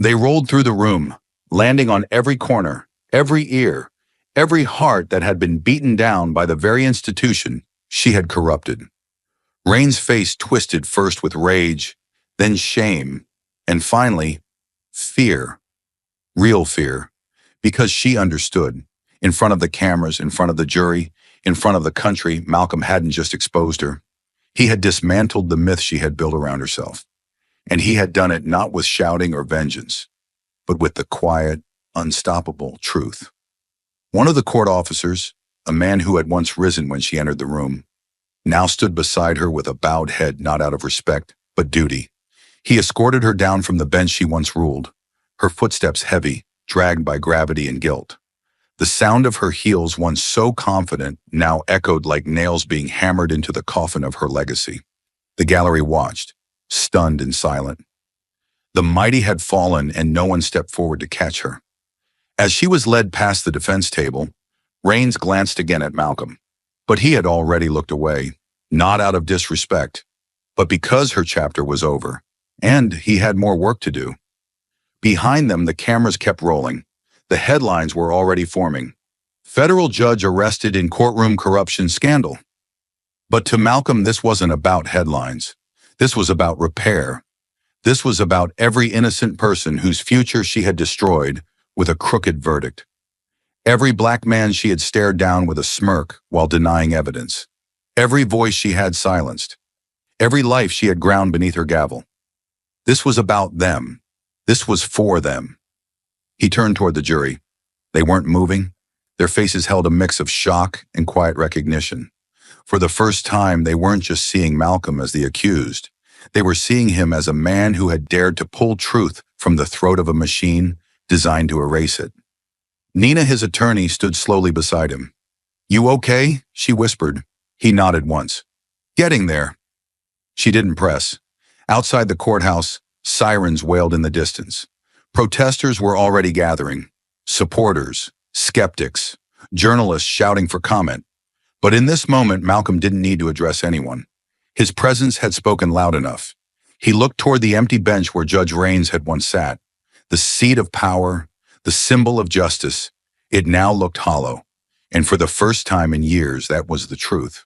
They rolled through the room, landing on every corner, every ear, every heart that had been beaten down by the very institution she had corrupted. Rain's face twisted, first with rage, then shame, and finally, fear. Real fear. Because she understood. In front of the cameras, in front of the jury, in front of the country, Malcolm hadn't just exposed her. He had dismantled the myth she had built around herself. And he had done it not with shouting or vengeance, but with the quiet, unstoppable truth. One of the court officers, a man who had once risen when she entered the room, now stood beside her with a bowed head, not out of respect, but duty. He escorted her down from the bench she once ruled, her footsteps heavy, dragged by gravity and guilt. The sound of her heels, once so confident, now echoed like nails being hammered into the coffin of her legacy. The gallery watched, stunned and silent. The mighty had fallen, and no one stepped forward to catch her. As she was led past the defense table, Rains glanced again at Malcolm. But he had already looked away, not out of disrespect, but because her chapter was over, and he had more work to do. Behind them, the cameras kept rolling. The headlines were already forming. Federal judge arrested in courtroom corruption scandal. But to Malcolm, this wasn't about headlines. This was about repair. This was about every innocent person whose future she had destroyed with a crooked verdict. Every black man she had stared down with a smirk while denying evidence. Every voice she had silenced. Every life she had ground beneath her gavel. This was about them. This was for them. He turned toward the jury. They weren't moving. Their faces held a mix of shock and quiet recognition. For the first time, they weren't just seeing Malcolm as the accused. They were seeing him as a man who had dared to pull truth from the throat of a machine designed to erase it. Nina, his attorney, stood slowly beside him. "You okay?" she whispered. He nodded once. "Getting there." She didn't press. Outside the courthouse, sirens wailed in the distance. Protesters were already gathering. Supporters, skeptics, journalists shouting for comment. But in this moment, Malcolm didn't need to address anyone. His presence had spoken loud enough. He looked toward the empty bench where Judge Rains had once sat. The seat of power, the symbol of justice, it now looked hollow. And for the first time in years, that was the truth.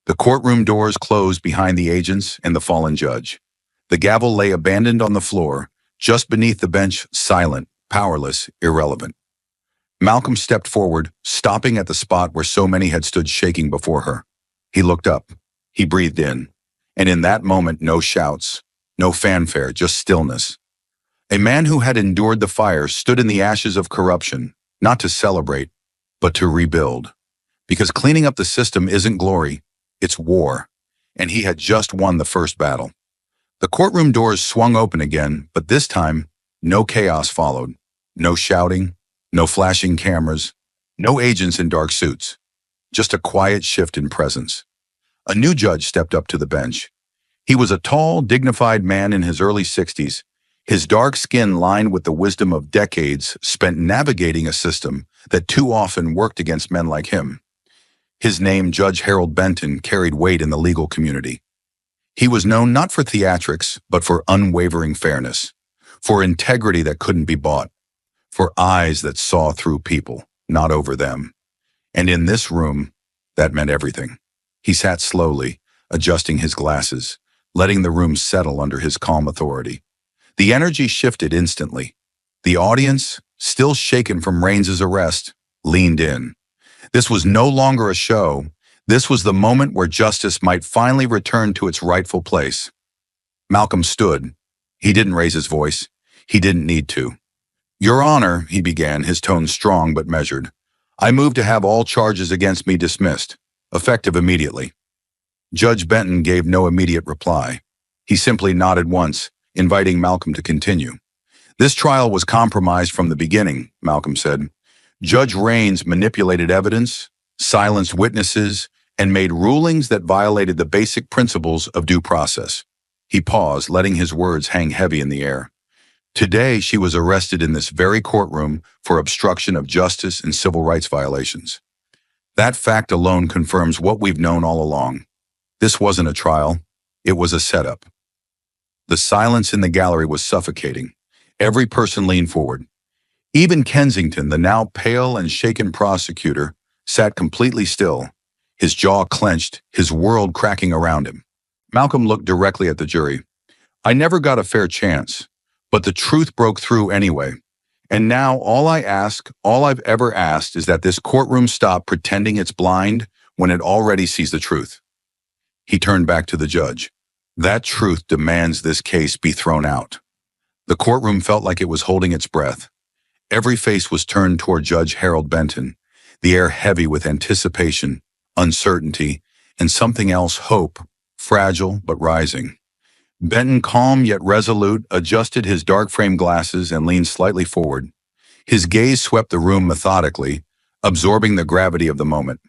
The courtroom doors closed behind the agents and the fallen judge. The gavel lay abandoned on the floor, just beneath the bench, silent, powerless, irrelevant. Malcolm stepped forward, stopping at the spot where so many had stood shaking before her. He looked up. He breathed in. And in that moment, no shouts, no fanfare, just stillness. A man who had endured the fire stood in the ashes of corruption, not to celebrate, but to rebuild. Because cleaning up the system isn't glory, it's war. And he had just won the first battle. The courtroom doors swung open again, but this time, no chaos followed. No shouting, no flashing cameras, no agents in dark suits. Just a quiet shift in presence. A new judge stepped up to the bench. He was a tall, dignified man in his early 60s, his dark skin lined with the wisdom of decades spent navigating a system that too often worked against men like him. His name, Judge Harold Benton, carried weight in the legal community. He was known not for theatrics, but for unwavering fairness, for integrity that couldn't be bought, for eyes that saw through people, not over them. And in this room, That meant everything. He sat slowly, adjusting his glasses, letting the room settle under his calm authority. The energy shifted instantly. The audience, still shaken from Raines's arrest, leaned in. This was no longer a show. This was the moment where justice might finally return to its rightful place. Malcolm stood. He didn't raise his voice. He didn't need to. "Your Honor," he began, his tone strong but measured, "I move to have all charges against me dismissed, effective immediately." Judge Benton gave no immediate reply. He simply nodded once, inviting Malcolm to continue. "This trial was compromised from the beginning," Malcolm said. "Judge Raines manipulated evidence, silenced witnesses, and made rulings that violated the basic principles of due process." He paused, letting his words hang heavy in the air. "Today, she was arrested in this very courtroom for obstruction of justice and civil rights violations. That fact alone confirms what we've known all along. This wasn't a trial. It was a setup." The silence in the gallery was suffocating. Every person leaned forward. Even Kensington, the now pale and shaken prosecutor, sat completely still, his jaw clenched, his world cracking around him. Malcolm looked directly at the jury. "I never got a fair chance, but the truth broke through anyway. And now all I've ever asked is that this courtroom stop pretending it's blind when it already sees the truth." He turned back to the judge. "That truth demands this case be thrown out." The courtroom felt like it was holding its breath. Every face was turned toward Judge Harold Benton, the air heavy with anticipation, uncertainty, and something else, hope, fragile but rising. Benton, calm yet resolute, adjusted his dark-framed glasses and leaned slightly forward. His gaze swept the room methodically, absorbing the gravity of the moment.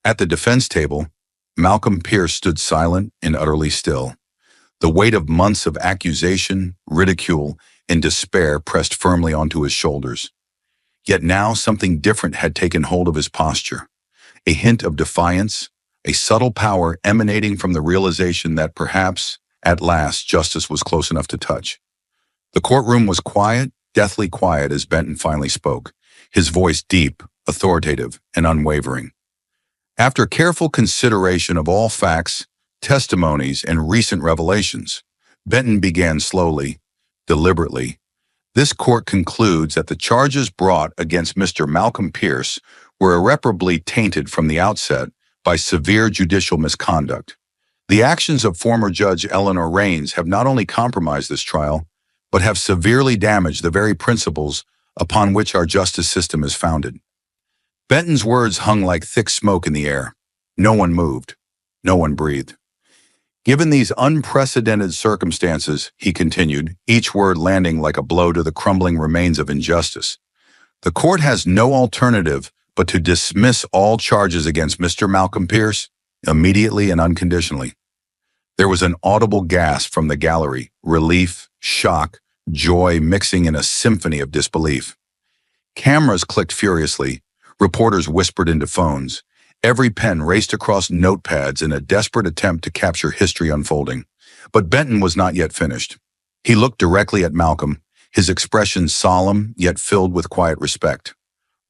At the defense table, Malcolm Pierce stood silent and utterly still. The weight of months of accusation, ridicule, and despair pressed firmly onto his shoulders. Yet now something different had taken hold of his posture. A hint of defiance, a subtle power emanating from the realization that perhaps, at last, justice was close enough to touch. The courtroom was quiet, deathly quiet as Benton finally spoke, his voice deep, authoritative, and unwavering. "After careful consideration of all facts, testimonies, and recent revelations," Benton began slowly, deliberately, "this court concludes that the charges brought against Mr. Malcolm Pierce were irreparably tainted from the outset by severe judicial misconduct. The actions of former Judge Eleanor Raines have not only compromised this trial, but have severely damaged the very principles upon which our justice system is founded." Benton's words hung like thick smoke in the air. No one moved. No one breathed. "Given these unprecedented circumstances," he continued, each word landing like a blow to the crumbling remains of injustice, "the court has no alternative but to dismiss all charges against Mr. Malcolm Pierce immediately and unconditionally." There was an audible gasp from the gallery, relief, shock, joy mixing in a symphony of disbelief. Cameras clicked furiously. Reporters whispered into phones. Every pen raced across notepads in a desperate attempt to capture history unfolding. But Benton was not yet finished. He looked directly at Malcolm, his expression solemn yet filled with quiet respect.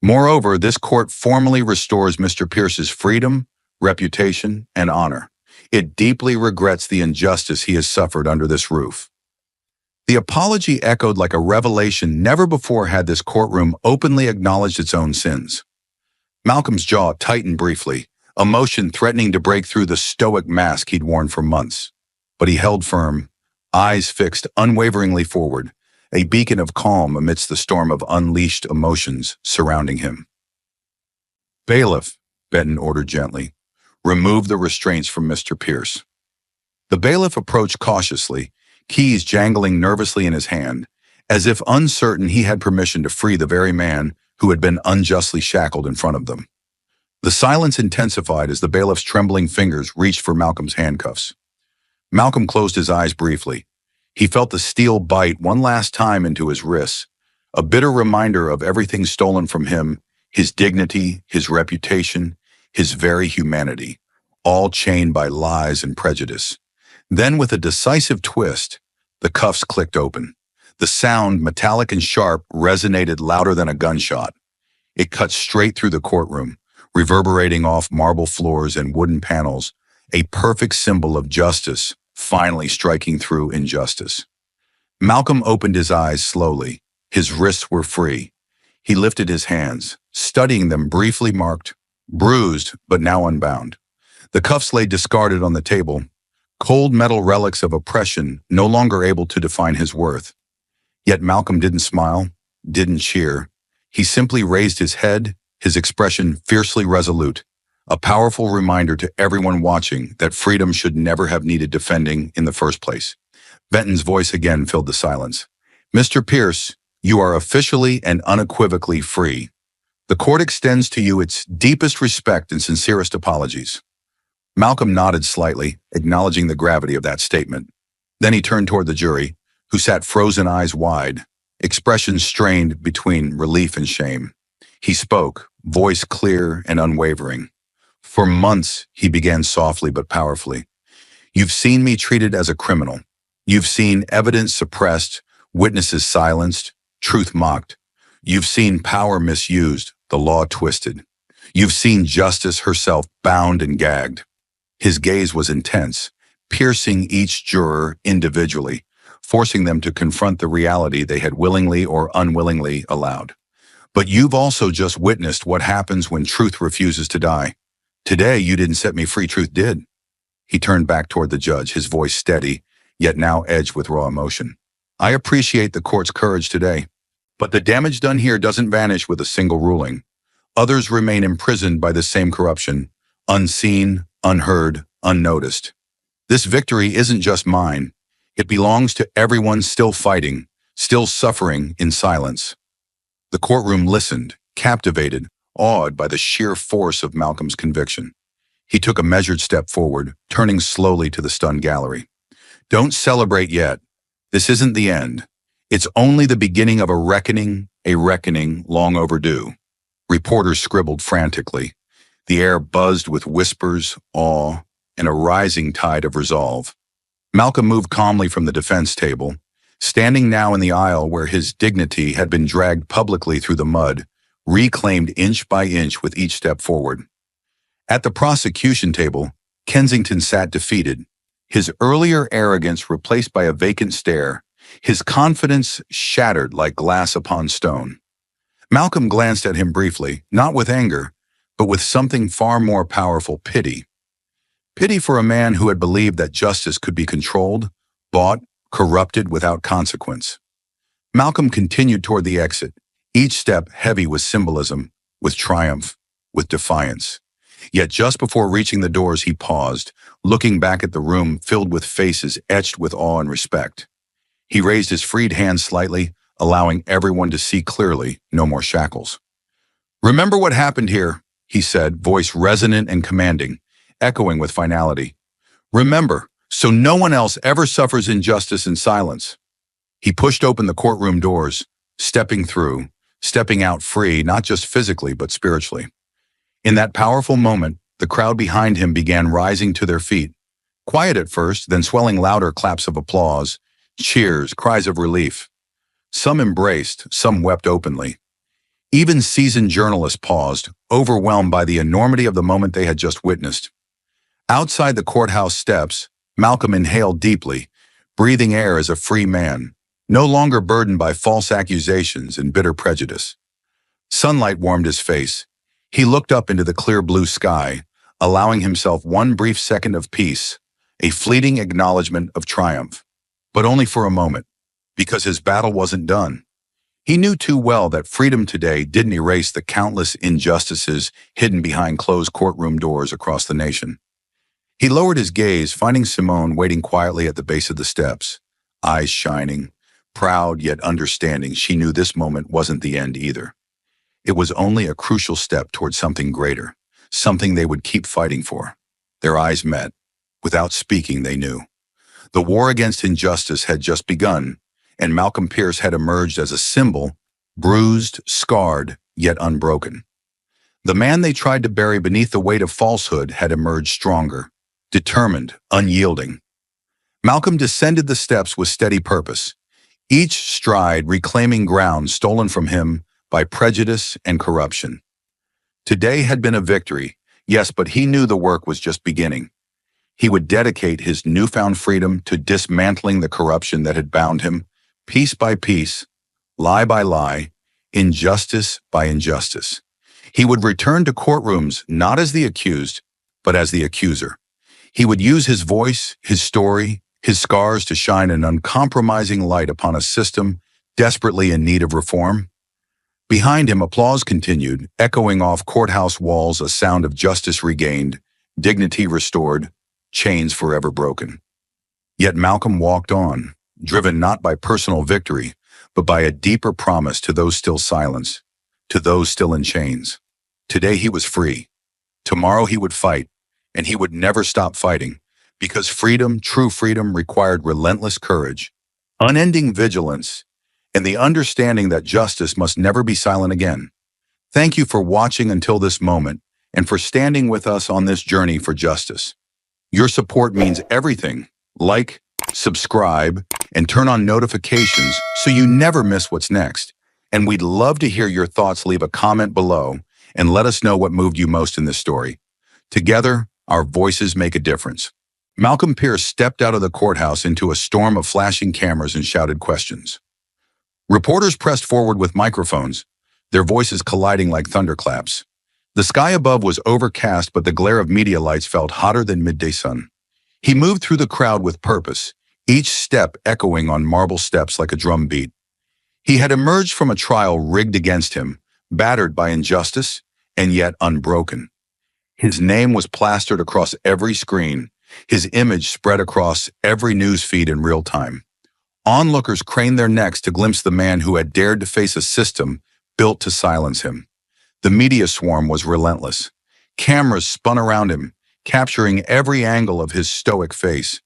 "Moreover, this court formally restores Mr. Pierce's freedom, reputation, and honor. It deeply regrets the injustice he has suffered under this roof." The apology echoed like a revelation. Never before had this courtroom openly acknowledged its own sins. Malcolm's jaw tightened briefly, emotion threatening to break through the stoic mask he'd worn for months. But he held firm, eyes fixed unwaveringly forward, a beacon of calm amidst the storm of unleashed emotions surrounding him. "Bailiff," Benton ordered gently, "remove the restraints from Mr. Pierce." The bailiff approached cautiously, keys jangling nervously in his hand, as if uncertain he had permission to free the very man who had been unjustly shackled in front of them. The silence intensified as the bailiff's trembling fingers reached for Malcolm's handcuffs. Malcolm closed his eyes briefly. He felt the steel bite one last time into his wrists, a bitter reminder of everything stolen from him, his dignity, his reputation, his very humanity, all chained by lies and prejudice. Then, with a decisive twist, the cuffs clicked open. The sound, metallic and sharp, resonated louder than a gunshot. It cut straight through the courtroom, reverberating off marble floors and wooden panels, a perfect symbol of justice finally striking through injustice. Malcolm opened his eyes slowly. His wrists were free. He lifted his hands, studying them briefly marked, bruised, but now unbound. The cuffs lay discarded on the table, cold metal relics of oppression no longer able to define his worth. Yet Malcolm didn't smile, didn't cheer. He simply raised his head, his expression fiercely resolute, a powerful reminder to everyone watching that freedom should never have needed defending in the first place. Benton's voice again filled the silence. "Mr. Pierce, you are officially and unequivocally free. The court extends to you its deepest respect and sincerest apologies." Malcolm nodded slightly, acknowledging the gravity of that statement. Then he turned toward the jury, who sat frozen eyes wide, expressions strained between relief and shame. He spoke, voice clear and unwavering. "For months," he began softly but powerfully, "you've seen me treated as a criminal. You've seen evidence suppressed, witnesses silenced, truth mocked. You've seen power misused, the law twisted. You've seen justice herself bound and gagged." His gaze was intense, piercing each juror individually, forcing them to confront the reality they had willingly or unwillingly allowed. "But you've also just witnessed what happens when truth refuses to die. Today, you didn't set me free, truth did." He turned back toward the judge, his voice steady, yet now edged with raw emotion. "I appreciate the court's courage today, but the damage done here doesn't vanish with a single ruling. Others remain imprisoned by the same corruption, unseen, unheard, unnoticed. This victory isn't just mine. It belongs to everyone still fighting, still suffering in silence." The courtroom listened, captivated, awed by the sheer force of Malcolm's conviction. He took a measured step forward, turning slowly to the stunned gallery. "Don't celebrate yet. This isn't the end. It's only the beginning of a reckoning long overdue." Reporters scribbled frantically. The air buzzed with whispers, awe, and a rising tide of resolve. Malcolm moved calmly from the defense table, standing now in the aisle where his dignity had been dragged publicly through the mud, reclaimed inch by inch with each step forward. At the prosecution table, Kensington sat defeated, his earlier arrogance replaced by a vacant stare, his confidence shattered like glass upon stone. Malcolm glanced at him briefly, not with anger, but with something far more powerful, pity. Pity for a man who had believed that justice could be controlled, bought, corrupted without consequence. Malcolm continued toward the exit, each step heavy with symbolism, with triumph, with defiance. Yet just before reaching the doors, he paused, looking back at the room filled with faces etched with awe and respect. He raised his freed hand slightly, allowing everyone to see clearly, no more shackles. "Remember what happened here," he said, voice resonant and commanding, echoing with finality. "Remember, so no one else ever suffers injustice in silence." He pushed open the courtroom doors, stepping through, stepping out free, not just physically, but spiritually. In that powerful moment, the crowd behind him began rising to their feet. Quiet at first, then swelling louder claps of applause, cheers, cries of relief. Some embraced, some wept openly. Even seasoned journalists paused, overwhelmed by the enormity of the moment they had just witnessed. Outside the courthouse steps, Malcolm inhaled deeply, breathing air as a free man, no longer burdened by false accusations and bitter prejudice. Sunlight warmed his face. He looked up into the clear blue sky, allowing himself one brief second of peace, a fleeting acknowledgement of triumph. But only for a moment, because his battle wasn't done. He knew too well that freedom today didn't erase the countless injustices hidden behind closed courtroom doors across the nation. He lowered his gaze, finding Simone waiting quietly at the base of the steps, eyes shining, proud yet understanding. She knew this moment wasn't the end either. It was only a crucial step toward something greater, something they would keep fighting for. Their eyes met. Without speaking, they knew. The war against injustice had just begun, and Malcolm Pierce had emerged as a symbol, bruised, scarred, yet unbroken. The man they tried to bury beneath the weight of falsehood had emerged stronger, determined, unyielding. Malcolm descended the steps with steady purpose, each stride reclaiming ground stolen from him by prejudice and corruption. Today had been a victory, yes, but he knew the work was just beginning. He would dedicate his newfound freedom to dismantling the corruption that had bound him, piece by piece, lie by lie, injustice by injustice. He would return to courtrooms not as the accused, but as the accuser. He would use his voice, his story, his scars to shine an uncompromising light upon a system desperately in need of reform. Behind him, applause continued, echoing off courthouse walls a sound of justice regained, dignity restored, chains forever broken. Yet Malcolm walked on, driven not by personal victory, but by a deeper promise to those still silenced, to those still in chains. Today he was free. Tomorrow he would fight, and he would never stop fighting, because freedom, true freedom, required relentless courage, unending vigilance, and the understanding that justice must never be silent again. Thank you for watching until this moment, and for standing with us on this journey for justice. Your support means everything. Like, subscribe, and turn on notifications so you never miss what's next. And we'd love to hear your thoughts. Leave a comment below and let us know what moved you most in this story. Together, our voices make a difference. Malcolm Pierce stepped out of the courthouse into a storm of flashing cameras and shouted questions. Reporters pressed forward with microphones, their voices colliding like thunderclaps. The sky above was overcast, but the glare of media lights felt hotter than midday sun. He moved through the crowd with purpose, each step echoing on marble steps like a drum beat. He had emerged from a trial rigged against him, battered by injustice, and yet unbroken. His name was plastered across every screen, his image spread across every news feed in real time. Onlookers craned their necks to glimpse the man who had dared to face a system built to silence him. The media swarm was relentless. Cameras spun around him, capturing every angle of his stoic face.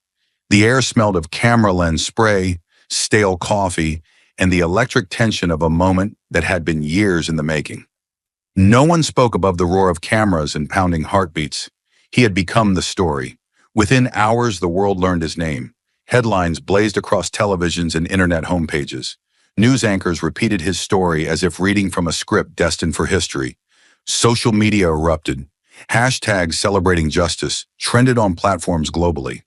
The air smelled of camera lens spray, stale coffee, and the electric tension of a moment that had been years in the making. No one spoke above the roar of cameras and pounding heartbeats. He had become the story. Within hours, the world learned his name. Headlines blazed across televisions and internet homepages. News anchors repeated his story as if reading from a script destined for history. Social media erupted. Hashtags celebrating justice trended on platforms globally.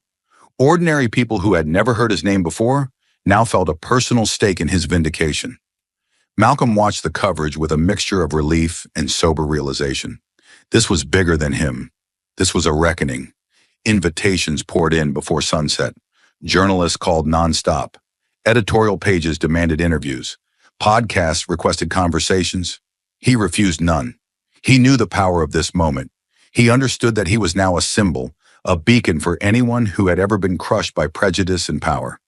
Ordinary people who had never heard his name before now felt a personal stake in his vindication. Malcolm watched the coverage with a mixture of relief and sober realization. This was bigger than him. This was a reckoning. Invitations poured in before sunset. Journalists called nonstop. Editorial pages demanded interviews. Podcasts requested conversations. He refused none. He knew the power of this moment. He understood that he was now a symbol, a beacon for anyone who had ever been crushed by prejudice and power.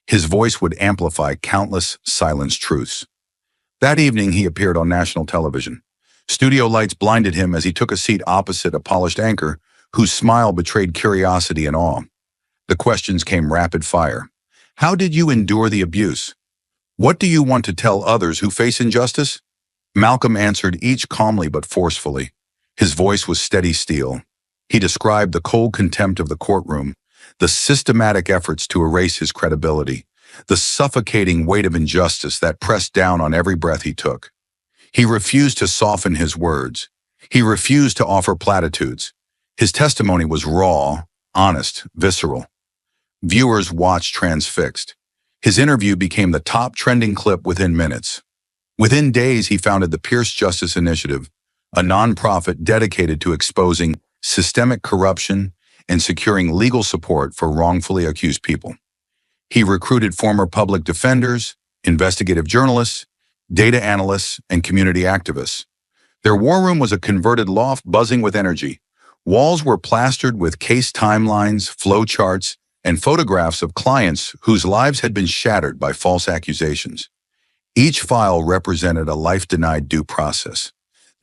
His voice would amplify countless silenced truths. That evening, he appeared on national television. Studio lights blinded him as he took a seat opposite a polished anchor whose smile betrayed curiosity and awe. The questions came rapid fire. How did you endure the abuse? What do you want to tell others who face injustice? Malcolm answered each calmly but forcefully. His voice was steady steel. He described the cold contempt of the courtroom, the systematic efforts to erase his credibility, the suffocating weight of injustice that pressed down on every breath he took. He refused to soften his words. He refused to offer platitudes. His testimony was raw, honest, visceral. Viewers watched transfixed. His interview became the top trending clip within minutes. Within days, he founded the Pierce Justice Initiative, a nonprofit dedicated to exposing systemic corruption and securing legal support for wrongfully accused people. He recruited former public defenders, investigative journalists, data analysts, and community activists. Their war room was a converted loft buzzing with energy. Walls were plastered with case timelines, flowcharts, and photographs of clients whose lives had been shattered by false accusations. Each file represented a life-denied due process.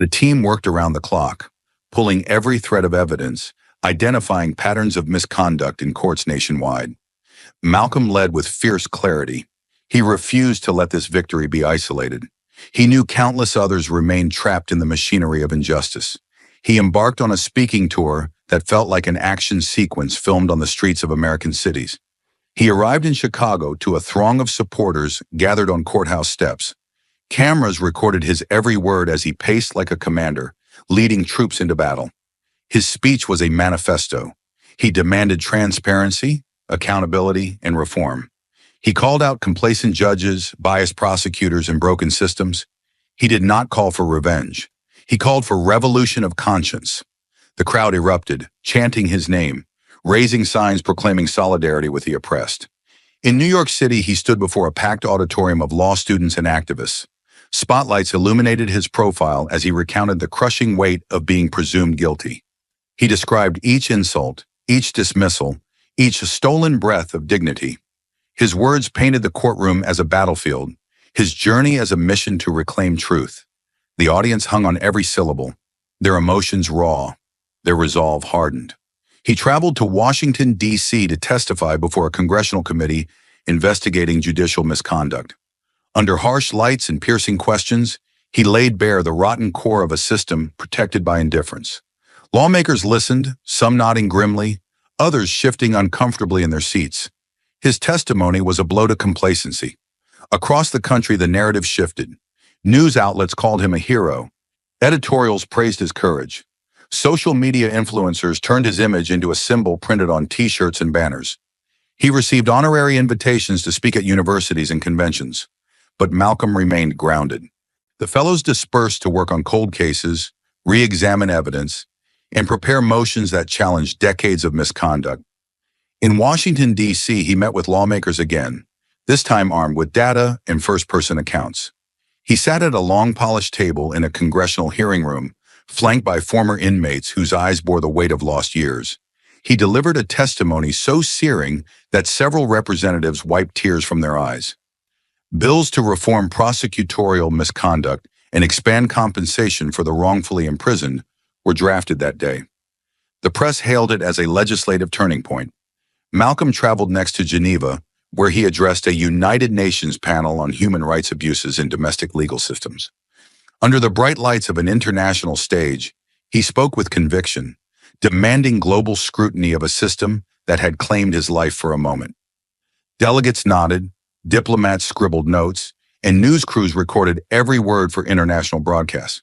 The team worked around the clock, pulling every thread of evidence, identifying patterns of misconduct in courts nationwide. Malcolm led with fierce clarity. He refused to let this victory be isolated. He knew countless others remained trapped in the machinery of injustice. He embarked on a speaking tour that felt like an action sequence filmed on the streets of American cities. He arrived in Chicago to a throng of supporters gathered on courthouse steps. Cameras recorded his every word as he paced like a commander, leading troops into battle. His speech was a manifesto. He demanded transparency, accountability, and reform. He called out complacent judges, biased prosecutors, and broken systems. He did not call for revenge. He called for revolution of conscience. The crowd erupted, chanting his name, raising signs proclaiming solidarity with the oppressed. In New York City, he stood before a packed auditorium of law students and activists. Spotlights illuminated his profile as he recounted the crushing weight of being presumed guilty. He described each insult, each dismissal, each stolen breath of dignity. His words painted the courtroom as a battlefield, his journey as a mission to reclaim truth. The audience hung on every syllable, their emotions raw, their resolve hardened. He traveled to Washington, D.C. to testify before a congressional committee investigating judicial misconduct. Under harsh lights and piercing questions, he laid bare the rotten core of a system protected by indifference. Lawmakers listened, some nodding grimly, others shifting uncomfortably in their seats. His testimony was a blow to complacency. Across the country, the narrative shifted. News outlets called him a hero. Editorials praised his courage. Social media influencers turned his image into a symbol printed on T-shirts and banners. He received honorary invitations to speak at universities and conventions. But Malcolm remained grounded. The fellows dispersed to work on cold cases, re-examine evidence, and prepare motions that challenged decades of misconduct. In Washington, D.C., he met with lawmakers again, this time armed with data and first-person accounts. He sat at a long, polished table in a congressional hearing room, flanked by former inmates whose eyes bore the weight of lost years. He delivered a testimony so searing that several representatives wiped tears from their eyes. Bills to reform prosecutorial misconduct and expand compensation for the wrongfully imprisoned were drafted that day. The press hailed it as a legislative turning point. Malcolm traveled next to Geneva, where he addressed a United Nations panel on human rights abuses in domestic legal systems. Under the bright lights of an international stage, he spoke with conviction, demanding global scrutiny of a system that had claimed his life for a moment. Delegates nodded, diplomats scribbled notes, and news crews recorded every word for international broadcasts.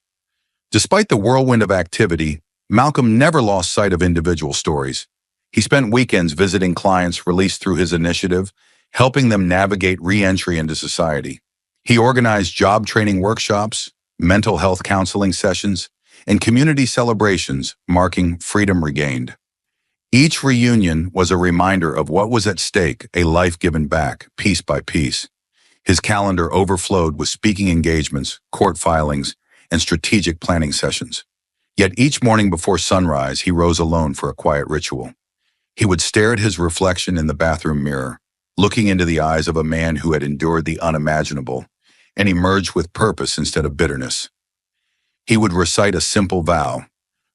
Despite the whirlwind of activity, Malcolm never lost sight of individual stories. He spent weekends visiting clients released through his initiative, helping them navigate re-entry into society. He organized job training workshops, mental health counseling sessions, and community celebrations marking freedom regained. Each reunion was a reminder of what was at stake, a life given back, piece by piece. His calendar overflowed with speaking engagements, court filings, and strategic planning sessions. Yet each morning before sunrise, he rose alone for a quiet ritual. He would stare at his reflection in the bathroom mirror, looking into the eyes of a man who had endured the unimaginable and emerged with purpose instead of bitterness. He would recite a simple vow: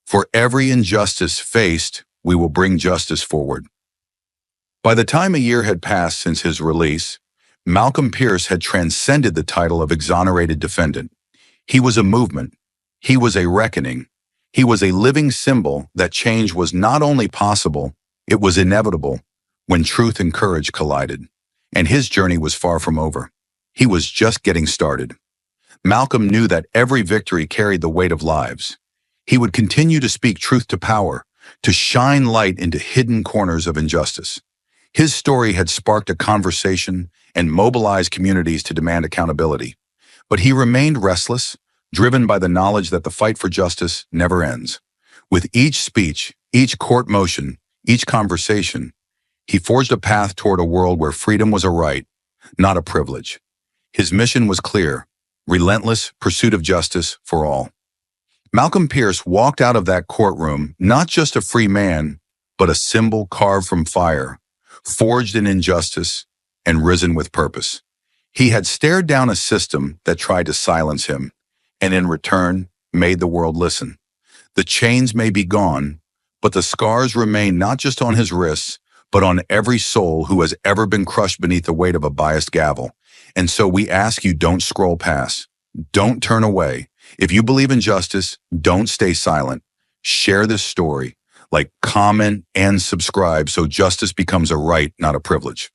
for every injustice faced, we will bring justice forward. By the time a year had passed since his release, Malcolm Pierce had transcended the title of exonerated defendant. He was a movement. He was a reckoning. He was a living symbol that change was not only possible, it was inevitable when truth and courage collided. And his journey was far from over. He was just getting started. Malcolm knew that every victory carried the weight of lives. He would continue to speak truth to power, to shine light into hidden corners of injustice. His story had sparked a conversation and mobilized communities to demand accountability. But he remained restless, driven by the knowledge that the fight for justice never ends. With each speech, each court motion, each conversation, he forged a path toward a world where freedom was a right, not a privilege. His mission was clear: relentless pursuit of justice for all. Malcolm Pierce walked out of that courtroom not just a free man, but a symbol carved from fire, forged in injustice, and risen with purpose. He had stared down a system that tried to silence him, and in return, made the world listen. The chains may be gone, but the scars remain not just on his wrists, but on every soul who has ever been crushed beneath the weight of a biased gavel. And so we ask you, don't scroll past. Don't turn away. If you believe in justice, don't stay silent. Share this story. Like, comment, and subscribe so justice becomes a right, not a privilege.